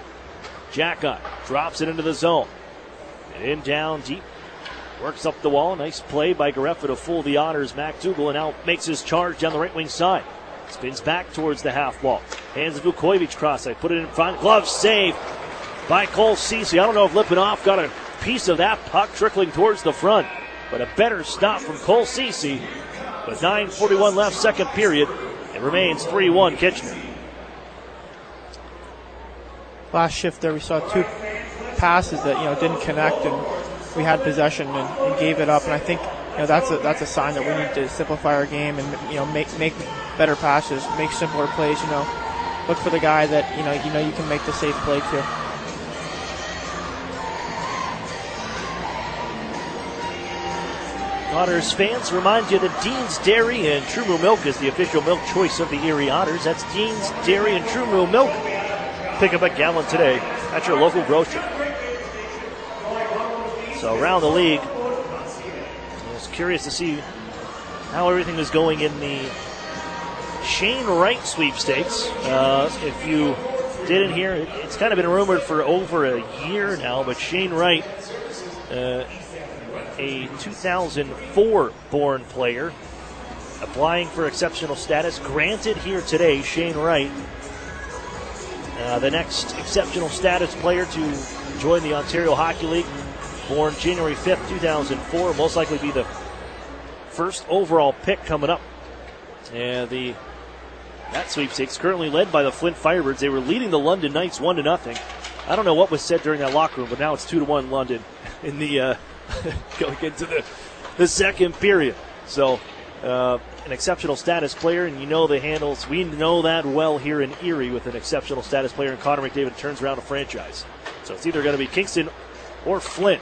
Jackon drops it into the zone. And in down deep. Works up the wall. Nice play by Gareffa to fool the Otters. MacDougall and now makes his charge down the right wing side. Spins back towards the half wall. Hands of Vukovic cross. I put it in front. Glove save by Cole Ceci. I don't know if Lipinoff got a piece of that puck trickling towards the front. But a better stop from Cole Ceci. With 9:41 left, second period. It remains 3-1 Kitchener. Last shift there, we saw 2 passes that didn't connect, and we had possession and gave it up. And I think that's a sign that we need to simplify our game and make better passes, make simpler plays. Look for the guy that you can make the safe play to. Otters fans, remind you that Dean's Dairy and True Moo Milk is the official milk choice of the Erie Otters. That's Dean's Dairy and True Moo Milk. Pick up a gallon today at your local grocer. So around the league, I was curious to see how everything is going in the Shane Wright sweepstakes. If you didn't hear, it's kind of been rumored for over a year now, but Shane Wright, a 2004 born player, applying for exceptional status, granted here today. Shane Wright, the next exceptional status player to join the Ontario Hockey League, born January 5th, 2004, most likely be the first overall pick coming up. And that sweepstakes currently led by the Flint Firebirds. They were leading the London Knights 1-0. I don't know what was said during that locker room, but now it's 2-1 London in the going into the second period. So an exceptional status player, and you know the handles. We know that well here in Erie with an exceptional status player, and Connor McDavid turns around a franchise. So it's either going to be Kingston or Flint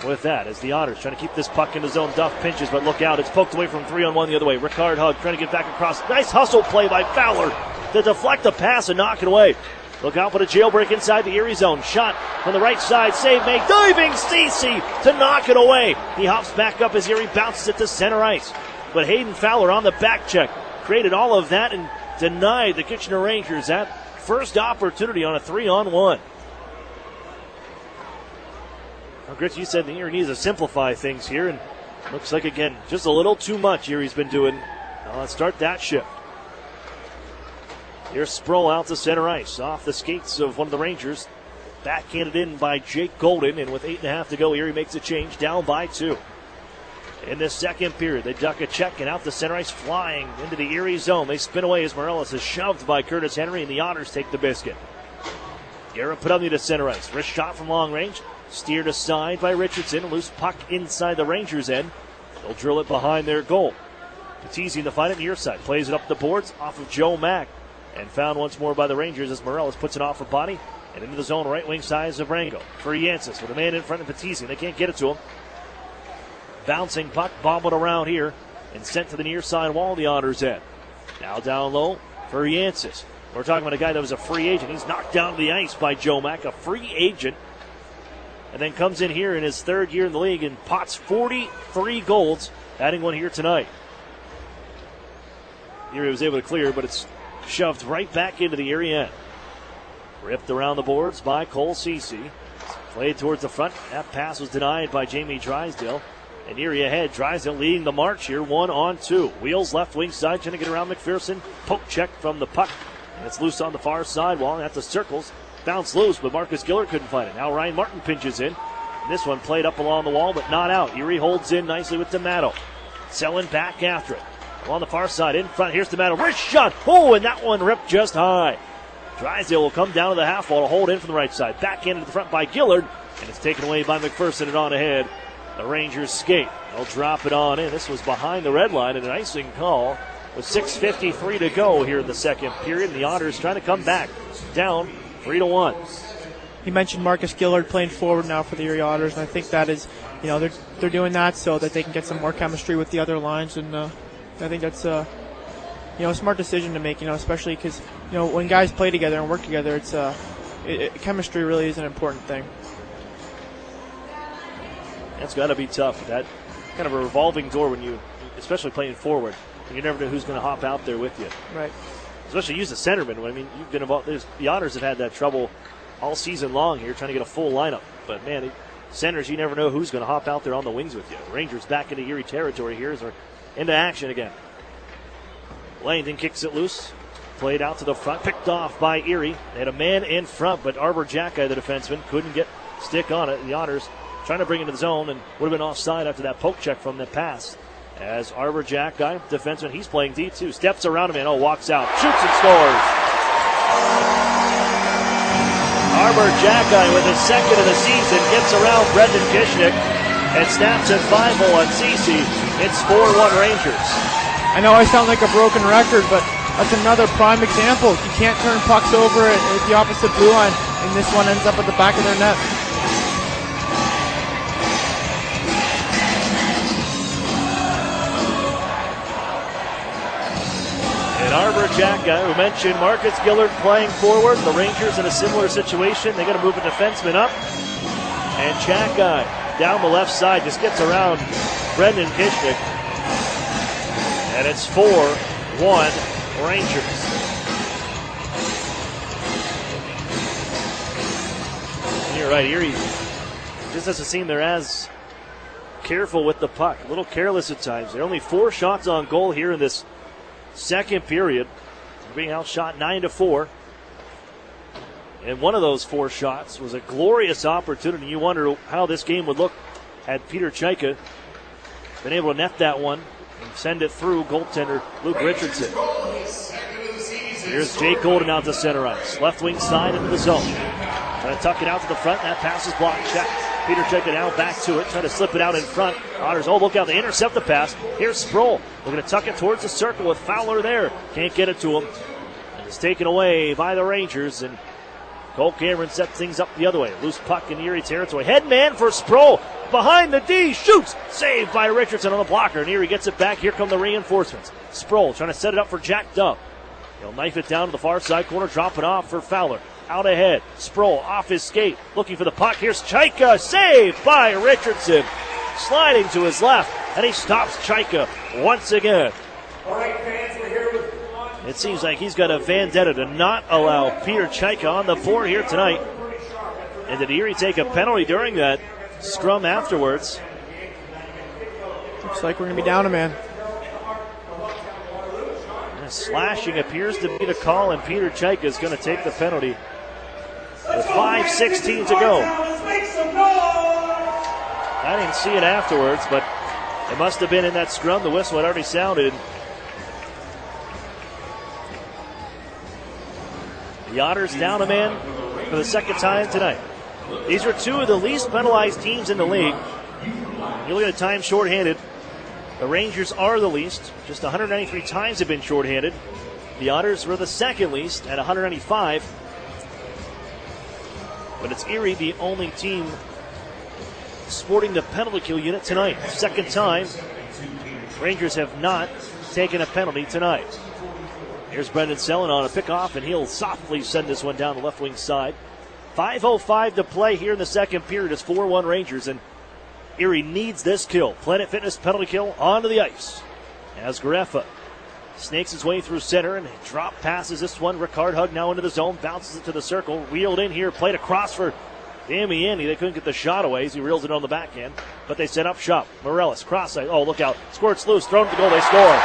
with that, as the Otters trying to keep this puck in the zone. Duff pinches, but look out. It's poked away from 3-on-1 the other way. Ricard Hug trying to get back across. Nice hustle play by Fowler to deflect the pass and knock it away. Look out for the jailbreak inside the Erie zone. Shot from the right side. Save made. Diving Cece to knock it away. He hops back up as Erie bounces it to center ice. But Hayden Fowler on the back check created all of that and denied the Kitchener Rangers that first opportunity on a 3-on-1. Well, Gritz, you said the Erie needs to simplify things here, and looks like, again, just a little too much Erie's been doing. Now let's start that shift. Here's Sproul out to center ice, off the skates of one of the Rangers. Backhanded in by Jake Golden, and with 8.5 to go, Erie makes a change, down by 2. In the second period, they duck a check and out to center ice, flying into the Erie zone. They spin away as Morellis is shoved by Curtis Henry, and the Otters take the biscuit. Garrett Podubny to center ice. Wrist shot from long range. Steered aside by Richardson. Loose puck inside the Rangers' end. They'll drill it behind their goal. Patizzi to find it near side. Plays it up the boards off of Joe Mack. And found once more by the Rangers as Morellis puts it off for body. And into the zone, right wing side, Zabrango for Yancis with a man in front of Patizzi. They can't get it to him. Bouncing puck, bobbling around here. And sent to the near side wall, the Otters' end. Now down low for Yancis. We're talking about a guy that was a free agent. He's knocked down to the ice by Joe Mack, a free agent. And then comes in here in his third year in the league and pots 43 goals, adding one here tonight. Erie was able to clear, but it's shoved right back into the Erie end. Ripped around the boards by Cole Cece. Played towards the front. That pass was denied by Jamie Drysdale. And Erie ahead. Drysdale leading the march here, 1-on-2. Wheels left wing side, trying to get around McPherson. Poke check from the puck. And it's loose on the far sidewall. At the circles. Bounce loose, but Marcus Gillard couldn't find it. Now Ryan Martin pinches in. And this one played up along the wall, but not out. Erie holds in nicely with D'Amato. Selling back after it. On the far side, in front, here's D'Amato. Wrist shot! Oh, and that one ripped just high. Drysdale will come down to the half wall to hold in from the right side. Back into the front by Gillard, and it's taken away by McPherson and on ahead. The Rangers skate. They'll drop it on in. This was behind the red line and an icing call with 6:53 to go here in the second period. The Otters trying to come back down 3-1. You mentioned Marcus Gillard playing forward now for the Erie Otters, and I think that is, they're doing that so that they can get some more chemistry with the other lines, and I think that's a smart decision to make, especially because, when guys play together and work together, chemistry really is an important thing. That's got to be tough. That kind of a revolving door when you, especially playing forward, you never know who's going to hop out there with you. Right. Especially use a centerman. You've been involved. The Otters have had that trouble all season long here, trying to get a full lineup. But man, centers, you never know who's going to hop out there on the wings with you. Rangers back into Erie territory here as they're into action again. Langdon kicks it loose. Played out to the front, picked off by Erie. They had a man in front, but Arbor Jacki, the defenseman, couldn't get stick on it. The Otters trying to bring it to the zone and would have been offside after that poke check from the pass. As Arbor Jacki, defenseman, he's playing D2, steps around him and walks out, shoots and scores. Arbor Jacki with his second of the season gets around Brendan Kishnick and snaps at 5-0 on Cece. It's 4-1 Rangers. I know I sound like a broken record, but that's another prime example. You can't turn pucks over at the opposite blue line, and this one ends up at the back of their net. Arbor Jacki, we mentioned Marcus Gillard playing forward. The Rangers in a similar situation. They got to move a defenseman up. And Jacki down the left side just gets around Brendan Kishnick. And it's 4-1 Rangers. And you're right, Erie just doesn't seem they're as careful with the puck. A little careless at times. They're only 4 shots on goal here in this second period. They're being outshot 9-4. And one of those 4 shots was a glorious opportunity. You wonder how this game would look had Peter Chaika been able to net that one send it through goaltender Luke Richardson. Here's Jake Golden out to center ice. Left wing side into the zone. Trying to tuck it out to the front. That pass is blocked. Check. Peter Cheika now back to it. Trying to slip it out in front. Otters, look out. They intercept the pass. Here's Sproul. We're going to tuck it towards the circle with Fowler there. Can't get it to him. And it's taken away by the Rangers. And Cole Cameron set things up the other way. Loose puck in Erie territory. Head man for Sproul. Behind the D. Shoots. Saved by Richardson on the blocker. And Erie gets it back. Here come the reinforcements. Sproul trying to set it up for Jack Dove. He'll knife it down to the far side corner. Drop it off for Fowler. Out ahead. Sproul off his skate. Looking for the puck. Here's Cheika. Saved by Richardson. Sliding to his left. And he stops Cheika once again. All right, fans, we're here with... It seems like he's got a vendetta to not allow Peter Cheika on the board here tonight. And did Erie take a penalty during that scrum afterwards? Looks like we're going to be down a man. Slashing appears to be the call, and Peter Cheika is going to take the penalty with 5:16 to go. I didn't see it afterwards, but it must have been in that scrum. The whistle had already sounded. The Otters down a man for the second time tonight. These are two of the least penalized teams in the league. You look at the time shorthanded. The Rangers are the least. Just 193 times have been shorthanded. The Otters were the second least at 195. But it's Erie, the only team sporting the penalty kill unit tonight. Second time Rangers have not taken a penalty tonight. Here's Brendan Sellen on a pickoff, and he'll softly send this one down the left wing side. 5:05 to play here in the second period. It's 4-1 Rangers, and Erie needs this kill. Planet Fitness penalty kill onto the ice. As Gareffa snakes his way through center and drop passes this one. Ricard Hug now into the zone, bounces it to the circle. Wheeled in here, played across for Damiani. They couldn't get the shot away as he reels it on the backhand. But they set up shop. Morellis, cross side. Oh, look out. Squirts loose, thrown to goal. They score.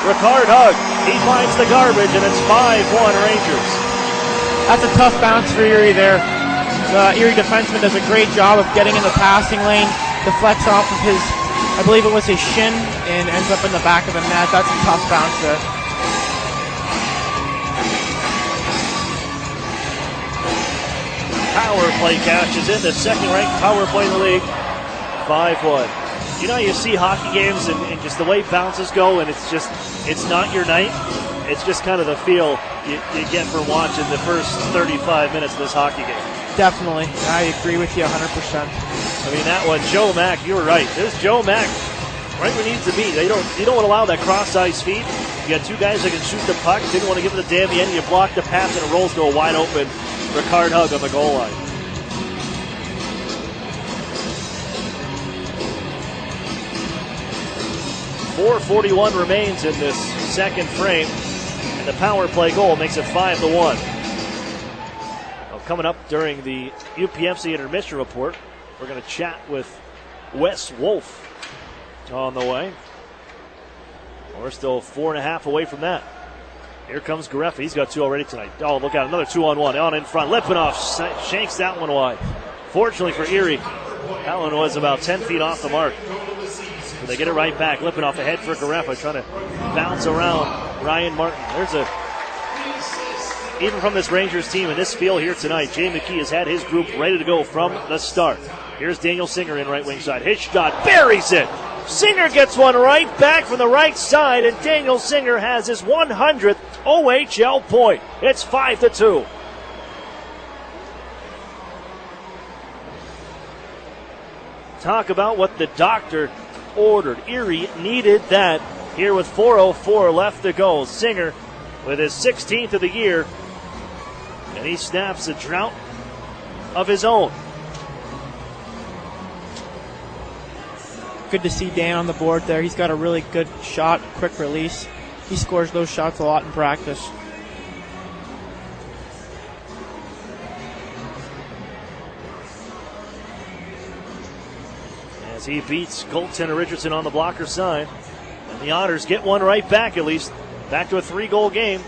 Ricard Hug, he finds the garbage, and it's 5-1 Rangers. That's a tough bounce for Erie there. The Erie defenseman does a great job of getting in the passing lane, deflects off of his, I believe it was his shin, and ends up in the back of the net. That's a tough bounce there. Power play cashes in, the second-ranked power play in the league. 5-1. You know, you see hockey games and just the way bounces go, and it's not your night. It's just kind of the feel you get for watching the first 35 minutes of this hockey game. Definitely. I agree with you 100%. I mean, that one, Joe Mack, you were right. There's Joe Mack right where he needs to be. You don't allow that cross-ice feed. You got two guys that can shoot the puck. Didn't want to give it to Damiani. You block the pass, and it rolls to a wide-open Ricard Hug on the goal line. .441 remains in this second frame, and the power play goal makes it 5-1. Coming up during the UPMC intermission report, we're going to chat with Wes Wolf on the way. We're still 4.5 away from that. Here comes Gareffa. He's got two already tonight. Oh, look out. Another 2-on-1 on in front. Lipinoff shanks that one wide. Fortunately for Erie, that one was about 10 feet off the mark. But they get it right back. Lipinoff ahead for Gareffa, trying to bounce around Ryan Martin. Even from this Rangers team in this field here tonight, Jay McKee has had his group ready to go from the start. Here's Daniel Singer in right wing side. His shot buries it. Singer gets one right back from the right side, and Daniel Singer has his 100th OHL point. It's 5-2. Talk about what the doctor ordered. Erie needed that here with 4:04 left to go. Singer with his 16th of the year, and he snaps a drought of his own. Good to see Dan on the board there. He's got a really good shot, quick release. He scores those shots a lot in practice. As he beats goaltender Richardson on the blocker side. And the Otters get one right back at least. Back to a 3-goal game.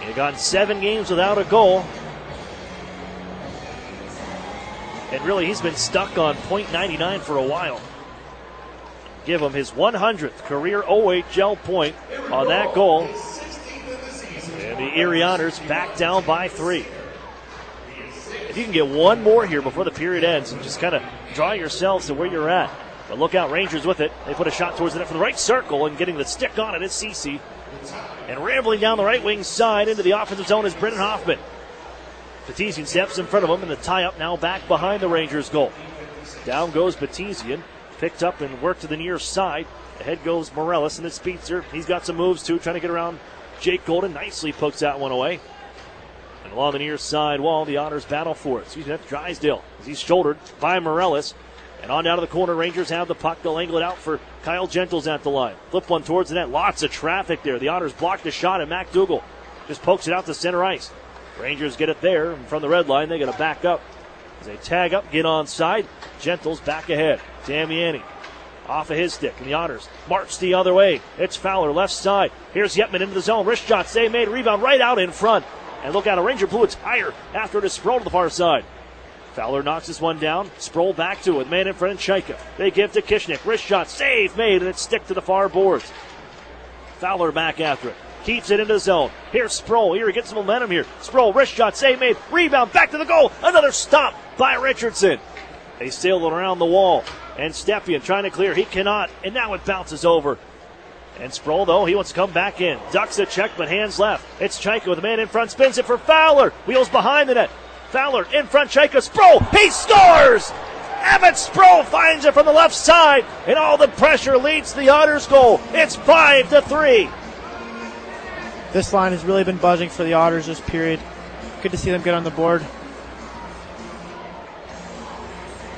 You gone 7 games without a goal. And really, he's been stuck on .99 for a while. Give him his 100th career OHL point on that goal. And the Erie Otters back down by 3. If you can get one more here before the period ends and just kind of draw yourselves to where you're at. But look out, Rangers with it. They put a shot towards the net from the right circle, and getting the stick on it is Cece. And rambling down the right wing side into the offensive zone is Brennan Hoffman. Batisian steps in front of him, and the tie-up now back behind the Rangers' goal. Down goes Batisian, picked up and worked to the near side. Ahead goes Morellis, and it's Spietzer. He's got some moves, too, trying to get around Jake Golden. Nicely pokes that one away. And along the near side wall, the Otters battle for it. That's Drysdale as he's shouldered by Morellis. And on down to the corner, Rangers have the puck. They'll angle it out for Kyle Gentles at the line. Flip one towards the net. Lots of traffic there. The Otters block the shot, and MacDougall just pokes it out to center ice. Rangers get it there, and from the red line, they got to back up. As they tag up, get onside. Gentles back ahead. Damiani off of his stick, and the Otters march the other way. It's Fowler, left side. Here's Yetman into the zone. Wrist shot, save made. Rebound right out in front. And look out, a Ranger blew it higher after it is Sproul to the far side. Fowler knocks this one down. Sproul back to it. Man in front of Chaika. They give to Kishnik. Wrist shot, save made, and it stick to the far boards. Fowler back after it. Keeps it into the zone. Here's Sproul. Here he gets some momentum here. Sproul, wrist shot, save made. Rebound, back to the goal. Another stop by Richardson. They sail it around the wall. And Stepien trying to clear. He cannot. And now it bounces over. And Sproul, though, he wants to come back in. Ducks a check, but hands left. It's Chaika with a man in front. Spins it for Fowler. Wheels behind the net. Fowler in front. Chaika. Sproul. He scores! Emmett Sproul finds it from the left side. And all the pressure leads to the Otters' goal. It's 5-3. This line has really been buzzing for the Otters this period. Good to see them get on the board.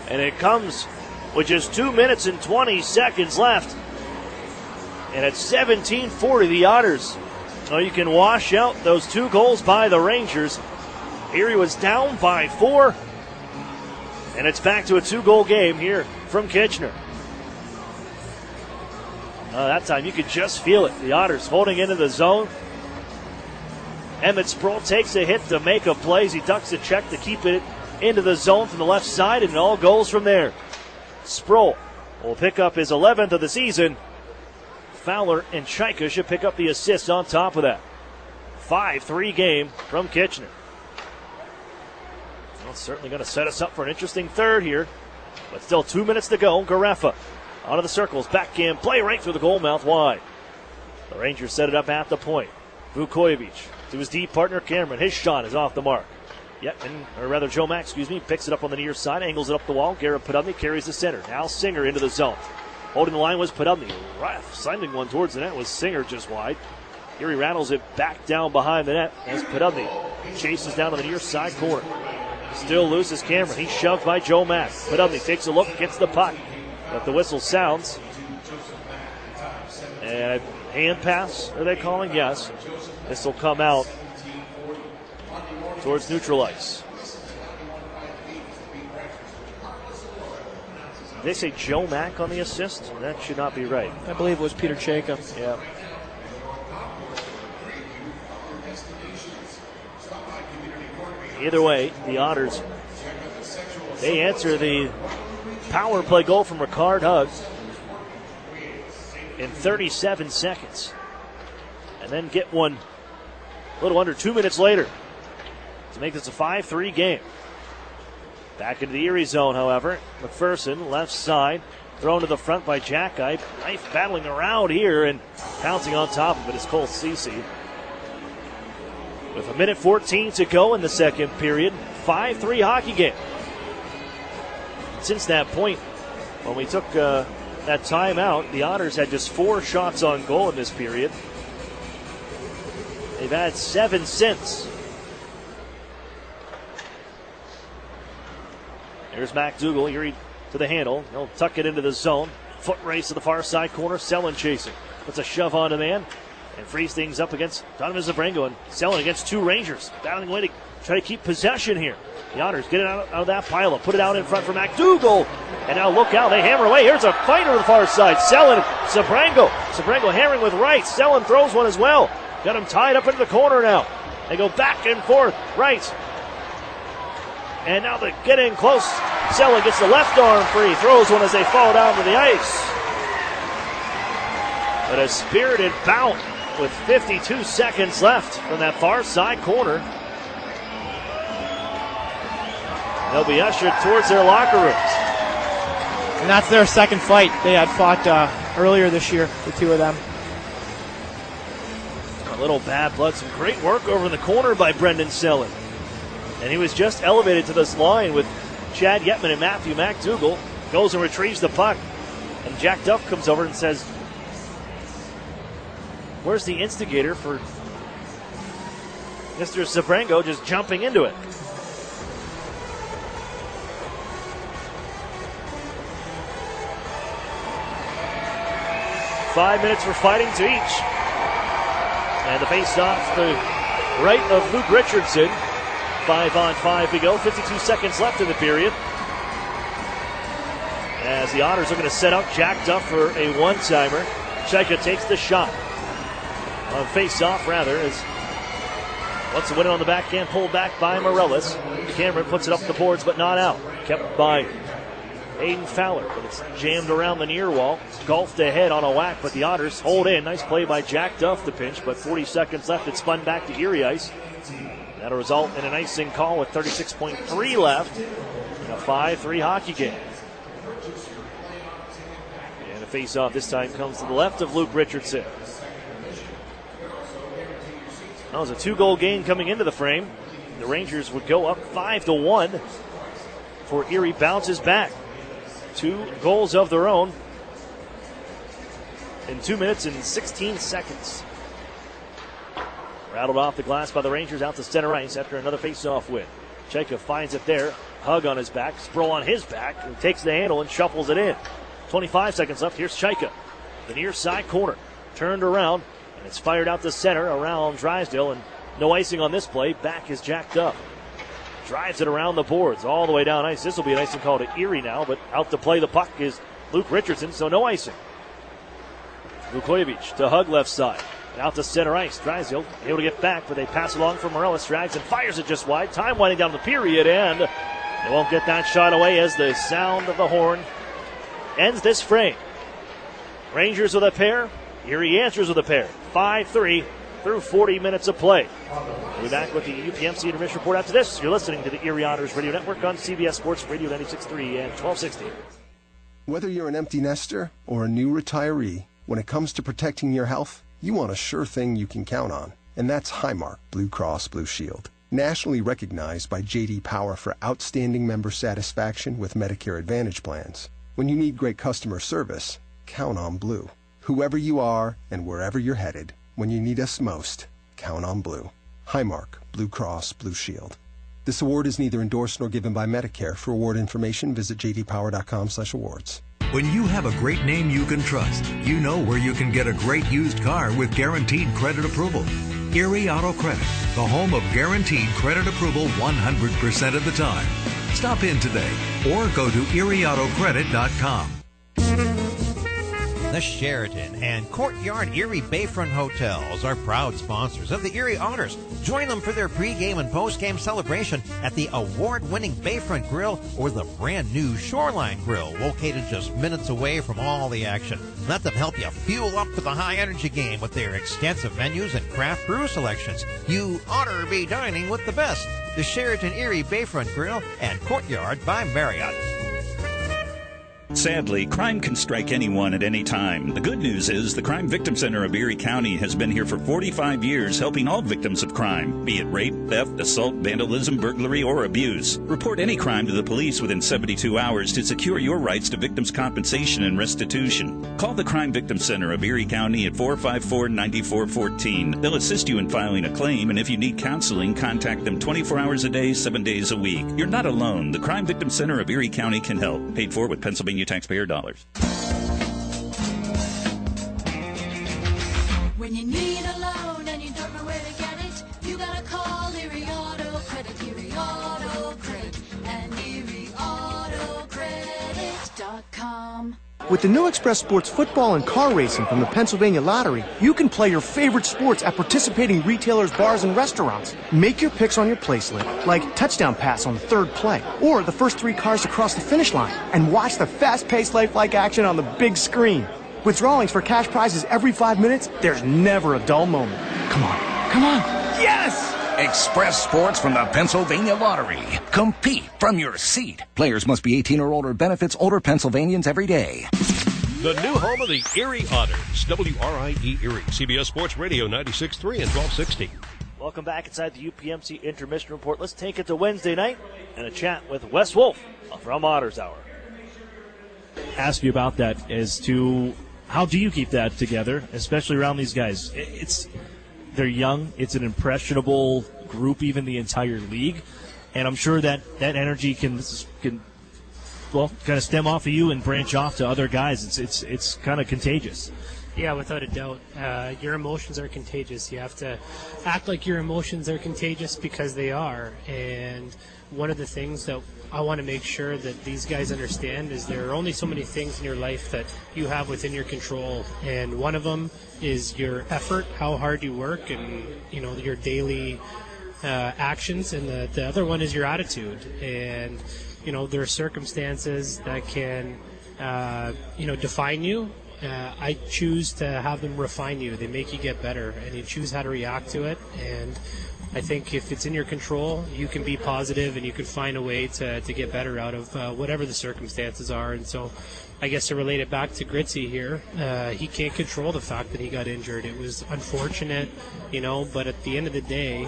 And it comes with just 2 minutes and 20 seconds left. And at 17:40, the Otters, you can wash out those 2 goals by the Rangers. Erie was down by 4. And it's back to a 2-goal game here from Kitchener. That time you could just feel it. The Otters holding into the zone. Emmett Sproul takes a hit to make a play. He ducks a check to keep it into the zone from the left side, and it all goes from there. Sproul will pick up his 11th of the season. Fowler and Chaika should pick up the assists on top of that. 5-3 game from Kitchener. Well, it's certainly going to set us up for an interesting third here, but still 2 minutes to go. Garefa onto the circles, backhand play right through the goal mouth wide. The Rangers set it up at the point. Vukojevic to his deep partner Cameron. His shot is off the mark. Joe Mack, picks it up on the near side, angles it up the wall. Garrett Podubny carries the center. Now Singer into the zone. Holding the line was Podubny. Sending one towards the net was Singer just wide. Erie rattles it back down behind the net as Podubny chases down to the near side corner. Still loose is Cameron. He's shoved by Joe Mack. Podubny takes a look, gets the puck. But the whistle sounds. And hand pass, are they calling? Yes. This will come out towards neutral ice. Did they say Joe Mack on the assist? That should not be right. I believe it was Peter Chaika. Yeah. Either way, the Otters, they answer the power play goal from Ricard Huggs in 37 seconds. And then get one a little under 2 minutes later to make this a 5-3 game. Back into the Erie zone, however. McPherson, left side, thrown to the front by Jacki. Knife battling around here and pouncing on top of it is Cole Cece. With 1:14 to go in the second period, 5-3 hockey game. Since that point, when we took that timeout, the Otters had just 4 shots on goal in this period. They've had 7 since. There's MacDougall, Erie to the handle. He'll tuck it into the zone. Foot race to the far side corner. Selin chasing. Puts a shove on a man and frees things up against Donovan Zabrango. And Selin against 2 Rangers. Battling away to try to keep possession here. The Otters get it out of that pileup. Put it out in front for MacDougall. And now look out. They hammer away. Here's a fighter to the far side. Selin, Zabrango. Zabrango hammering with right. Selin throws one as well. Got him tied up into the corner now. They go back and forth, right. And now they get in close. Sella gets the left arm free, throws one as they fall down to the ice. But a spirited bout with 52 seconds left from that far side corner. They'll be ushered towards their locker rooms. And that's their second fight. They had fought earlier this year, the two of them. A little bad blood. Some great work over in the corner by Brendan Sellen. And he was just elevated to this line with Chad Yetman and Matthew McDougall. Goes and retrieves the puck. And Jack Duff comes over and says, where's the instigator for Mr. Zabrango just jumping into it? Five minutes for fighting to each. And the face-off to right of Luke Richardson. 5-on-5 to go. 52 seconds left in the period. As the Otters are going to set up Jack Duff for a one-timer. Chaika takes the shot. On face-off, rather, as wants to win it on the backhand, pulled back by Morellis. Cameron puts it up the boards, but not out. Kept by Aiden Fowler, but it's jammed around the near wall. Golfed ahead on a whack, but the Otters hold in. Nice play by Jack Duff to pinch, but 40 seconds left. It spun back to Erie ice. That'll result in an icing call with 36.3 left in a 5-3 hockey game. And a face-off this time comes to the left of Luke Richardson. That was a 2-goal game coming into the frame. The Rangers would go up 5-1 before Erie bounces back. 2 goals of their own in 2 minutes and 16 seconds. Rattled off the glass by the Rangers out to center ice after another face-off win. Chaika finds it there. Hug on his back. Sproul on his back. And takes the handle and shuffles it in. 25 seconds left. Here's Chaika. The near side corner. Turned around. And it's fired out to center around Drysdale. And no icing on this play. Back is Jack Duff. Drives it around the boards all the way down ice. This will be an icing call to Erie now. But out to play the puck is Luke Richardson. So no icing. Vukojevic to Hug left side. Out to center ice. Drysdale able to get back, but they pass along for Morellis. Drags and fires it just wide. Time winding down the period, and they won't get that shot away as the sound of the horn ends this frame. Rangers with a pair. Erie answers with a pair. 5-3 through 40 minutes of play. We'll be back with the UPMC Intermission Report after this. You're listening to the Erie Otters Radio Network on CBS Sports Radio 96.3 and 1260. Whether you're an empty nester or a new retiree, when it comes to protecting your health, you want a sure thing you can count on, and that's Highmark Blue Cross Blue Shield. Nationally recognized by J.D. Power for outstanding member satisfaction with Medicare Advantage plans. When you need great customer service, count on Blue. Whoever you are and wherever you're headed, when you need us most, count on Blue. Highmark Blue Cross Blue Shield. This award is neither endorsed nor given by Medicare. For award information, visit jdpower.com/awards. When you have a great name you can trust, you know where you can get a great used car with guaranteed credit approval. Erie Auto Credit, the home of guaranteed credit approval 100% of the time. Stop in today or go to erieautocredit.com. The Sheraton and Courtyard Erie Bayfront Hotels are proud sponsors of the Erie Otters. Join them for their pregame and postgame celebration at the award-winning Bayfront Grill or the brand-new Shoreline Grill, located just minutes away from all the action. Let them help you fuel up for the high-energy game with their extensive menus and craft brew selections. You oughter be dining with the best. The Sheraton Erie Bayfront Grill and Courtyard by Marriott. Sadly, crime can strike anyone at any time. The good news is the Crime Victim Center of Erie County has been here for 45 years helping all victims of crime, be it rape, theft, assault, vandalism, burglary, or abuse. Report any crime to the police within 72 hours to secure your rights to victims' compensation and restitution. Call the Crime Victim Center of Erie County at 454-9414. They'll assist you in filing a claim, and if you need counseling, contact them 24 hours a day, 7 days a week. You're not alone. The Crime Victim Center of Erie County can help. Paid for with Pennsylvania taxpayer dollars. When you need a loan and you don't know where to get it, you gotta call Erie Auto Credit, Erie Auto Credit, and ErieAutoCredit.com. With the new Express Sports football and car racing from the Pennsylvania Lottery, you can play your favorite sports at participating retailers, bars, and restaurants. Make your picks on your play slip, like touchdown pass on the third play, or the first 3 cars to cross the finish line, and watch the fast-paced lifelike action on the big screen. With drawings for cash prizes every 5 minutes, there's never a dull moment. Come on, come on. Yes! Express Sports from the Pennsylvania Lottery. Compete from your seat. Players must be 18 or older. Benefits older Pennsylvanians every day. The new home of the Erie Otters. WRIE Erie. CBS Sports Radio 96.3 and 1260. Welcome back inside the UPMC Intermission Report. Let's take it to Wednesday night and a chat with Wes Wolf from Otters Hour. Ask you about that as to how do you keep that together, especially around these guys? They're young. It's an impressionable group, even the entire league. And I'm sure that energy can kind of stem off of you and branch off to other guys. It's kind of contagious. Yeah, without a doubt. Your emotions are contagious. You have to act like your emotions are contagious because they are. And one of the things that I want to make sure that these guys understand is there are only so many things in your life that you have within your control. And one of them is your effort, how hard you work, and your daily actions. And the other one is your attitude. And there are circumstances that can define you. I choose to have them refine you. They make you get better, and you choose how to react to it. And I think if it's in your control, you can be positive and you can find a way to get better out of whatever the circumstances are. And so I guess to relate it back to Gritzy here, he can't control the fact that he got injured. It was unfortunate, but at the end of the day,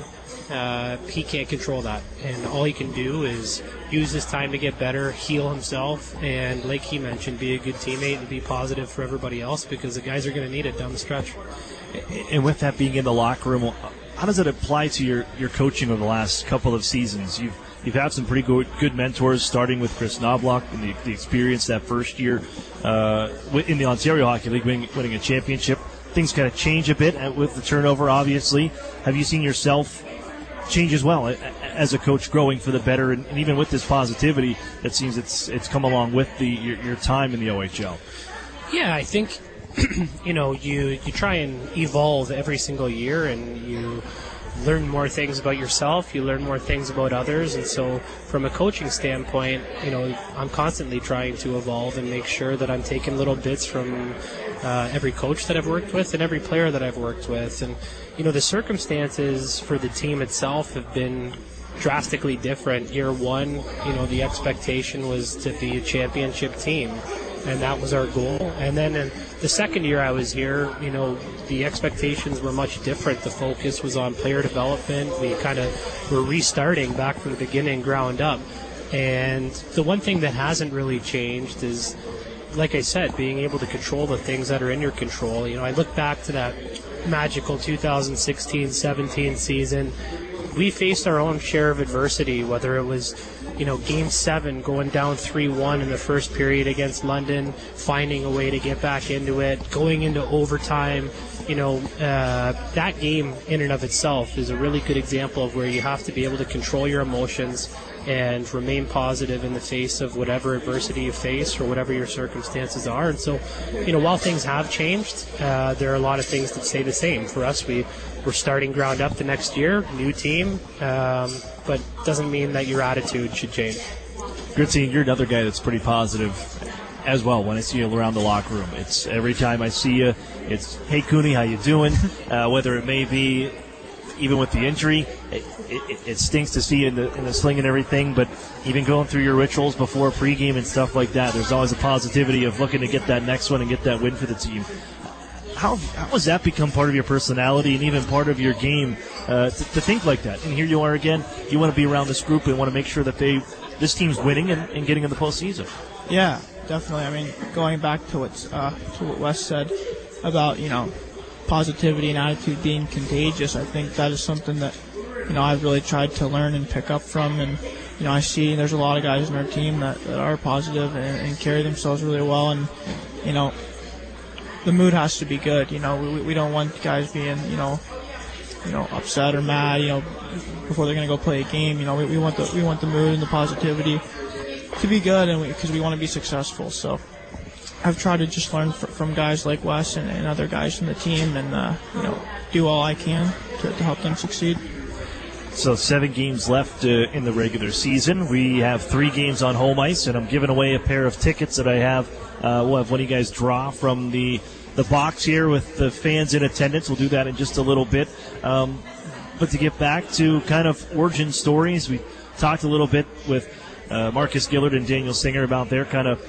he can't control that. And all he can do is use this time to get better, heal himself, and like he mentioned, be a good teammate and be positive for everybody else because the guys are going to need it down the stretch. And with that being in the locker room, how does it apply to your coaching over the last couple of seasons? You've had some pretty good mentors, starting with Chris Knobloch and the experience that first year in the Ontario Hockey League, winning a championship. Things kind of change a bit with the turnover, obviously. Have you seen yourself change as well as a coach, growing for the better, and even with this positivity, it seems it's come along with your time in the OHL? Yeah, I think you try and evolve every single year, and you learn more things about yourself, you learn more things about others, and so from a coaching standpoint, I'm constantly trying to evolve and make sure that I'm taking little bits from every coach that I've worked with and every player that I've worked with. And the circumstances for the team itself have been drastically different. Year one, the expectation was to be a championship team, and that was our goal. And then in the second year I was here, the expectations were much different. The focus was on player development. We kind of were restarting back from the beginning, ground up. And the one thing that hasn't really changed is, like I said, being able to control the things that are in your control. I look back to that magical 2016-17 season. We faced our own share of adversity, whether it was Game 7 going down 3-1 in the first period against London, finding a way to get back into it, going into overtime. That game in and of itself is a really good example of where you have to be able to control your emotions and remain positive in the face of whatever adversity you face or whatever your circumstances are. And so, while things have changed, there are a lot of things that stay the same. For us, we're starting ground up the next year, new team, but doesn't mean that your attitude should change. Gritzy, you're another guy that's pretty positive as well when I see you around the locker room. It's every time I see you, it's, hey, Cooney, how you doing? Whether it may be even with the injury, it stinks to see you in the sling and everything, but even going through your rituals before pregame and stuff like that, there's always a positivity of looking to get that next one and get that win for the team. How has that become part of your personality and even part of your game to think like that? And here you are again, you want to be around this group and want to make sure that this team's winning and getting in the postseason. Yeah, definitely. I mean, going back to what Wes said about, positivity and attitude being contagious, I think that is something that, I've really tried to learn and pick up from. And, I see there's a lot of guys in our team that are positive and carry themselves really well. And, the mood has to be good. We don't want guys being, upset or mad, before they're going to go play a game. We want the mood and the positivity to be good, and because we want to be successful. So I've tried to just learn from guys like Wes and other guys in the team, and do all I can to help them succeed. So 7 games left in the regular season. We have 3 games on home ice, and I'm giving away a pair of tickets that I have. We'll have one of you guys draw from the box here with the fans in attendance. We'll do that in just a little bit. But to get back to kind of origin stories, we talked a little bit with Marcus Gillard and Daniel Singer about their kind of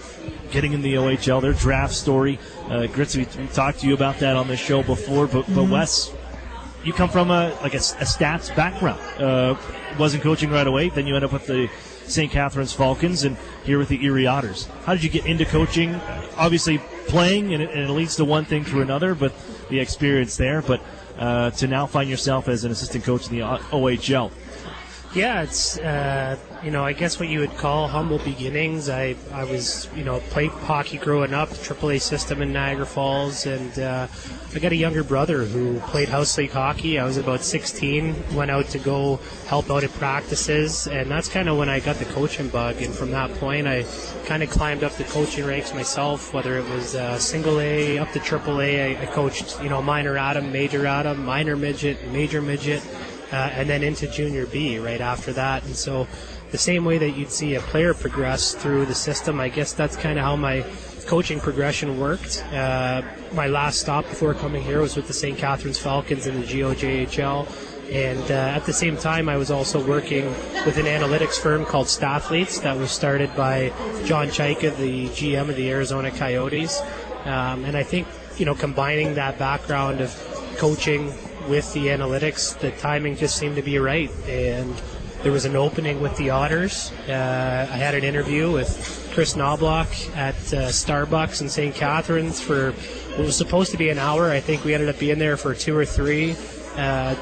getting in the OHL, their draft story. Gritz, we talked to you about that on this show before, but Wes, you come from a stats background. Wasn't coaching right away, then you end up with the St. Catharines Falcons and here with the Erie Otters. How did you get into coaching? Obviously playing, and it leads to one thing to another, but the experience there. But to now find yourself as an assistant coach in the OHL. Yeah, it's, I guess what you would call humble beginnings. I was, played hockey growing up, AAA system in Niagara Falls, and I got a younger brother who played house league hockey. I was about 16, went out to go help out at practices, and that's kind of when I got the coaching bug, and from that point I kind of climbed up the coaching ranks myself, whether it was single A up to AAA. I coached, minor atom, major atom, minor midget, major midget, and then into junior B right after that. And so the same way that you'd see a player progress through the system, I guess that's kind of how my coaching progression worked. My last stop before coming here was with the St. Catharines Falcons in the GOJHL. And at the same time, I was also working with an analytics firm called Stathletes that was started by John Chaika, the GM of the Arizona Coyotes. And I think, combining that background of coaching with the analytics, the timing just seemed to be right. And there was an opening with the Otters. I had an interview with Chris Knobloch at Starbucks in St. Catharines for what was supposed to be an hour. I think we ended up being there for 2 or 3.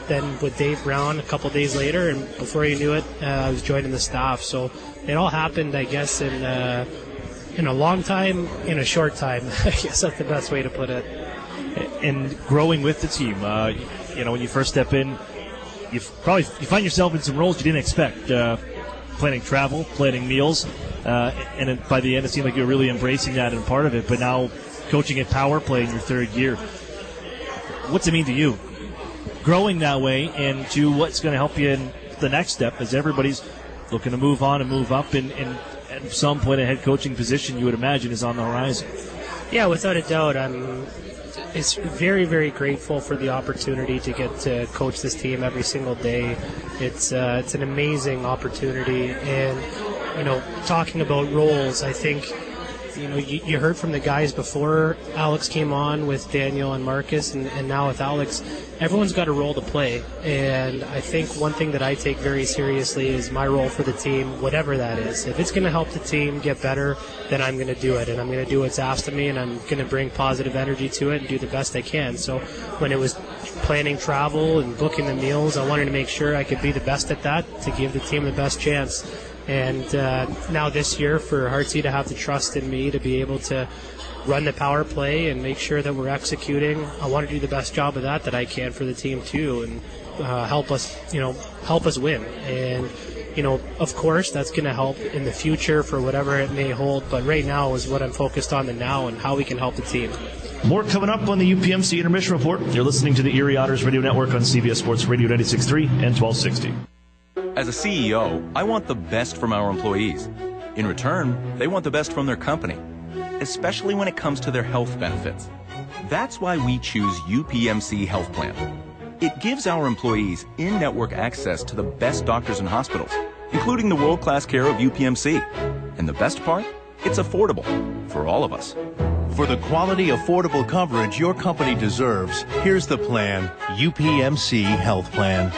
Then with Dave Brown a couple days later, and before you knew it, I was joining the staff. So it all happened, I guess, in a long time, in a short time. I guess that's the best way to put it. And growing with the team, when you first step in, you find yourself in some roles you didn't expect. Planning travel, planning meals, and then by the end it seemed like you were really embracing that and part of it. But now coaching at power play in your 3rd year, what's it mean to you? Growing that way, and to what's going to help you in the next step, as everybody's looking to move on and move up, and at some point a head coaching position you would imagine is on the horizon. Yeah, without a doubt. I'm very, very grateful for the opportunity to get to coach this team every single day. It's an amazing opportunity, and talking about roles, I think you heard from the guys before Alex came on with Daniel and Marcus, and now with Alex. Everyone's got a role to play, and I think one thing that I take very seriously is my role for the team, whatever that is. If it's going to help the team get better, then I'm going to do it, and I'm going to do what's asked of me, and I'm going to bring positive energy to it and do the best I can. So when it was planning travel and booking the meals, I wanted to make sure I could be the best at that to give the team the best chance. And now this year, for Hartsey to have the trust in me to be able to run the power play and make sure that we're executing, I want to do the best job of that I can for the team too, and help us win. And of course, that's going to help in the future for whatever it may hold. But right now is what I'm focused on, the now and how we can help the team. More coming up on the UPMC Intermission Report. You're listening to the Erie Otters Radio Network on CBS Sports Radio 96.3 and 1260. As a CEO, I want the best from our employees. In return, they want the best from their company, especially when it comes to their health benefits. That's why we choose UPMC Health Plan. It gives our employees in-network access to the best doctors and hospitals, including the world-class care of UPMC. And the best part? It's affordable for all of us. For the quality, affordable coverage your company deserves, here's the plan, UPMC Health Plan.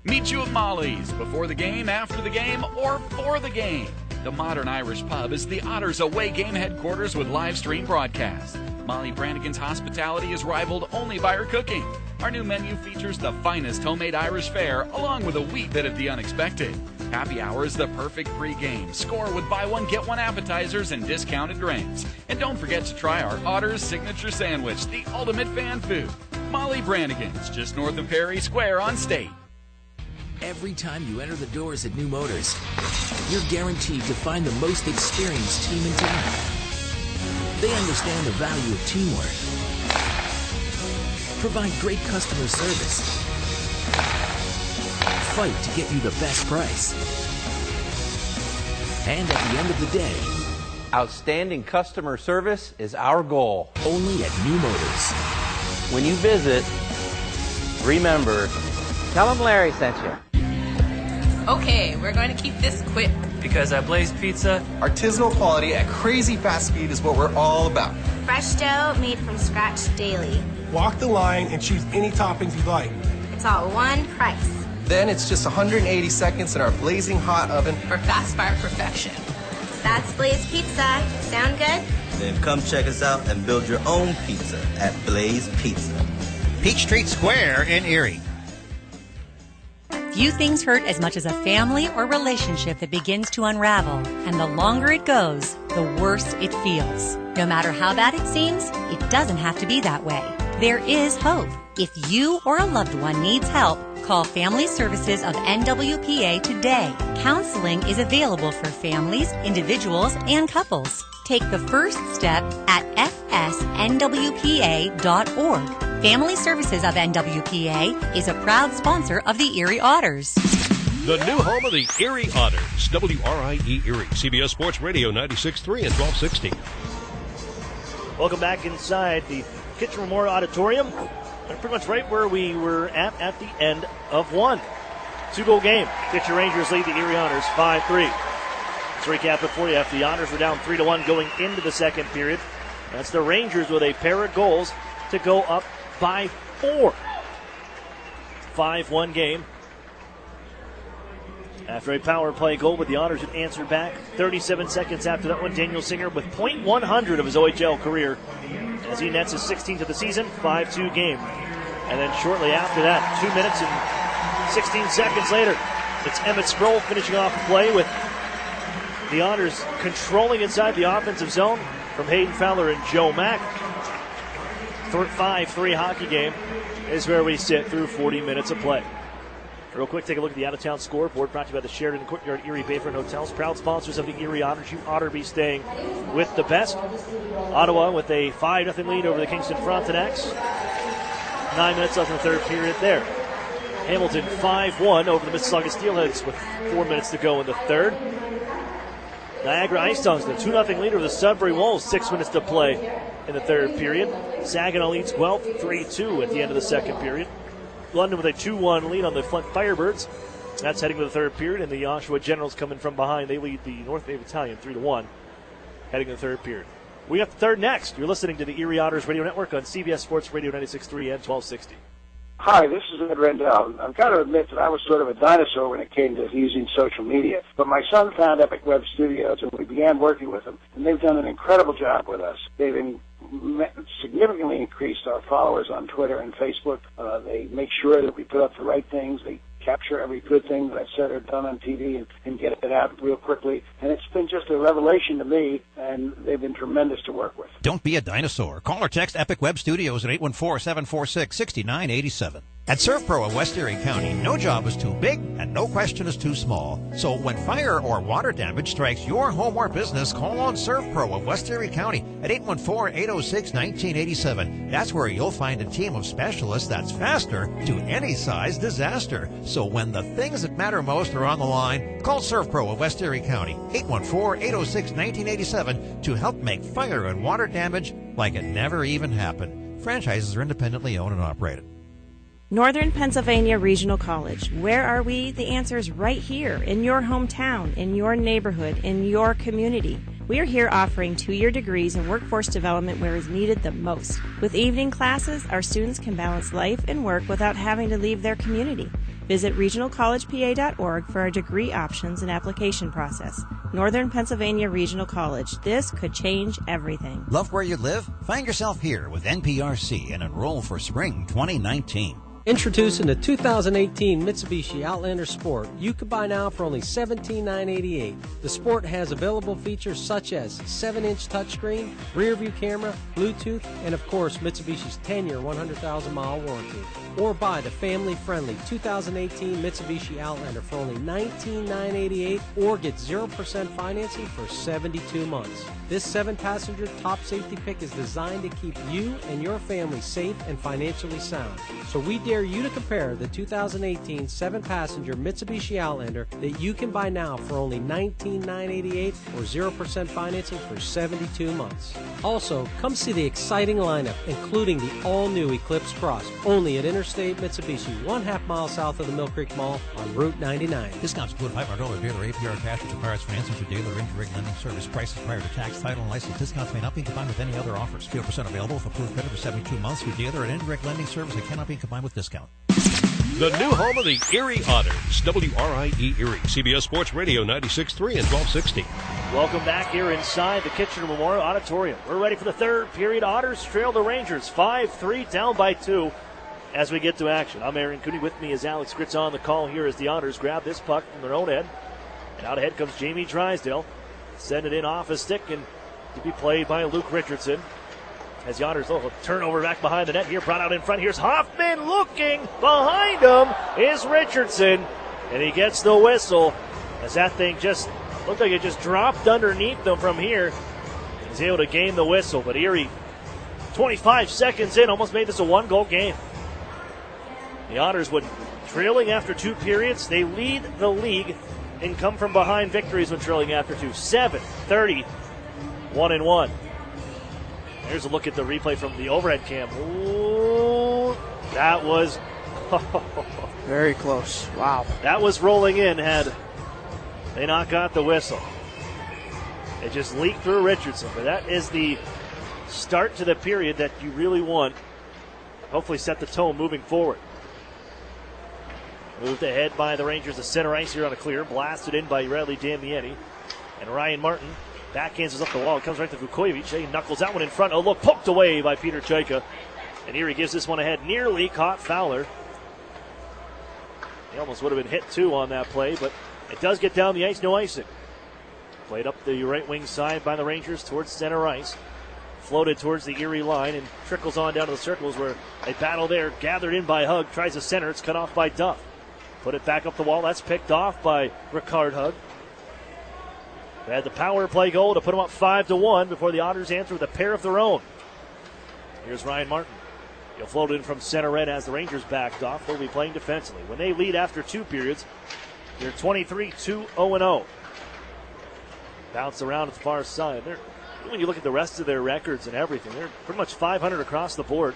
Meet you at Molly's before the game, after the game, or for the game. The Modern Irish Pub is the Otters away game headquarters with live stream broadcast. Molly Brannigan's hospitality is rivaled only by her cooking. Our new menu features the finest homemade Irish fare, along with a wee bit of the unexpected. Happy hour is the perfect pre-game. Score with buy one, get one appetizers and discounted drinks. And don't forget to try our Otters signature sandwich, the ultimate fan food. Molly Brannigan's, just north of Perry Square on State. Every time you enter the doors at New Motors, you're guaranteed to find the most experienced team in town. They understand the value of teamwork, provide great customer service, fight to get you the best price. And at the end of the day, outstanding customer service is our goal. Only at New Motors. When you visit, remember, tell them Larry sent you. Okay, we're going to keep this quick. Because at Blaze Pizza, artisanal quality at crazy fast speed is what we're all about. Fresh dough made from scratch daily. Walk the line and choose any toppings you'd like. It's all one price. Then it's just 180 seconds in our blazing hot oven for fast bar perfection. That's Blaze Pizza. Sound good? Then come check us out and build your own pizza at Blaze Pizza. Peachtree Square in Erie. Few things hurt as much as a family or relationship that begins to unravel, and the longer it goes, the worse it feels. No matter how bad it seems, it doesn't have to be that way. There is hope. If you or a loved one needs help, call Family Services of NWPA today. Counseling is available for families, individuals, and couples. Take the first step at fsnwpa.org. Family Services of NWPA is a proud sponsor of the Erie Otters. The new home of the Erie Otters, WRIE Erie, CBS Sports Radio 96.3 and 1260. Welcome back inside the Kitchen Memorial Auditorium. We're pretty much right where we were at the end of one. 2-goal game. Kitchen Rangers lead the Erie Otters 5-3. Let's recap it for you. After the Otters were down 3-1 going into the second period, that's the Rangers with a pair of goals to go up by 4. 5-1 game. After a power play goal, but the Otters had answered back. 37 seconds after that one, Daniel Singer with .100 of his OHL career as he nets his 16th of the season, 5-2 game. And then shortly after that, 2 minutes and 16 seconds later, it's Emmett Sproul finishing off the play with the Otters controlling inside the offensive zone from Hayden Fowler and Joe Mack. 5-3 hockey game is where we sit through 40 minutes of play. Real quick, take a look at the out-of-town scoreboard brought to you by the Sheridan Courtyard Erie Bayfront Hotels, proud sponsors of the Erie Otters. You ought to be staying with the best. Ottawa with a 5-0 lead over the Kingston Frontenacs. 9 minutes left in the third period there. Hamilton 5-1 over the Mississauga Steelheads with 4 minutes to go in the third. Niagara Ice Dogs, the 2-0 lead over the Sudbury Wolves, 6 minutes to play in the third period. Saginaw leads Guelph 3-2 at the end of the second period. London with a 2-1 lead on the Flint Firebirds. That's heading to the third period, and the Oshawa Generals coming from behind. They lead the North Bay Battalion 3-1 heading to the third period. We got the third next. You're listening to the Erie Otters Radio Network on CBS Sports Radio 96.3 and 1260. Hi, this is Ed Rendell. I've got to admit that I was sort of a dinosaur when it came to using social media. But my son found Epic Web Studios, and we began working with them. And they've done an incredible job with us. They've significantly increased our followers on Twitter and Facebook. They make sure that we put up the right things. They capture every good thing that I've said or done on TV and get it out real quickly. And it's been just a revelation to me, and they've been tremendous to work with. Don't be a dinosaur. Call or text Epic Web Studios at 814-746-6987. At ServPro of West Erie County, no job is too big and no question is too small. So when fire or water damage strikes your home or business, call on ServPro of West Erie County at 814-806-1987. That's where you'll find a team of specialists that's faster to any size disaster. So when the things that matter most are on the line, call ServPro of West Erie County, 814-806-1987 to help make fire and water damage like it never even happened. Franchises are independently owned and operated. Northern Pennsylvania Regional College. Where are we? The answer is right here, in your hometown, in your neighborhood, in your community. We are here offering 2-year degrees in workforce development where it's needed the most. With evening classes, our students can balance life and work without having to leave their community. Visit regionalcollegepa.org for our degree options and application process. Northern Pennsylvania Regional College. This could change everything. Love where you live? Find yourself here with NPRC and enroll for spring 2019. Introducing the 2018 Mitsubishi Outlander Sport. You can buy now for only $17,988. The Sport has available features such as 7-inch touchscreen, rear view camera, Bluetooth, and of course Mitsubishi's 10-year, 100,000-mile warranty. Or buy the family-friendly 2018 Mitsubishi Outlander for only $19,988 or get 0% financing for 72 months. This 7-passenger top safety pick is designed to keep you and your family safe and financially sound. So we dare you to compare the 2018 7-passenger Mitsubishi Outlander that you can buy now for only $19,988 or 0% financing for 72 months. Also, come see the exciting lineup, including the all-new Eclipse Cross, only at Interstate Mitsubishi, 1/2 mile south of the Mill Creek Mall on Route 99. Discounts include $500 dealer APR cash, which requires financing through dealer indirect lending service. Prices prior to tax, title, and license. Discounts may not be combined with any other offers. 0% available with approved credit for 72 months through dealer and indirect lending service that cannot be combined with discount. The new home of the Erie Otters, WRIE Erie, CBS Sports Radio 96.3 and 1260. Welcome back here inside the Kitchener Memorial Auditorium. We're ready for the third period. Otters trail the Rangers 5-3, down by 2 as we get to action. I'm Aaron Cooney. With me is Alex Gritz on the call here as the Otters grab this puck from their own end. And out ahead comes Jamie Drysdale. Send it in off a stick and to be played by Luke Richardson. As the Otters look, turnover back behind the net here, brought out in front. Here's Hoffman looking. Behind him is Richardson. And he gets the whistle as that thing just looked like it just dropped underneath them from here. He's able to gain the whistle, but Erie, 25 seconds in, almost made this a one-goal game. The Otters would trailing after 2 periods. They lead the league and come from behind victories when trailing after 2. 7-30, 1-1. Here's a look at the replay from the overhead cam. Ooh, that was very close. Wow. That was rolling in had they not got the whistle. It just leaked through Richardson, but that is the start to the period that you really want. Hopefully set the tone moving forward. Moved ahead by the Rangers to center ice here on a clear. Blasted in by Riley Damiani. And Ryan Martin backhands us up the wall. It comes right to Vukovic. He knuckles that one in front. Oh, look, poked away by Peter Chaika. And Erie gives this one ahead. Nearly caught Fowler. He almost would have been hit, too, on that play, but it does get down the ice. No icing. Played up the right wing side by the Rangers towards center ice. Floated towards the Erie line and trickles on down to the circles where a battle there. Gathered in by Hug. Tries to center. It's cut off by Duff. Put it back up the wall. That's picked off by Ricard Hug. They had the power play goal to put them up 5-1 before the Otters answer with a pair of their own. Here's Ryan Martin. He'll float in from center red as the Rangers backed off. They'll be playing defensively. When they lead after 2 periods, they're 23-2-0-0. Bounce around at the far side. When you look at the rest of their records and everything, they're pretty much 500 across the board,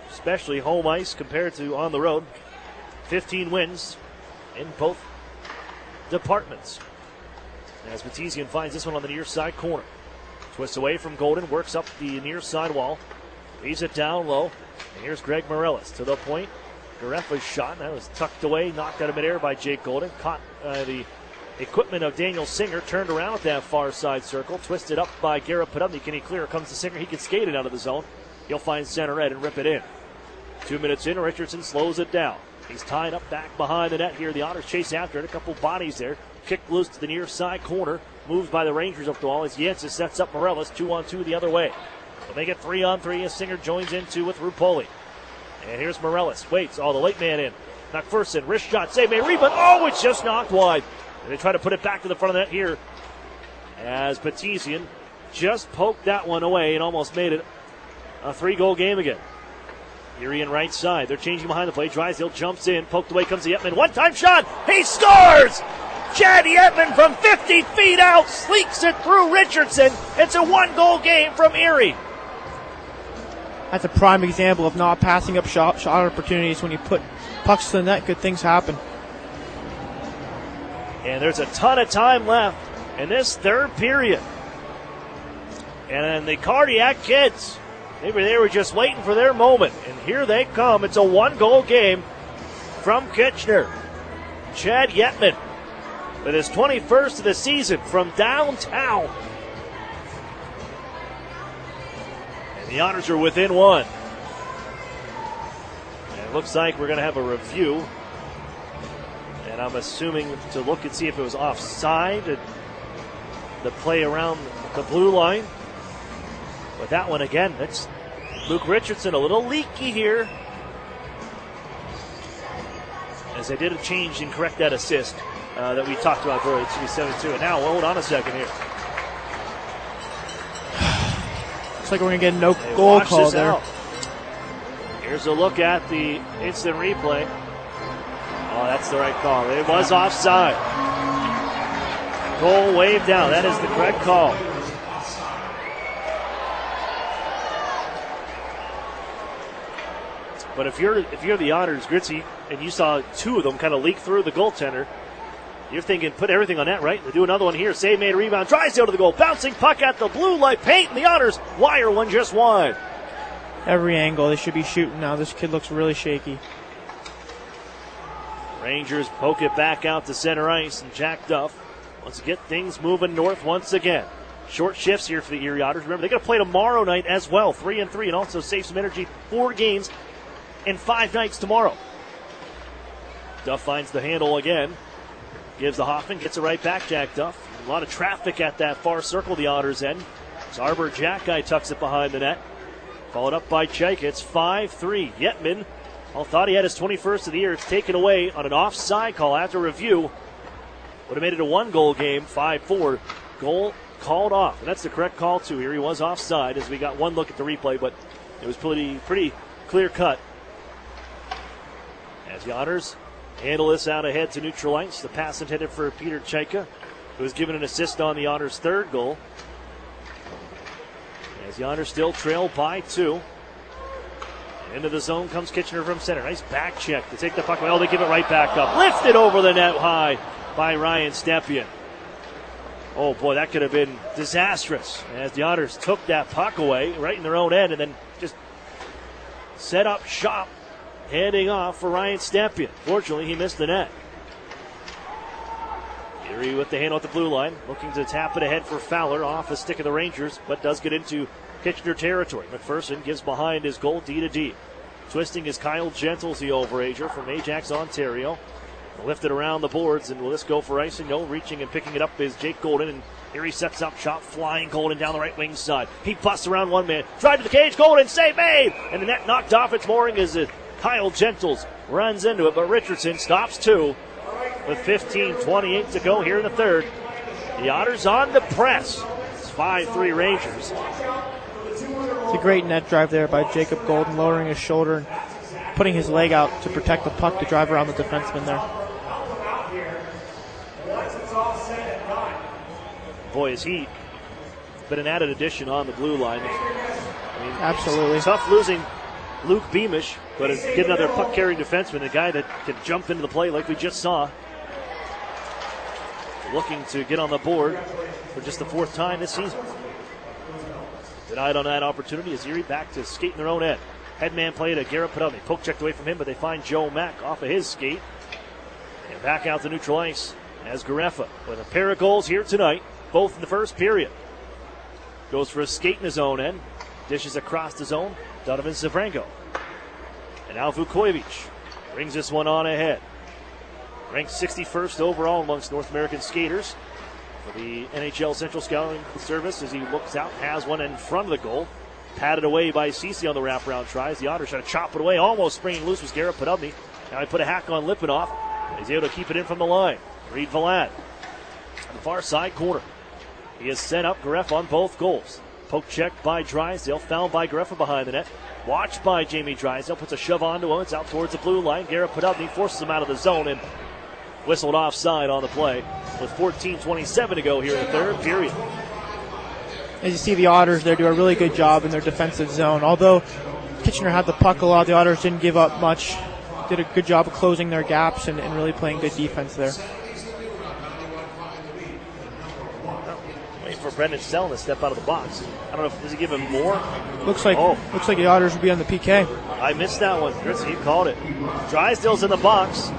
especially home ice compared to on the road. 15 wins in both departments. As Batesian finds this one on the near side corner. Twists away from Golden, works up the near side wall. Leaves it down low. And here's Greg Morellis to the point. Garefa's shot. That was tucked away, knocked out of midair by Jake Golden. Caught the equipment of Daniel Singer. Turned around at that far side circle. Twisted up by Garrett Podubny. Can he clear? Comes to Singer. He can skate it out of the zone. He'll find center red and rip it in. 2 minutes in, Richardson slows it down. He's tied up back behind the net here. The Otters chase after it. A couple bodies there. Kick loose to the near side corner. Moved by the Rangers up the wall as Yancey sets up Morellis. 2-on-2 the other way. They'll make it 3-on-3 as Singer joins in 2 with Rupoli. And here's Morellis. Waits. The late man in. McPherson. Wrist shot. Save. May rebound. Oh, it's just knocked wide. And they try to put it back to the front of the net here as Batesian just poked that one away and almost made it a 3-goal game again. Erie in right side. They're changing behind the play. Drysdale jumps in. Poked away comes the Yetman. One-time shot. He scores! Chad Yetman from 50 feet out sleeks it through Richardson. It's a 1-goal game from Erie. That's a prime example of not passing up shot opportunities. When you put pucks to the net, good things happen. And there's a ton of time left in this third period. And then the Cardiac Kids, maybe they were just waiting for their moment. And here they come. It's a 1-goal game from Kitchener. Chad Yetman with his 21st of the season from downtown. And the Otters are within 1. And It looks like we're going to have a review. And I'm assuming to look and see if it was offside. The play around the blue line. But that one again, that's Luke Richardson, a little leaky here. As they did a change and correct that assist that we talked about earlier. It should be 7-2. And now, hold on a second here. Looks like we're going to get no goal call there. Out. Here's a look at the instant replay. Oh, that's the right call. It was offside. Goal waved down. That is the correct call. But if you're the Otters, Gritzy, and you saw two of them kind of leak through the goaltender, you're thinking, put everything on that, right? They do another one here. Save made, rebound. Drysdale to the goal. Bouncing puck at the blue light paint. And the Otters wire one just wide. Every angle they should be shooting now. This kid looks really shaky. Rangers poke it back out to center ice. And Jack Duff wants to get things moving north once again. Short shifts here for the Erie Otters. Remember, they're going to play tomorrow night as well. 3-3 and also save some energy. 4 games in 5 nights tomorrow. Duff finds the handle again. Gives the Hoffman, gets it right back, Jack Duff. A lot of traffic at that far circle, the Otters end. Arbor Jack guy tucks it behind the net. Followed up by Chaika. It's 5-3. Yetman, all thought he had his 21st of the year. It's taken away on an offside call after review. Would have made it a 1-goal game, 5-4. Goal called off. And that's the correct call, too. Here he was offside as we got one look at the replay, but it was pretty clear cut. As the Otters handle this out ahead to neutral ice. The pass intended for Peter Chaika, who was given an assist on the Otters' 3rd goal. As the Otters still trail by 2. Into the zone comes Kitchener from center. Nice back check to take the puck away. Oh, they give it right back up. Lifted over the net high by Ryan Stepien. Oh, boy, that could have been disastrous as the Otters took that puck away right in their own end and then just set up shop heading off for Ryan Stepien. Fortunately, he missed the net. Erie with the handle at the blue line, looking to tap it ahead for Fowler off a stick of the Rangers, but does get into Kitchener territory. McPherson gives behind his goal D to D. Twisting is Kyle Gentles, the overager from Ajax, Ontario. Lifted around the boards, and will this go for icing? No, reaching and picking it up is Jake Golden, and Erie sets up shot, flying Golden down the right wing side. He busts around one man, drive to the cage, Golden, save made! And the net knocked off its mooring as Kyle Gentles runs into it, but Richardson stops 2 with 15:28 to go here in the 3rd. The Otters on the press. It's 5-3 Rangers. It's a great net drive there by Jacob Golden, lowering his shoulder and putting his leg out to protect the puck to drive around the defenseman there. Boy, has he been an added addition on the blue line. I mean, absolutely. Tough losing Luke Beamish, but get another puck-carrying defenseman, a guy that can jump into the play like we just saw. Looking to get on the board for just the 4th time this season. Denied on that opportunity as Erie back to skate in their own end. Headman play to Garrett Podolny. Poke checked away from him, but they find Joe Mack off of his skate. And back out to neutral ice as Garefa with a pair of goals here tonight, both in the first period. Goes for a skate in his own end. Dishes across the zone. Donovan Zavrango. And now Vukovic brings this one on ahead. Ranked 61st overall amongst North American skaters for the NHL Central Scouting Service as he looks out, has one in front of the goal. Patted away by Cece on the wraparound tries. The Otters trying to chop it away. Almost springing loose was Garrett Podolny. Now he put a hack on Lipinoff. He's able to keep it in from the line. Reed Vlad on the far side corner. He has set up Garefa on both goals. Poke check by Drysdale. Fouled by Garefa behind the net. Watched by Jamie Drysdale. Puts a shove onto him. It's out towards the blue line. Garrett Podolny forces him out of the zone and whistled offside on the play with 14:27 to go here in the 3rd period. As you see, the Otters there do a really good job in their defensive zone. Although Kitchener had the puck a lot, the Otters didn't give up much. Did a good job of closing their gaps and really playing good defense there. Waiting for Brendan Stellan to step out of the box. I don't know if does he give him more. Looks like the Otters will be on the PK. I missed that one. Chris, he called it. Drysdale's in the box.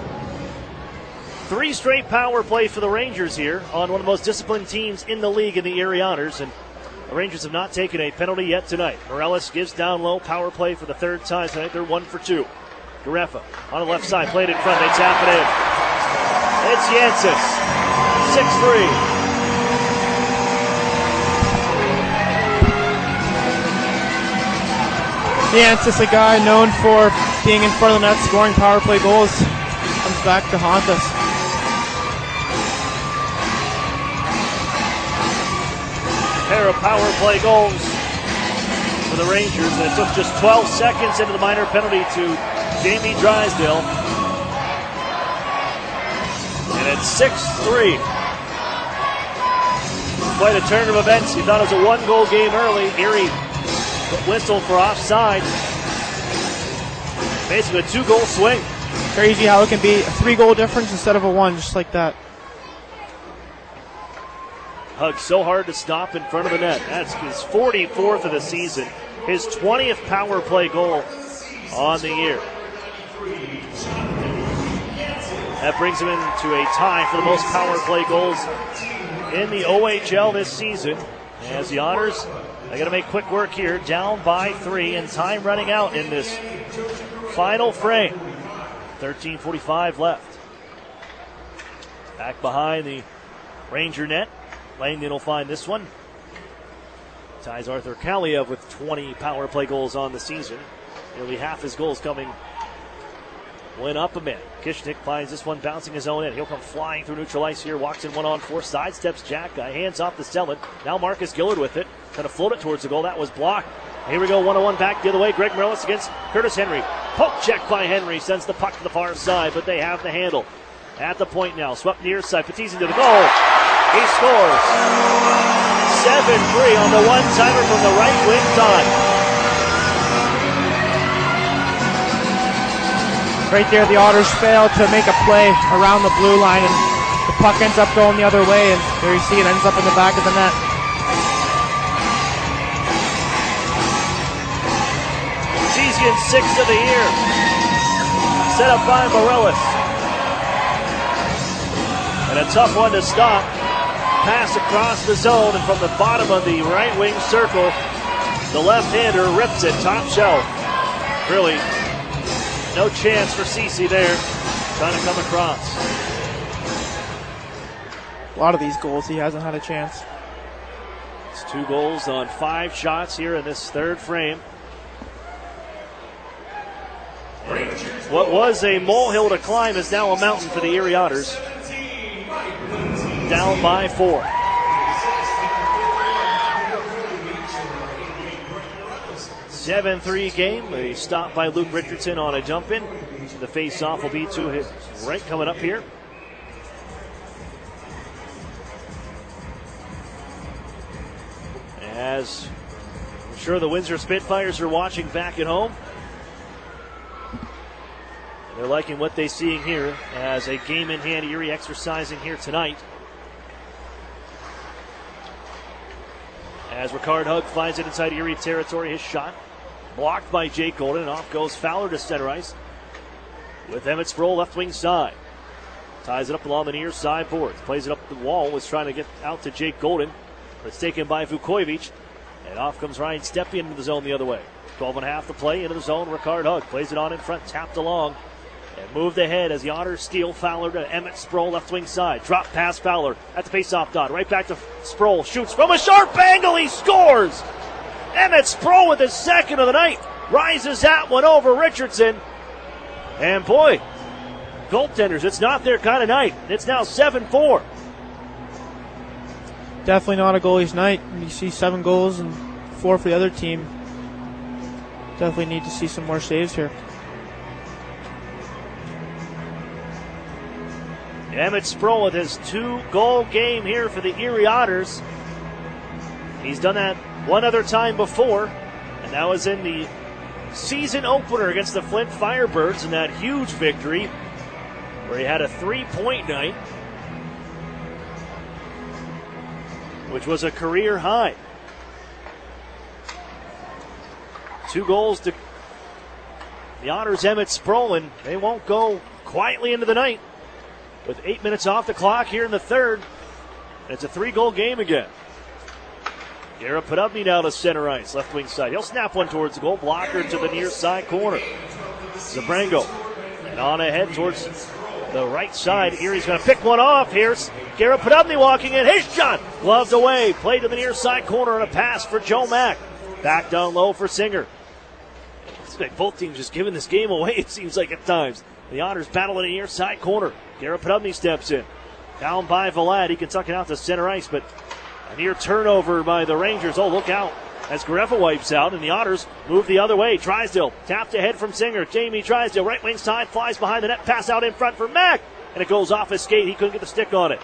3 straight power play for the Rangers here on one of the most disciplined teams in the league in the Erie Otters. And the Rangers have not taken a penalty yet tonight. Morellis gives down low, power play for the 3rd time tonight. They're 1 for 2. Garefa on the left side, played in front, they tap it in. It's Yancis, 6-3. Yancis, a guy known for being in front of the net, scoring power play goals, comes back to haunt us. Pair of power play goals for the Rangers, and it took just 12 seconds into the minor penalty to Jamie Drysdale. And it's 6-3. Quite a turn of events. You thought it was a one-goal game early. Erie whistle for offside. Basically a 2-goal swing. Crazy how it can be a 3-goal difference instead of a 1, just like that. Hug so hard to stop in front of the net. That's his 44th of the season. His 20th power play goal on the year. That brings him into a tie for the most power play goals in the OHL this season. As the Otters, they got to make quick work here, down by 3, and time running out in this final frame. 13:45 left. Back behind the Ranger net. Langdon will find this one. Ties Arthur Kaliev with 20 power play goals on the season. Nearly half his goals coming when up a man. Kishnik finds this one bouncing his own in. He'll come flying through neutral ice here. Walks in 1-on-4. Sidesteps Jack Guy. Hands off to Stellan. Now Marcus Gillard with it. Trying to float it towards the goal. That was blocked. Here we go. 1-on-1 back the other way. Greg Morellis against Curtis Henry. Poke check by Henry. Sends the puck to the far side, but they have the handle. At the point now. Swept near side. Patizzi to the goal. He scores. 7-3 on the one-timer from the right wing side. Right there, the Otters fail to make a play around the blue line, and the puck ends up going the other way, and there you see it ends up in the back of the net. Season 6th of the year. Set up by Morellis. And a tough one to stop. Pass across the zone, and from the bottom of the right wing circle, the left-hander rips it top shelf. Really, no chance for Cece there, trying to come across. A lot of these goals, he hasn't had a chance. It's 2 goals on 5 shots here in this third frame. What was a molehill to climb is now a mountain for the Erie Otters. Down by 4. Seven 7-3 game. A stop by Luke Richardson on a jump in. The face-off will be to his right coming up here. As I'm sure the Windsor Spitfires are watching back at home. They're liking what they're seeing here as a game in hand. Erie exercising here tonight. As Ricard Hug finds it inside Erie territory, his shot blocked by Jake Golden, and off goes Fowler to center ice with Emmett Sproul left wing side. Ties it up along the near side boards, plays it up the wall, was trying to get out to Jake Golden, but it's taken by Vukovic, and off comes Ryan Stepien into the zone the other way. 12.5 to play, into the zone, Ricard Hug plays it on in front, tapped along, and moved ahead as the Otters steal Fowler to Emmett Sproul left wing side. Drop pass Fowler at the faceoff dot. Right back to Sproul. Shoots from a sharp angle. He scores. Emmett Sproul with his second of the night. Rises that one over Richardson. And boy, goaltenders, it's not their kind of night. It's now 7-4. Definitely not a goalie's night. You see 7 goals and 4 for the other team. Definitely need to see some more saves here. Emmett Sproul with his 2-goal game here for the Erie Otters. He's done that one other time before, and that was in the season opener against the Flint Firebirds in that huge victory where he had a 3-point night, which was a career high. 2 goals to the Otters, Emmett Sproul, and they won't go quietly into the night. With 8 minutes off the clock here in the third, it's a 3-goal game again. Garrett Podubny now to center ice, left wing side. He'll snap one towards the goal, blocker to the near side corner. Zabrango. And on ahead towards the right side. Erie's going to pick one off. Here's Garrett Podubny walking in. His shot gloved away. Played to the near side corner and a pass for Joe Mack. Back down low for Singer. It's like both teams just giving this game away, it seems like at times. The Otters battle in the near side corner. Garrett Podubny steps in. Down by Vlad. He can tuck it out to center ice, but a near turnover by the Rangers. Oh, look out as Gareffa wipes out, and the Otters move the other way. Drysdale tapped ahead from Singer. Jamie Drysdale, right wing side, flies behind the net, pass out in front for Mack, and it goes off his skate. He couldn't get the stick on it.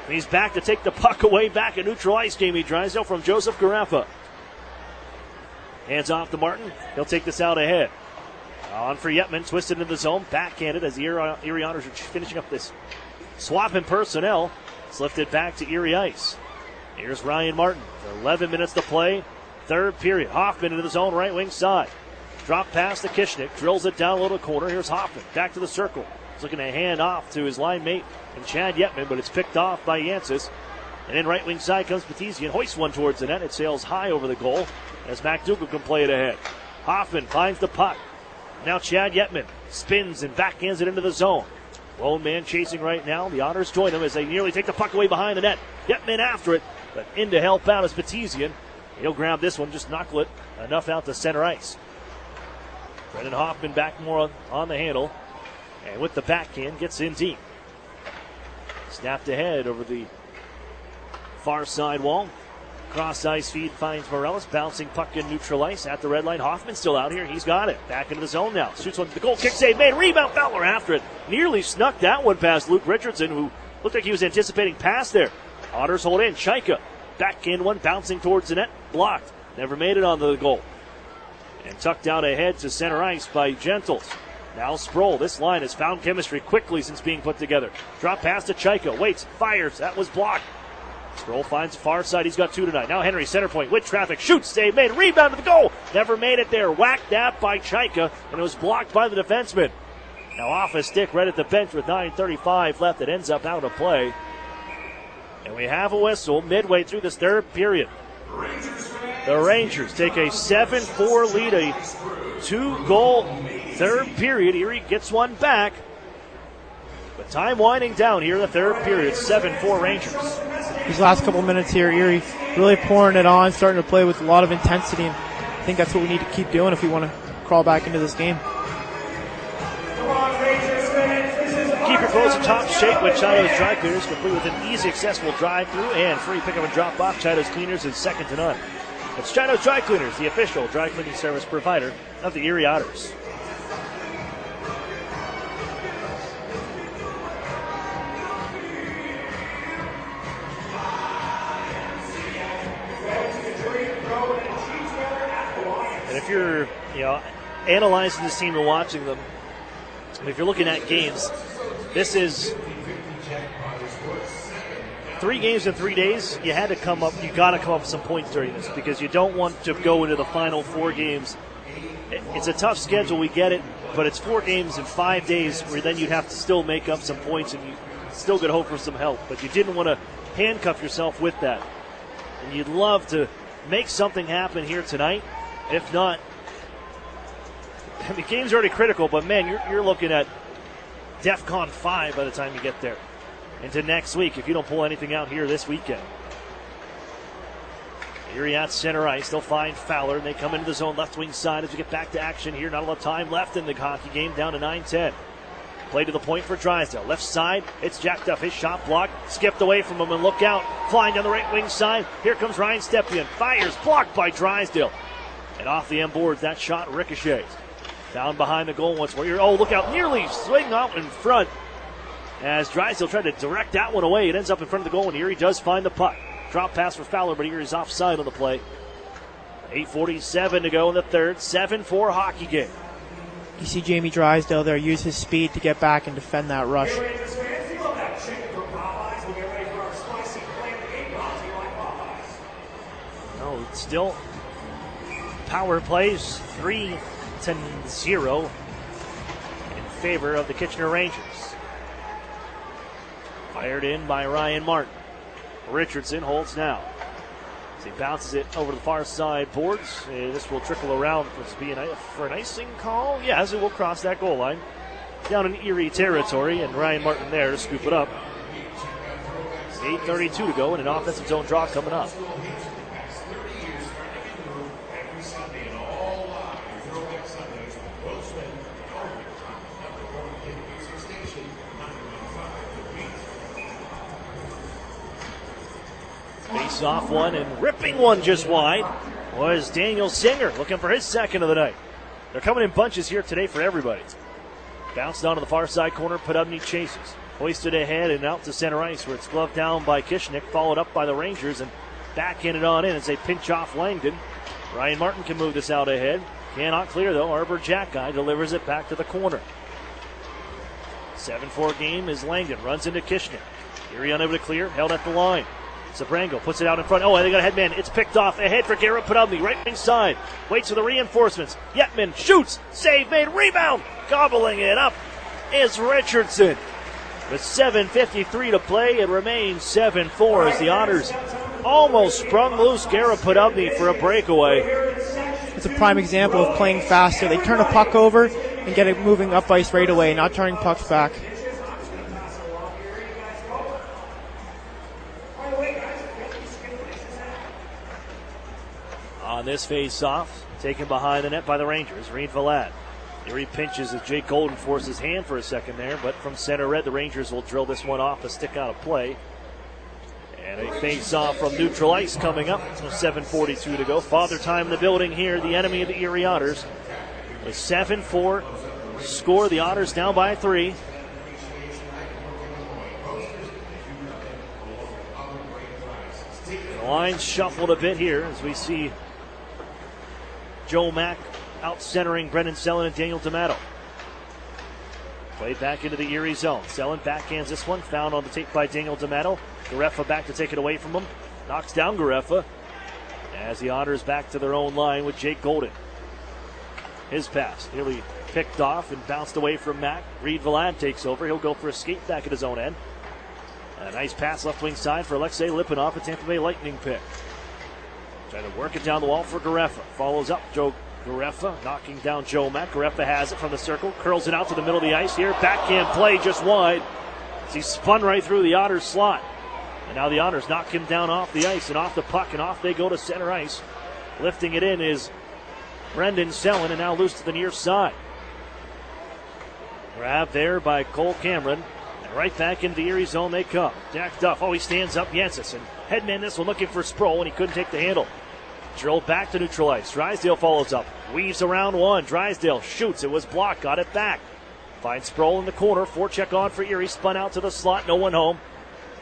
And he's back to take the puck away back at neutral ice. Jamie Drysdale from Joseph Gareffa. Hands off to Martin. He'll take this out ahead. On for Yetman, twisted into the zone, backhanded as the Erie Otters are finishing up this swap in personnel. It's lifted back to Erie ice. Here's Ryan Martin. 11 minutes to play. Third period. Hoffman into the zone, right wing side. Drop pass to Kishnik. Drills it down low to the corner. Here's Hoffman. Back to the circle. He's looking to hand off to his line mate and Chad Yetman, but it's picked off by Yancey. And then right wing side comes Petizian. Hoists one towards the net. It sails high over the goal as MacDougall can play it ahead. Hoffman finds the puck. Now Chad Yetman spins and backhands it into the zone. Lone man chasing right now. The Otters join him as they nearly take the puck away behind the net. Yetman after it, but in to help out is Petizian. He'll grab this one, just knuckle it enough out to center ice. Brendan Hoffman back more on the handle. And with the backhand, gets in deep. Snapped ahead over the far side wall. Cross ice feed finds Morellis. Bouncing puck in neutral ice at the red line. Hoffman still out here. He's got it. Back into the zone now. Shoots one to the goal. Kick save made. Rebound. Fowler after it. Nearly snuck that one past Luke Richardson, who looked like he was anticipating pass there. Otters hold in. Chaika. Backhand one. Bouncing towards the net. Blocked. Never made it on the goal. And tucked out ahead to center ice by Gentles. Now Sproul. This line has found chemistry quickly since being put together. Drop pass to Chaika. Waits. Fires. That was blocked. Sproul finds far side. He's got two tonight. Now Henry, center point with traffic. Shoots. Save made. Rebound to the goal. Never made it there. Whacked that by Chaika, and it was blocked by the defenseman. Now off a stick right at the bench with 9:35 left. It ends up out of play. And we have a whistle midway through this third period. The Rangers take a 7-4 lead, a 2-goal third period. Erie gets one back. But time winding down here in the third period. 7-4 Rangers. These last couple minutes here, Erie really pouring it on, starting to play with a lot of intensity. And I think that's what we need to keep doing if we want to crawl back into this game. Keep your clothes in top shape with Chido's Dry Cleaners, complete with an easy, accessible drive-through and free pickup and drop-off. Chido's Cleaners is second to none. It's Chido's Dry Cleaners, the official dry cleaning service provider of the Erie Otters. And if you're, analyzing this team and watching them, if you're looking at games, this is 3 games in 3 days. You got to come up with some points during this because you don't want to go into the final 4 games. It's a tough schedule, we get it, but it's 4 games in 5 days where then you'd have to still make up some points and you still could hope for some help. But you didn't want to handcuff yourself with that. And you'd love to make something happen here tonight. If not, the game's already critical, but man, you're looking at DEFCON 5 by the time you get there. Into next week if you don't pull anything out here this weekend. Erie at center ice. They'll find Fowler, and they come into the zone left wing side as we get back to action here. Not a lot of time left in the hockey game, down to 9-10. Play to the point for Drysdale. Left side, it's jacked up. His shot blocked, skipped away from him, and look out. Flying down the right wing side. Here comes Ryan Stepien. Fires, blocked by Drysdale. And off the end boards, that shot ricochets. Down behind the goal once more. Oh, look out. Nearly swing out in front as Drysdale tried to direct that one away. It ends up in front of the goal, and Erie does find the puck. Drop pass for Fowler, but Erie's offside on the play. 8:47 to go in the third. 7-4 hockey game. You see Jamie Drysdale there use his speed to get back and defend that rush. No, still power plays 3-0 in favor of the Kitchener Rangers. Fired in by Ryan Martin. Richardson holds now. As he bounces it over the far side boards. This will trickle around for an icing call. Yes, it will cross that goal line. Down in Erie territory, and Ryan Martin there to scoop it up. 8:32 to go, and an offensive zone draw coming up. Face off one and ripping one just wide was Daniel Singer, looking for his second of the night. They're coming in bunches here today for everybody. Bounced down to the far side corner, Podubny chases. Hoisted ahead and out to center ice where it's gloved down by Kishnick, followed up by the Rangers, and backhanded on in as they pinch off Langdon. Ryan Martin can move this out ahead. Cannot clear though. Arbor Jackeye delivers it back to the corner. 7-4 game as Langdon runs into Kishnick. Erie unable to clear, held at the line. Sabrango puts it out in front. Oh, they got a headman. It's picked off ahead for Garrett Podubny. Right wing side. Waits for the reinforcements. Yetman shoots. Save made. Rebound. Gobbling it up is Richardson. With 7:53 to play, it remains 7-4 as the Otters almost sprung loose Garrett Podubny for a breakaway. It's a prime example of playing faster. They turn a puck over and get it moving up ice right away, not turning pucks back. On this face-off, taken behind the net by the Rangers, Reed Valad. Erie pinches as Jake Golden forces his hand for a second there, but from center red, the Rangers will drill this one off, a stick out of play. And a face-off from neutral ice coming up. 7:42 to go. Father time in the building here, the enemy of the Erie Otters. A 7-4 score, the Otters down by 3. The line's shuffled a bit here as we see Joe Mack out centering Brendan Selin and Daniel D'Amato. Played back into the Erie zone. Selin backhands this one, found on the tape by Daniel D'Amato. Garefa back to take it away from him. Knocks down Garefa as the Otters back to their own line with Jake Golden. His pass nearly picked off and bounced away from Mack. Reed Valad takes over. He'll go for a skate back at his own end. A nice pass left wing side for Alexei Lipinov, a Tampa Bay Lightning pick. Trying to work it down the wall for Garefa. Follows up Joe Garefa, knocking down Joe Mack. Garefa has it from the circle, curls it out to the middle of the ice here. Backhand play just wide as he spun right through the Otters slot. And now the Otters knock him down off the ice and off the puck, and off they go to center ice. Lifting it in is Brendan Selin, and now loose to the near side. Grab there by Cole Cameron. And right back into the Erie zone they come. Jack Duff, he stands up Yancis, and headman this one looking for Sproul, and he couldn't take the handle. Drilled back to neutral ice. Drysdale follows up. Weaves around one. Drysdale shoots. It was blocked. Got it back. Finds Sproul in the corner. Forecheck on for Erie. Spun out to the slot. No one home.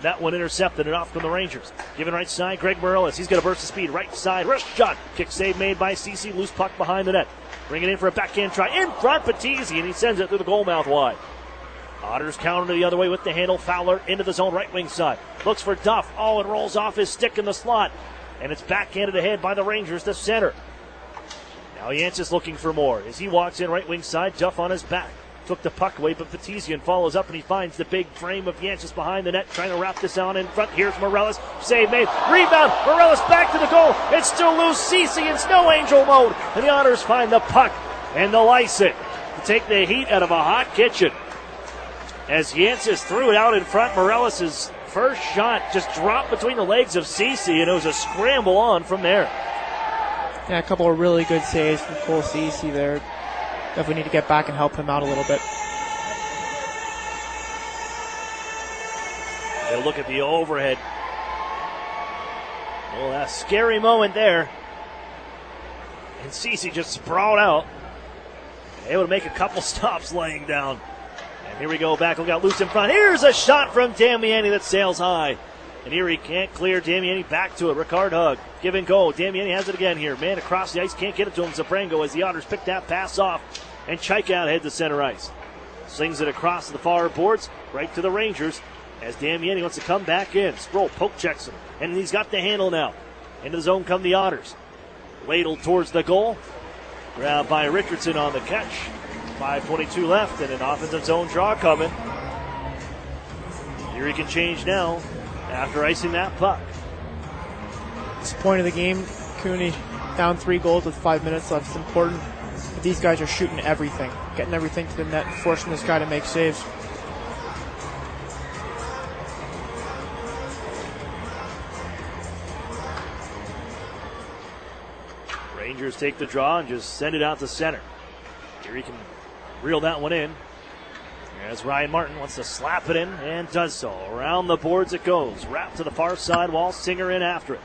That one intercepted and off from the Rangers. Given right side, Greg Morellis. He's got a burst of speed. Right side, wrist shot. Kick save made by Cece. Loose puck behind the net. Bring it in for a backhand try. In front, Patizzi, and he sends it through the goal mouth wide. Otters counter the other way with the handle. Fowler into the zone, right wing side. Looks for Duff. It rolls off his stick in the slot. And it's backhanded ahead by the Rangers to center. Now Yancis looking for more. As he walks in right wing side, Duff on his back. Took the puck away, but Petizian follows up and he finds the big frame of Yancis behind the net, trying to wrap this on in front. Here's Morellis. Save made. Rebound. Morellis back to the goal. It's still loose. Cece in snow angel mode. And the Otters find the puck and they'll ice it to take the heat out of a hot kitchen. As Yancis threw it out in front, Morellis' first shot just dropped between the legs of Cece, and it was a scramble on from there. Yeah, a couple of really good saves from Cole Cece there. Definitely need to get back and help him out a little bit. They'll look at the overhead. Well, a scary moment there. And Cece just sprawled out. Able to make a couple stops laying down. And here we go back. We got loose in front. Here's a shot from Damiani that sails high. And Erie can't clear. Damiani back to it. Ricard Hug. Give and go. Damiani has it again here. Man across the ice. Can't get it to him. Zabrango as the Otters pick that pass off. And Chaika out head to center ice. Slings it across the far boards. Right to the Rangers. As Damiani wants to come back in. Sproul poke checks him. And he's got the handle now. Into the zone come the Otters. Ladled towards the goal. Grabbed by Richardson on the catch. 5:22 left and an offensive zone draw coming. Erie can change now after icing that puck. It's the point of the game. Cooney down 3 goals with 5 minutes left. It's important. But these guys are shooting everything, getting everything to the net, forcing this guy to make saves. Rangers take the draw and just send it out to center. Erie can reel that one in. As Ryan Martin wants to slap it in and does so. Around the boards it goes. Wrapped to the far side wall. Singer in after it.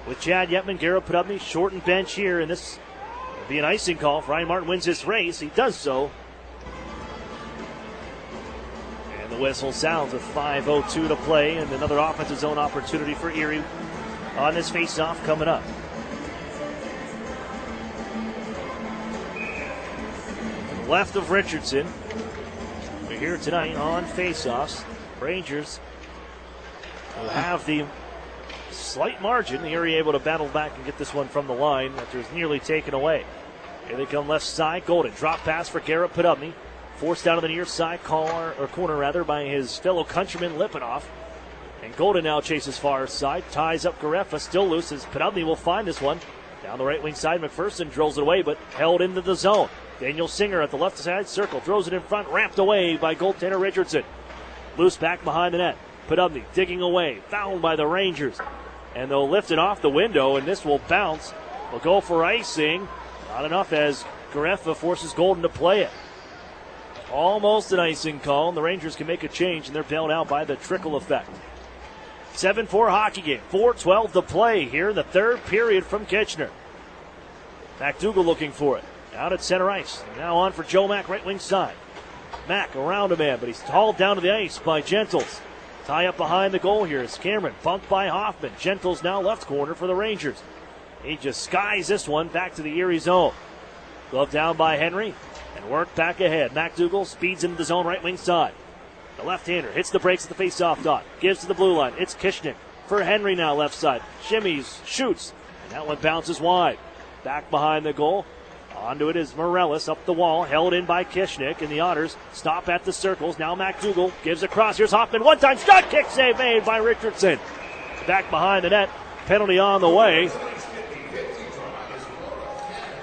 With Chad Yetman, Garrett Podubny, shortened bench here, and this will be an icing call. If Ryan Martin wins this race, he does so. And the whistle sounds with 5:02 to play, and another offensive zone opportunity for Erie on this face-off coming up. To the left of Richardson. We're here tonight on face-offs. Rangers will have the slight margin. Erie able to battle back and get this one from the line after it's nearly taken away. Here they come left side. Golden drop pass for Garrett Podubny. Forced down to the near side corner by his fellow countryman Lipinoff. And Golden now chases far side. Ties up Garefa. Still loose as Podubny will find this one. Down the right wing side. McPherson drills it away but held into the zone. Daniel Singer at the left side circle. Throws it in front. Ramped away by goaltender Richardson. Loose back behind the net. Podubny digging away. Fouled by the Rangers. And they'll lift it off the window, and this will bounce. We'll go for icing. Not enough as Garefa forces Golden to play it. Almost an icing call, and the Rangers can make a change, and they're bailed out by the trickle effect. 7-4 hockey game. 4:12 to play here in the third period from Kitchener. MacDougall looking for it. Out at center ice. Now on for Joe Mack, right wing side. Mack around a man, but he's hauled down to the ice by Gentles. Tie up behind the goal here is Cameron, bumped by Hoffman. Gentles now left corner for the Rangers. He just skies this one back to the Erie zone. Glove down by Henry and work back ahead. MacDougall speeds into the zone right wing side. The left-hander hits the brakes at the face-off dot. Gives to the blue line. It's Kishnik for Henry now left side. Shimmies, shoots, and that one bounces wide. Back behind the goal. Onto it is Morellis up the wall, held in by Kishnik, and the Otters stop at the circles. Now MacDougall gives across. Here's Hoffman. One-time shot, kick save made by Richardson. Back behind the net, penalty on the way.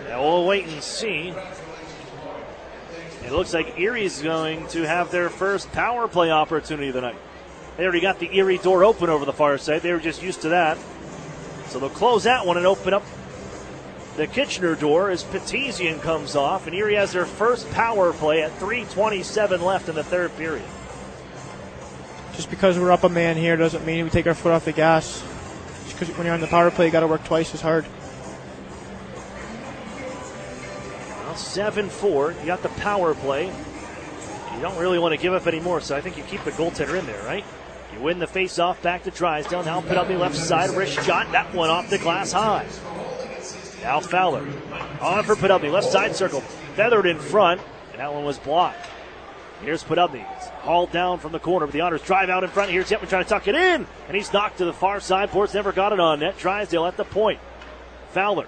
Now we'll wait and see. It looks like Erie's going to have their first power play opportunity of the night. They already got the Erie door open over the far side. They were just used to that. So they'll close that one and open up the Kitchener door as Petesian comes off, and Erie has their first power play at 3:27 left in the third period. Just because we're up a man here doesn't mean we take our foot off the gas. Just because when you're on the power play, you got to work twice as hard. Well, 7-4. You got the power play. You don't really want to give up anymore, so I think you keep the goaltender in there, right? You win the face-off back to Drysdale. Now put up the left side. Wrist shot. That one off the glass high. Now Fowler on for Podubny, left side circle, feathered in front, and that one was blocked. Here's Podubny, hauled down from the corner, but the Otters drive out in front. Here's Yetman trying to tuck it in, and he's knocked to the far side. Ports never got it on net. Drysdale at the point. Fowler,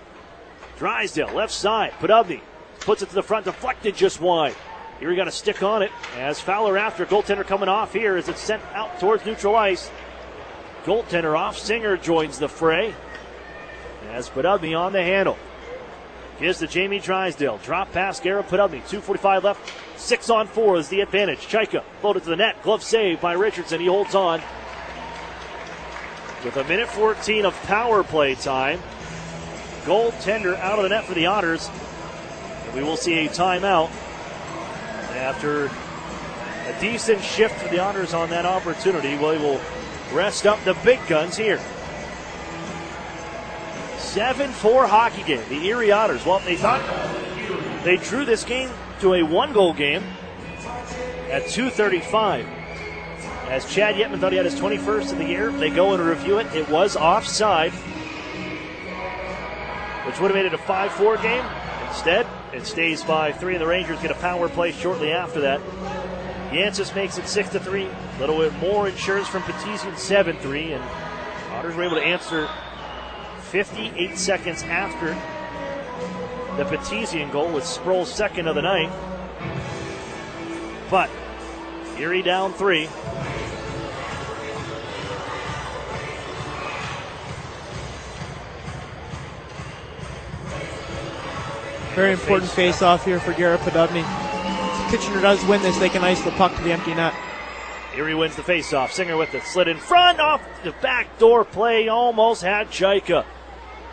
Drysdale, left side. Podubny puts it to the front, deflected just wide. Erie got a stick on it as Fowler after. Goaltender coming off here as it's sent out towards neutral ice. Goaltender off. Singer joins the fray. As Podubny on the handle. Gives to Jamie Drysdale. Drop pass, Garrett Podubny. 2:45 left. 6-on-4 is the advantage. Chaika floated to the net. Glove save by Richardson. He holds on. With 1:14 of power play time. Goaltender out of the net for the Otters. And we will see a timeout after a decent shift for the Otters on that opportunity. We will rest up the big guns here. 7-4 hockey game. The Erie Otters, well, they thought they drew this game to a one-goal game at 2:35. As Chad Yetman thought he had his 21st of the year, they go and review it. It was offside, which would have made it a 5-4 game. Instead, it stays 5-3, and the Rangers get a power play shortly after that. Yancey makes it 6-3. A little bit more insurance from Petesian, 7-3, and Otters were able to answer 58 seconds after the Petesian goal with Sproul's second of the night. But Erie down 3. Very important face-off here for Garrett Podubny. If Kitchener does win this, they can ice the puck to the empty net. Erie wins the face-off. Singer with it. Slid in front. Off the backdoor play. Almost had Chaika.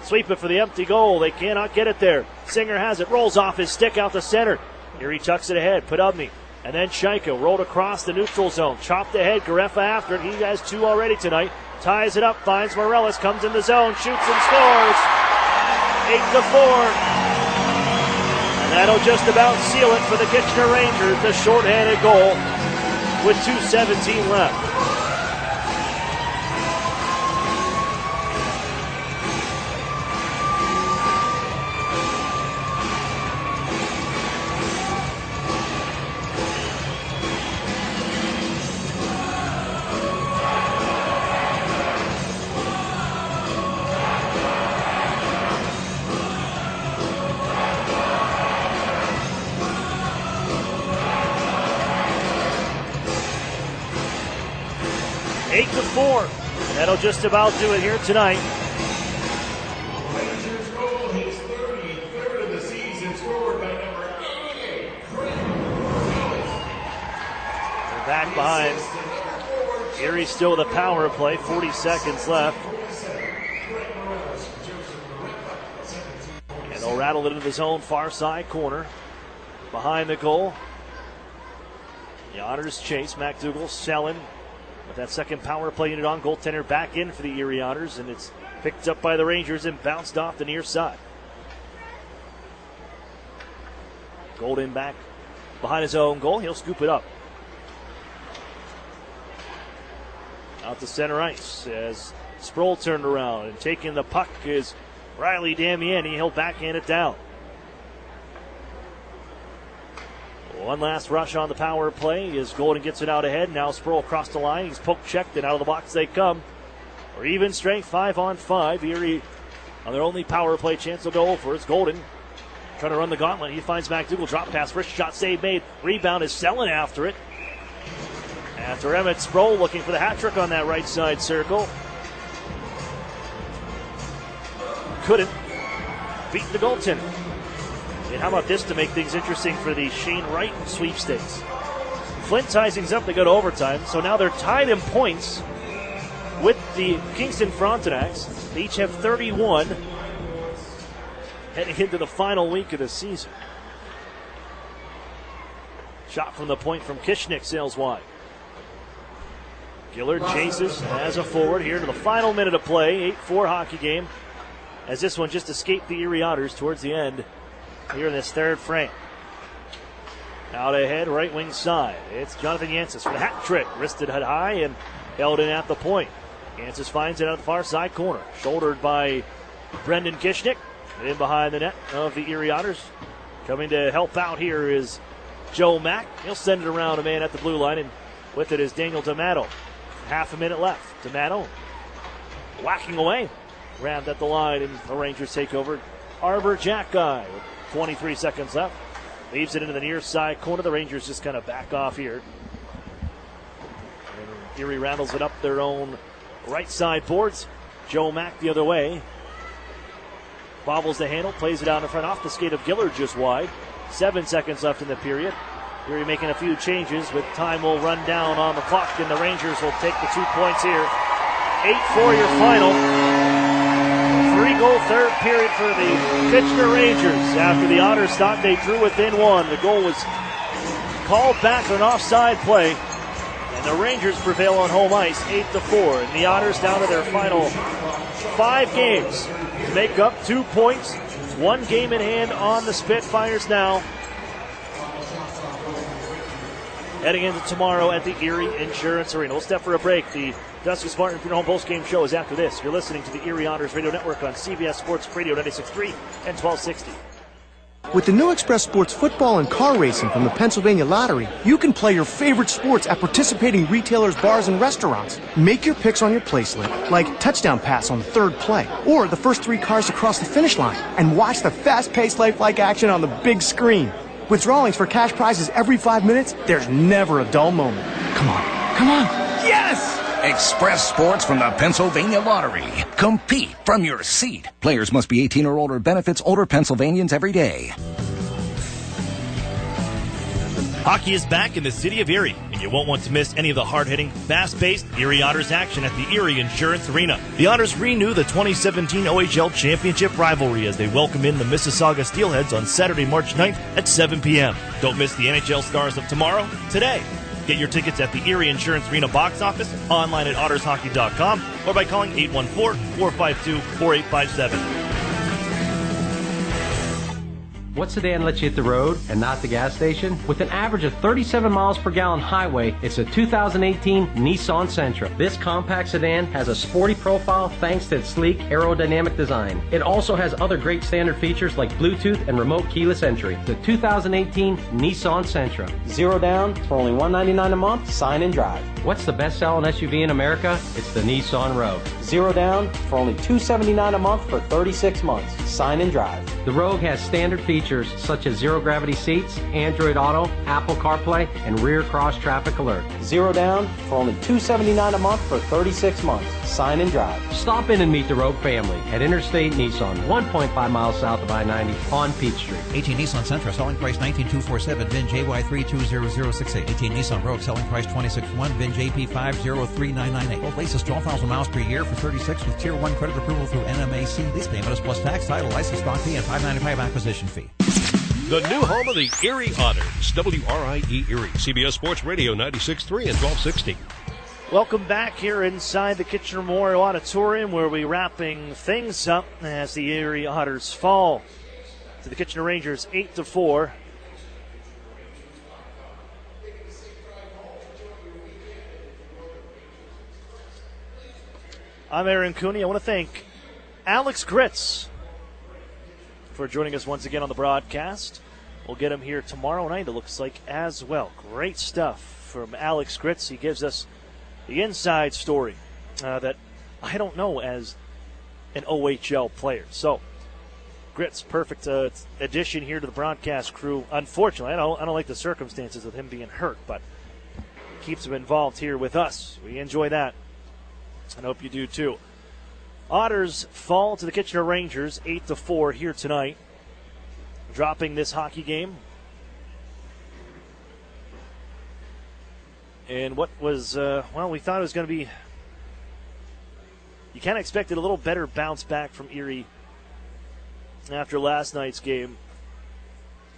Sweep it for the empty goal. They cannot get it there. Singer has it. Rolls off his stick out the center. Erie tucks it ahead. Podubny. And then Chaika rolled across the neutral zone. Chopped ahead. Garefa after it. He has 2 already tonight. Ties it up. Finds Morellis. Comes in the zone. Shoots and scores. 8-4. And that'll just about seal it for the Kitchener Rangers. The shorthanded goal with 2:17 left. And that'll just about do it here tonight. They're back behind. Erie still with a power play, 40 seconds left. And they'll rattle it into the zone, far side corner. Behind the goal. The Otters chase. McDougall selling. With that second power play unit on, goaltender back in for the Erie Otters, and it's picked up by the Rangers and bounced off the near side. Golden back behind his own goal. He'll scoop it up. Out to center ice as Sproul turned around, and taking the puck is Riley Damiani. He'll backhand it down. One last rush on the power play as Golden gets it out ahead. Now Sproul across the line. He's poke checked, and out of the box they come. For even strength, 5-on-5. Erie on their only power play chance will go over. It's Golden trying to run the gauntlet. He finds McDougall. Drop pass. First shot save made. Rebound is Selling after it. After Emmett Sproul looking for the hat trick on that right side circle. Couldn't beat the goaltender. And how about this to make things interesting for the Shane Wright sweepstakes? Flint ties things up. They go to overtime. So now they're tied in points with the Kingston Frontenacs. They each have 31 heading into the final week of the season. Shot from the point from Kishnick sails wide. Gillard chases as a forward here to the final minute of play. 8-4 hockey game as this one just escaped the Erie Otters towards the end here in this third frame. Out ahead, right wing side. It's Jonathan Yancey for the hat trick. Wristed high and held in at the point. Yancey finds it out the far side corner. Shouldered by Brendan Kishnick. In behind the net of the Erie Otters. Coming to help out here is Joe Mack. He'll send it around a man at the blue line, and with it is Daniel D'Amato. Half a minute left. D'Amato whacking away. Rammed at the line, and the Rangers take over. Arbor Jack guy with 23 seconds left. Leaves it into the near side corner. The Rangers just kind of back off here. And Erie rattles it up their own right side boards. Joe Mack the other way. Bobbles the handle, plays it out in front off the skate of Gillard just wide. 7 seconds left in the period. Erie making a few changes, but time will run down on the clock, and the Rangers will take the 2 points here. 8-4 your final. 3-goal third period for the Kitchener Rangers after the Otters thought they drew within one. The goal was called back for an offside play, and the Rangers prevail on home ice 8-4. And the Otters down to their final 5 games to make up 2 points. 1 game in hand on the Spitfires now. Heading into tomorrow at the Erie Insurance Arena. We'll step for a break. The Dusty Spartan Funeral Home post-game show is after this. You're listening to the Erie Otters Radio Network on CBS Sports Radio 96.3 and 1260. With the new Express Sports football and car racing from the Pennsylvania Lottery, you can play your favorite sports at participating retailers, bars, and restaurants. Make your picks on your placelet, like touchdown pass on the third play, or the first 3 cars to cross the finish line, and watch the fast-paced lifelike action on the big screen. With drawings for cash prizes every 5 minutes, there's never a dull moment. Come on, come on. Yes! Express Sports from the Pennsylvania Lottery. Compete from your seat. Players must be 18 or older. Benefits older Pennsylvanians every day. Hockey is back in the city of Erie, and you won't want to miss any of the hard-hitting, fast-paced Erie Otters action at the Erie Insurance Arena. The Otters renew the 2017 OHL Championship rivalry as they welcome in the Mississauga Steelheads on Saturday, March 9th at 7 p.m. Don't miss the NHL stars of tomorrow, today. Get your tickets at the Erie Insurance Arena box office, online at ottershockey.com, or by calling 814-452-4857. What sedan lets you hit the road and not the gas station? With an average of 37 miles per gallon highway, it's a 2018 Nissan Sentra. This compact sedan has a sporty profile thanks to its sleek aerodynamic design. It also has other great standard features like Bluetooth and remote keyless entry. The 2018 Nissan Sentra. Zero down for only $199 a month. Sign and drive. What's the best-selling SUV in America? It's the Nissan Rogue. Zero down for only $279 a month for 36 months. Sign and drive. The Rogue has standard features such as zero-gravity seats, Android Auto, Apple CarPlay, and rear cross-traffic alert. Zero down for only $279 a month for 36 months. Sign and drive. Stop in and meet the Rogue family at Interstate Nissan, 1.5 miles south of I-90 on Peach Street. 18 Nissan Sentra, selling price $19,247, VIN JY320068. 18 Nissan Rogue, selling price $26,100, VIN JP503998. Both leases 12,000 miles per year for 36 with Tier 1 credit approval through NMAC. Lease payment is plus tax, title, license, stock fee, and $595 acquisition fee. The new home of the Erie Otters, WRIE Erie, CBS Sports Radio 96.3 and 1260. Welcome back here inside the Kitchener Memorial Auditorium, where we're wrapping things up as the Erie Otters fall to the Kitchener Rangers 8-4. I'm Aaron Cooney. I want to thank Alex Gritz for joining us once again on the broadcast. We'll get him here tomorrow night, it looks like, as well. Great stuff from Alex Gritz. He gives us the inside story that I don't know as an OHL player. So, Gritz, perfect addition here to the broadcast crew. Unfortunately, I don't like the circumstances of him being hurt, but keeps him involved here with us. We enjoy that. I hope you do too. Otters fall to the Kitchener Rangers 8-4 here tonight, dropping this hockey game. And what was, we thought it was going to be, you kind of expected a little better bounce back from Erie after last night's game.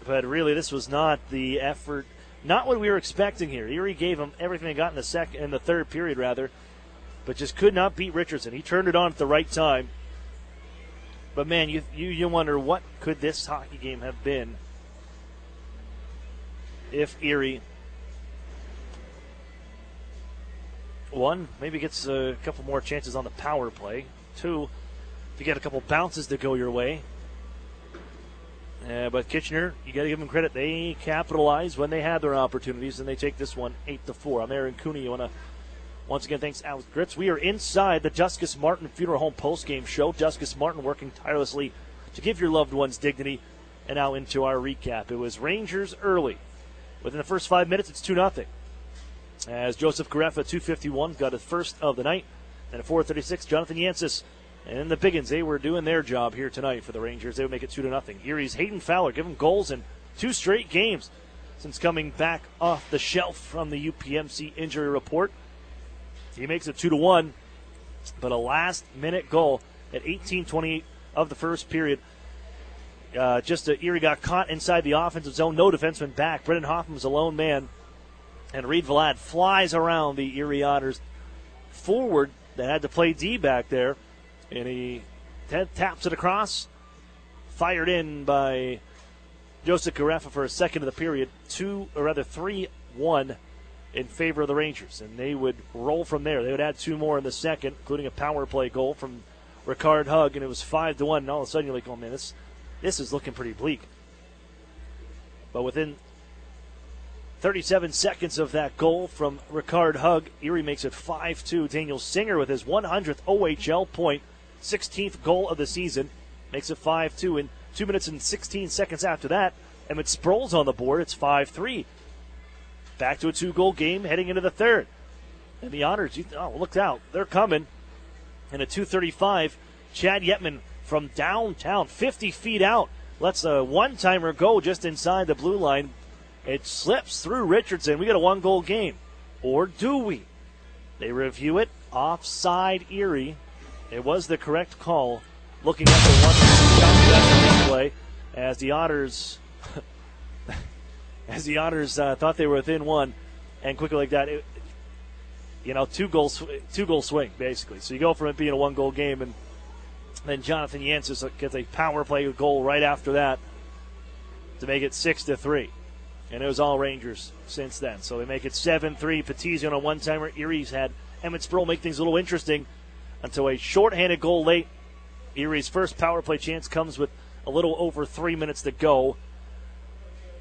But really, this was not the effort, not what we were expecting here. Erie gave them everything they got in the third period, but just could not beat Richardson. He turned it on at the right time. But, man, you wonder what could this hockey game have been if Erie, one, maybe gets a couple more chances on the power play. Two, if you get a couple bounces to go your way. But Kitchener, you got to give them credit. They capitalized when they had their opportunities, and they take this one 8-4. I'm Aaron Cooney. You want to once again, thanks, Alex Gritz. We are inside the Duskus Martin Funeral Home postgame show. Duskus Martin working tirelessly to give your loved ones dignity. And now into our recap. It was Rangers early. Within the first 5 minutes, it's 2-0. As Joseph Garefa, 2:51, got his first of the night. And at 4:36, Jonathan Yancey and the Biggins, they were doing their job here tonight for the Rangers. They would make it 2-0. Erie's Hayden Fowler giving goals in 2 straight games since coming back off the shelf from the UPMC injury report. He makes it 2-1, but a last-minute goal at 18:28 of the first period. Erie got caught inside the offensive zone. No defenseman back. Brendan Hoffman was a lone man. And Reed Vlad flies around the Erie Otters forward that had to play D back there. And he taps it across. Fired in by Joseph Garefa for a second of the period. 3-1 in favor of the Rangers. And they would roll from there. They would add 2 more in the second, including a power play goal from Ricard Hugg. And it was 5-1. And all of a sudden you're like, oh, man, this is looking pretty bleak. But within 37 seconds of that goal from Ricard Hugg, Erie makes it 5-2. Daniel Singer with his 100th OHL point, 16th goal of the season, makes it 5-2. In 2 minutes and 16 seconds after that, Emmett Sproul's on the board. It's 5-3. Back to a 2-goal game heading into the third. And the Otters, look out. They're coming. And at 2:35, Chad Yetman from downtown, 50 feet out, lets a one-timer go just inside the blue line. It slips through Richardson. We got a one-goal game. Or do we? They review it. Offside Erie. It was the correct call. Looking at the one replay as the Otters thought they were within one, and quickly like that, two-goal swing basically. So you go from it being a one-goal game, and then Jonathan Yancey gets a power play goal right after that to make it 6-3. And it was all Rangers since then. So they make it 7-3. Petizzi on a one-timer. Erie's had Emmett Sproul make things a little interesting until a shorthanded goal late. Erie's first power play chance comes with a little over 3 minutes to go.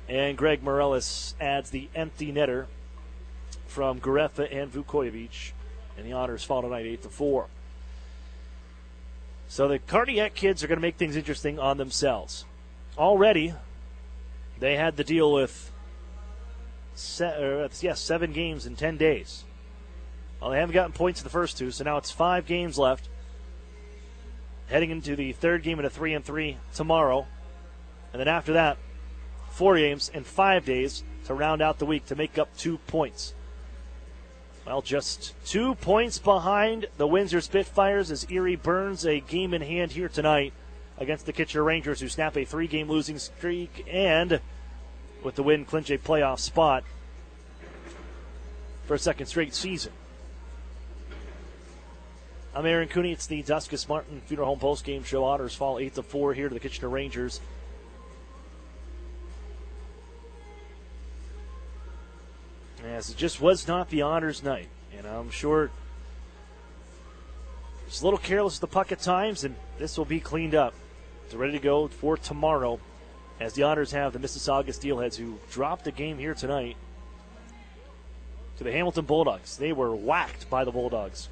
And Greg Morellis adds the empty netter from Garefa and Vukojevic. And the Otters fall tonight 8-4. So the Cardiac kids are going to make things interesting on themselves. Already, they had to deal with 7 games in 10 days. Well, they haven't gotten points in the first 2, so now it's 5 games left. Heading into the third game in a 3-3 tomorrow. And then after that, 4 games in 5 days to round out the week to make up 2 points. Well, just 2 points behind the Windsor Spitfires as Erie burns a game in hand here tonight against the Kitchener Rangers, who snap a 3-game losing streak and, with the win, clinch a playoff spot for a second straight season. I'm Aaron Cooney. It's the Duskus Martin Funeral Home postgame show. Otters fall 8-4 here to the Kitchener Rangers. As it just was not the Otters' night. And I'm sure it's a little careless with the puck at times, and this will be cleaned up. It's ready to go for tomorrow as the Otters have the Mississauga Steelheads, who dropped the game here tonight to the Hamilton Bulldogs. They were whacked by the Bulldogs.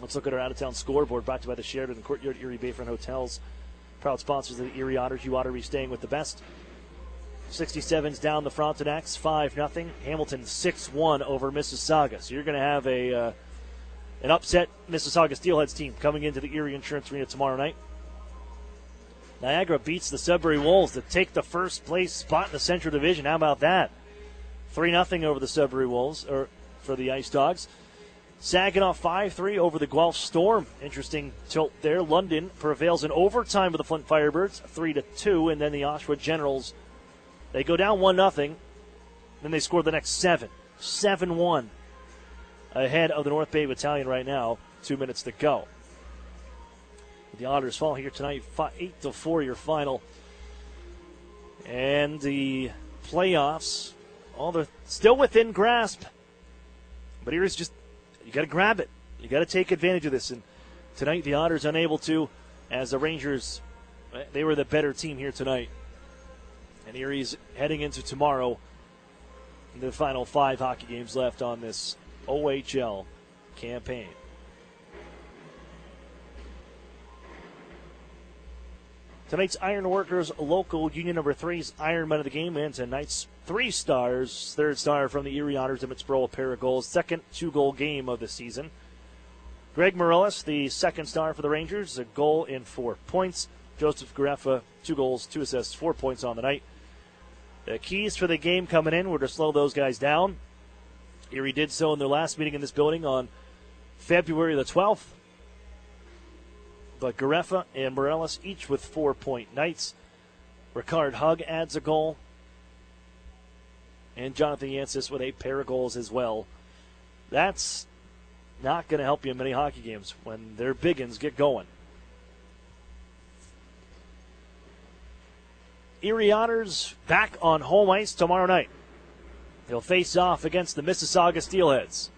Let's look at our out-of-town scoreboard, brought to you by the Sheraton and Courtyard Erie Bayfront Hotels. Proud sponsors of the Erie Otters. You ought to be staying with the best. 67's down the Frontenacs, 5-0. Hamilton 6-1 over Mississauga. So you're going to have an upset Mississauga Steelheads team coming into the Erie Insurance Arena tomorrow night. Niagara beats the Sudbury Wolves to take the first place spot in the Central Division. How about that? 3-0 over the Sudbury Wolves, or for the Ice Dogs. Saginaw 5-3 over the Guelph Storm. Interesting tilt there. London prevails in overtime with the Flint Firebirds, 3-2, and then the Oshawa Generals, they go down 1-0. Then they score the next 7. 7-1 ahead of the North Bay Battalion right now. 2 minutes to go. The Otters fall here tonight, 8-4 your final. And the playoffs, they're still within grasp. But here's just, you got to grab it. You got to take advantage of this. And tonight the Otters unable to, as the Rangers, they were the better team here tonight. And Erie's heading into tomorrow, the final 5 hockey games left on this OHL campaign. Tonight's Ironworkers local union number 3's Ironman of the game, and tonight's 3 stars. Third star from the Erie Otters, Emmett Sproul, a pair of goals. Second 2-goal game of the season. Greg Morellis, the second star for the Rangers, a goal in 4 points. Joseph Garefa, 2 goals, 2 assists, 4 points on the night. The keys for the game coming in were to slow those guys down. Erie did so in their last meeting in this building on February the 12th. But Garefa and Morellis each with 4-point nights. Ricard Hugg adds a goal. And Jonathan Yancey with a pair of goals as well. That's not going to help you in many hockey games when their big uns get going. Erie Otters back on home ice tomorrow night. They'll face off against the Mississauga Steelheads.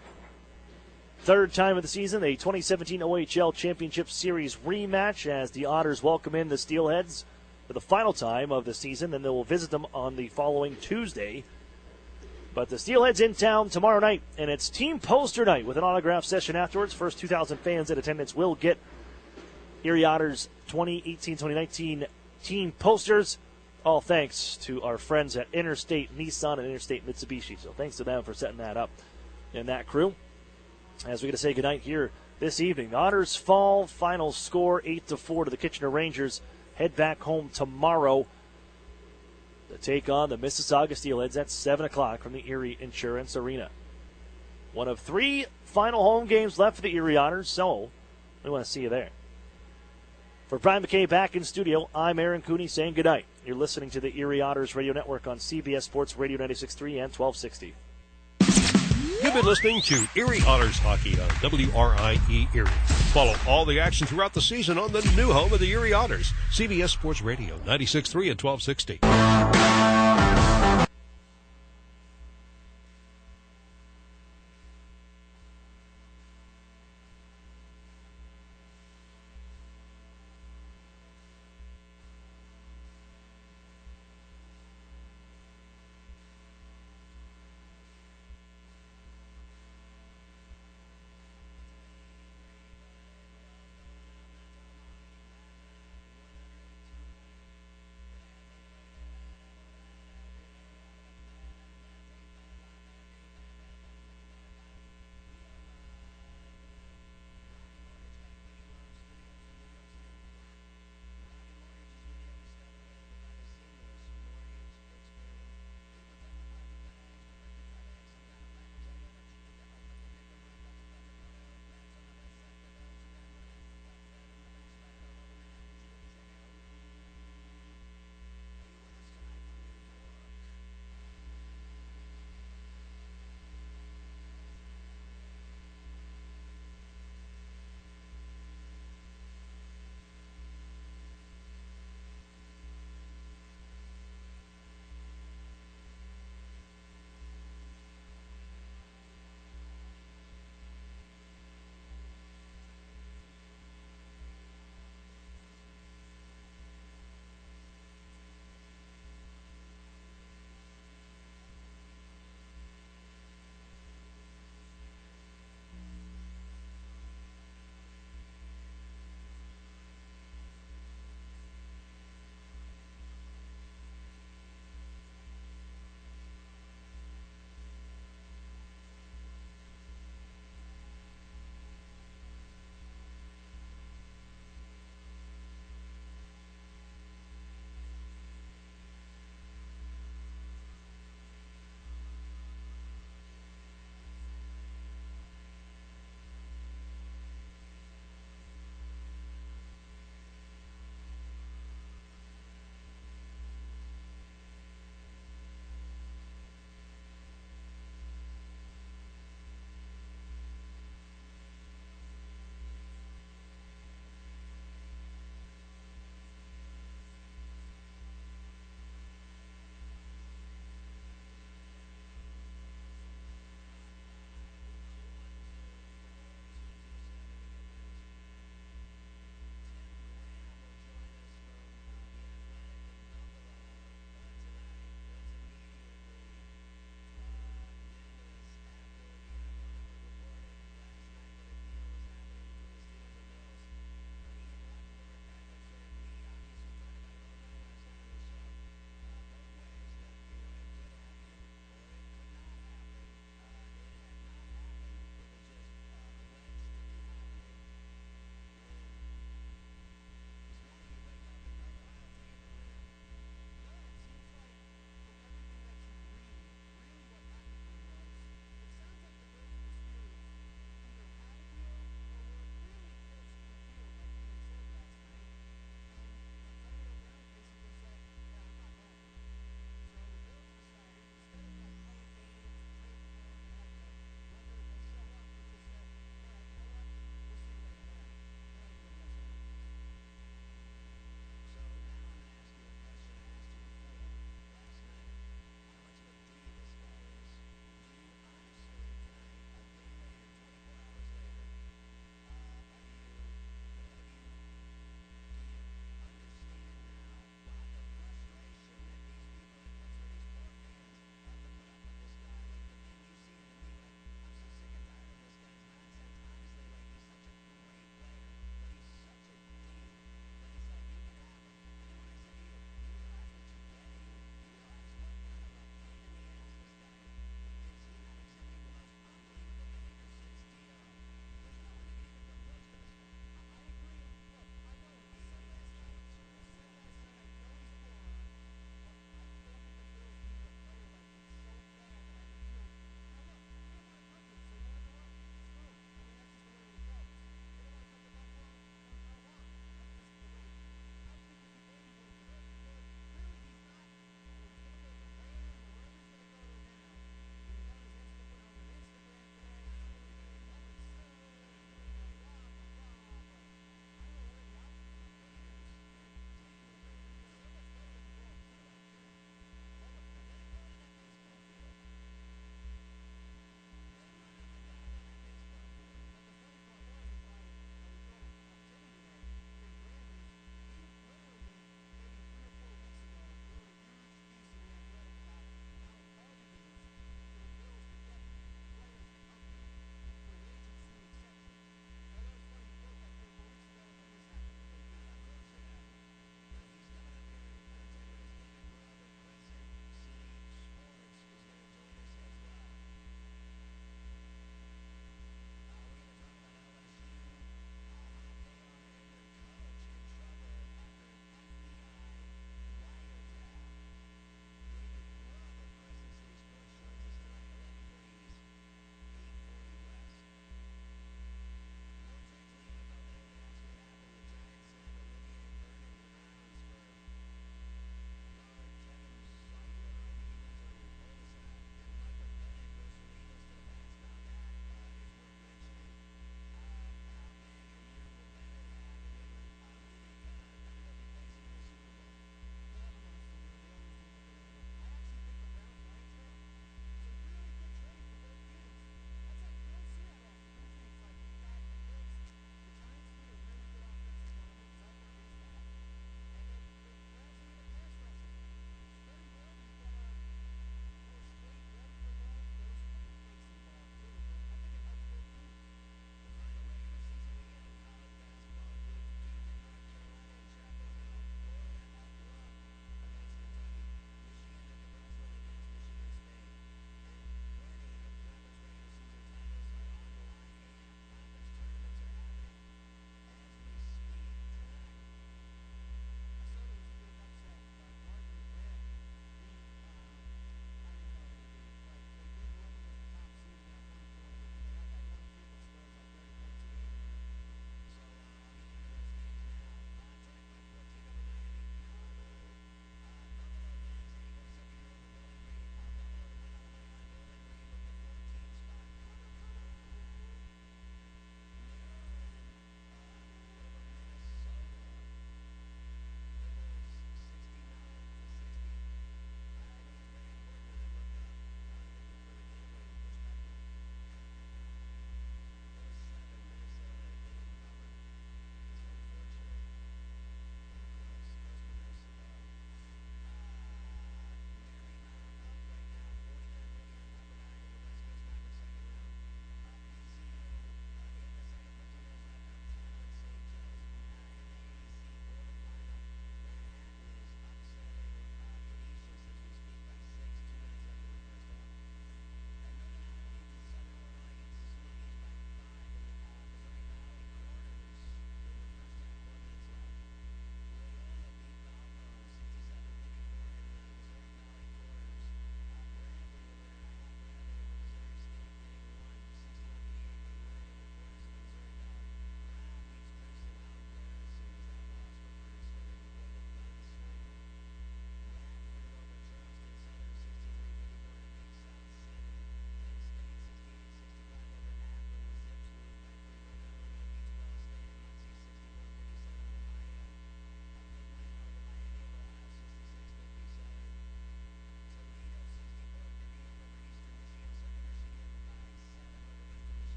Third time of the season, a 2017 OHL Championship Series rematch as the Otters welcome in the Steelheads for the final time of the season. Then they will visit them on the following Tuesday. But the Steelheads in town tomorrow night, and it's team poster night with an autograph session afterwards. First 2,000 fans in attendance will get Erie Otters 2018-2019 team posters. All thanks to our friends at Interstate Nissan and Interstate Mitsubishi. So thanks to them for setting that up and that crew. as we're going to say goodnight here this evening. The Otters fall, final score 8-4 to the Kitchener Rangers. Head back home tomorrow to take on the Mississauga Steelheads at 7 o'clock from the Erie Insurance Arena. One of 3 final home games left for the Erie Otters, so we want to see you there. For Brian McKay back in studio, I'm Aaron Cooney saying goodnight. You're listening to the Erie Otters Radio Network on CBS Sports Radio 96.3 and 1260. You've been listening to Erie Otters Hockey on WRIE Erie. Follow all the action throughout the season on the new home of the Erie Otters, CBS Sports Radio 96.3 and 1260.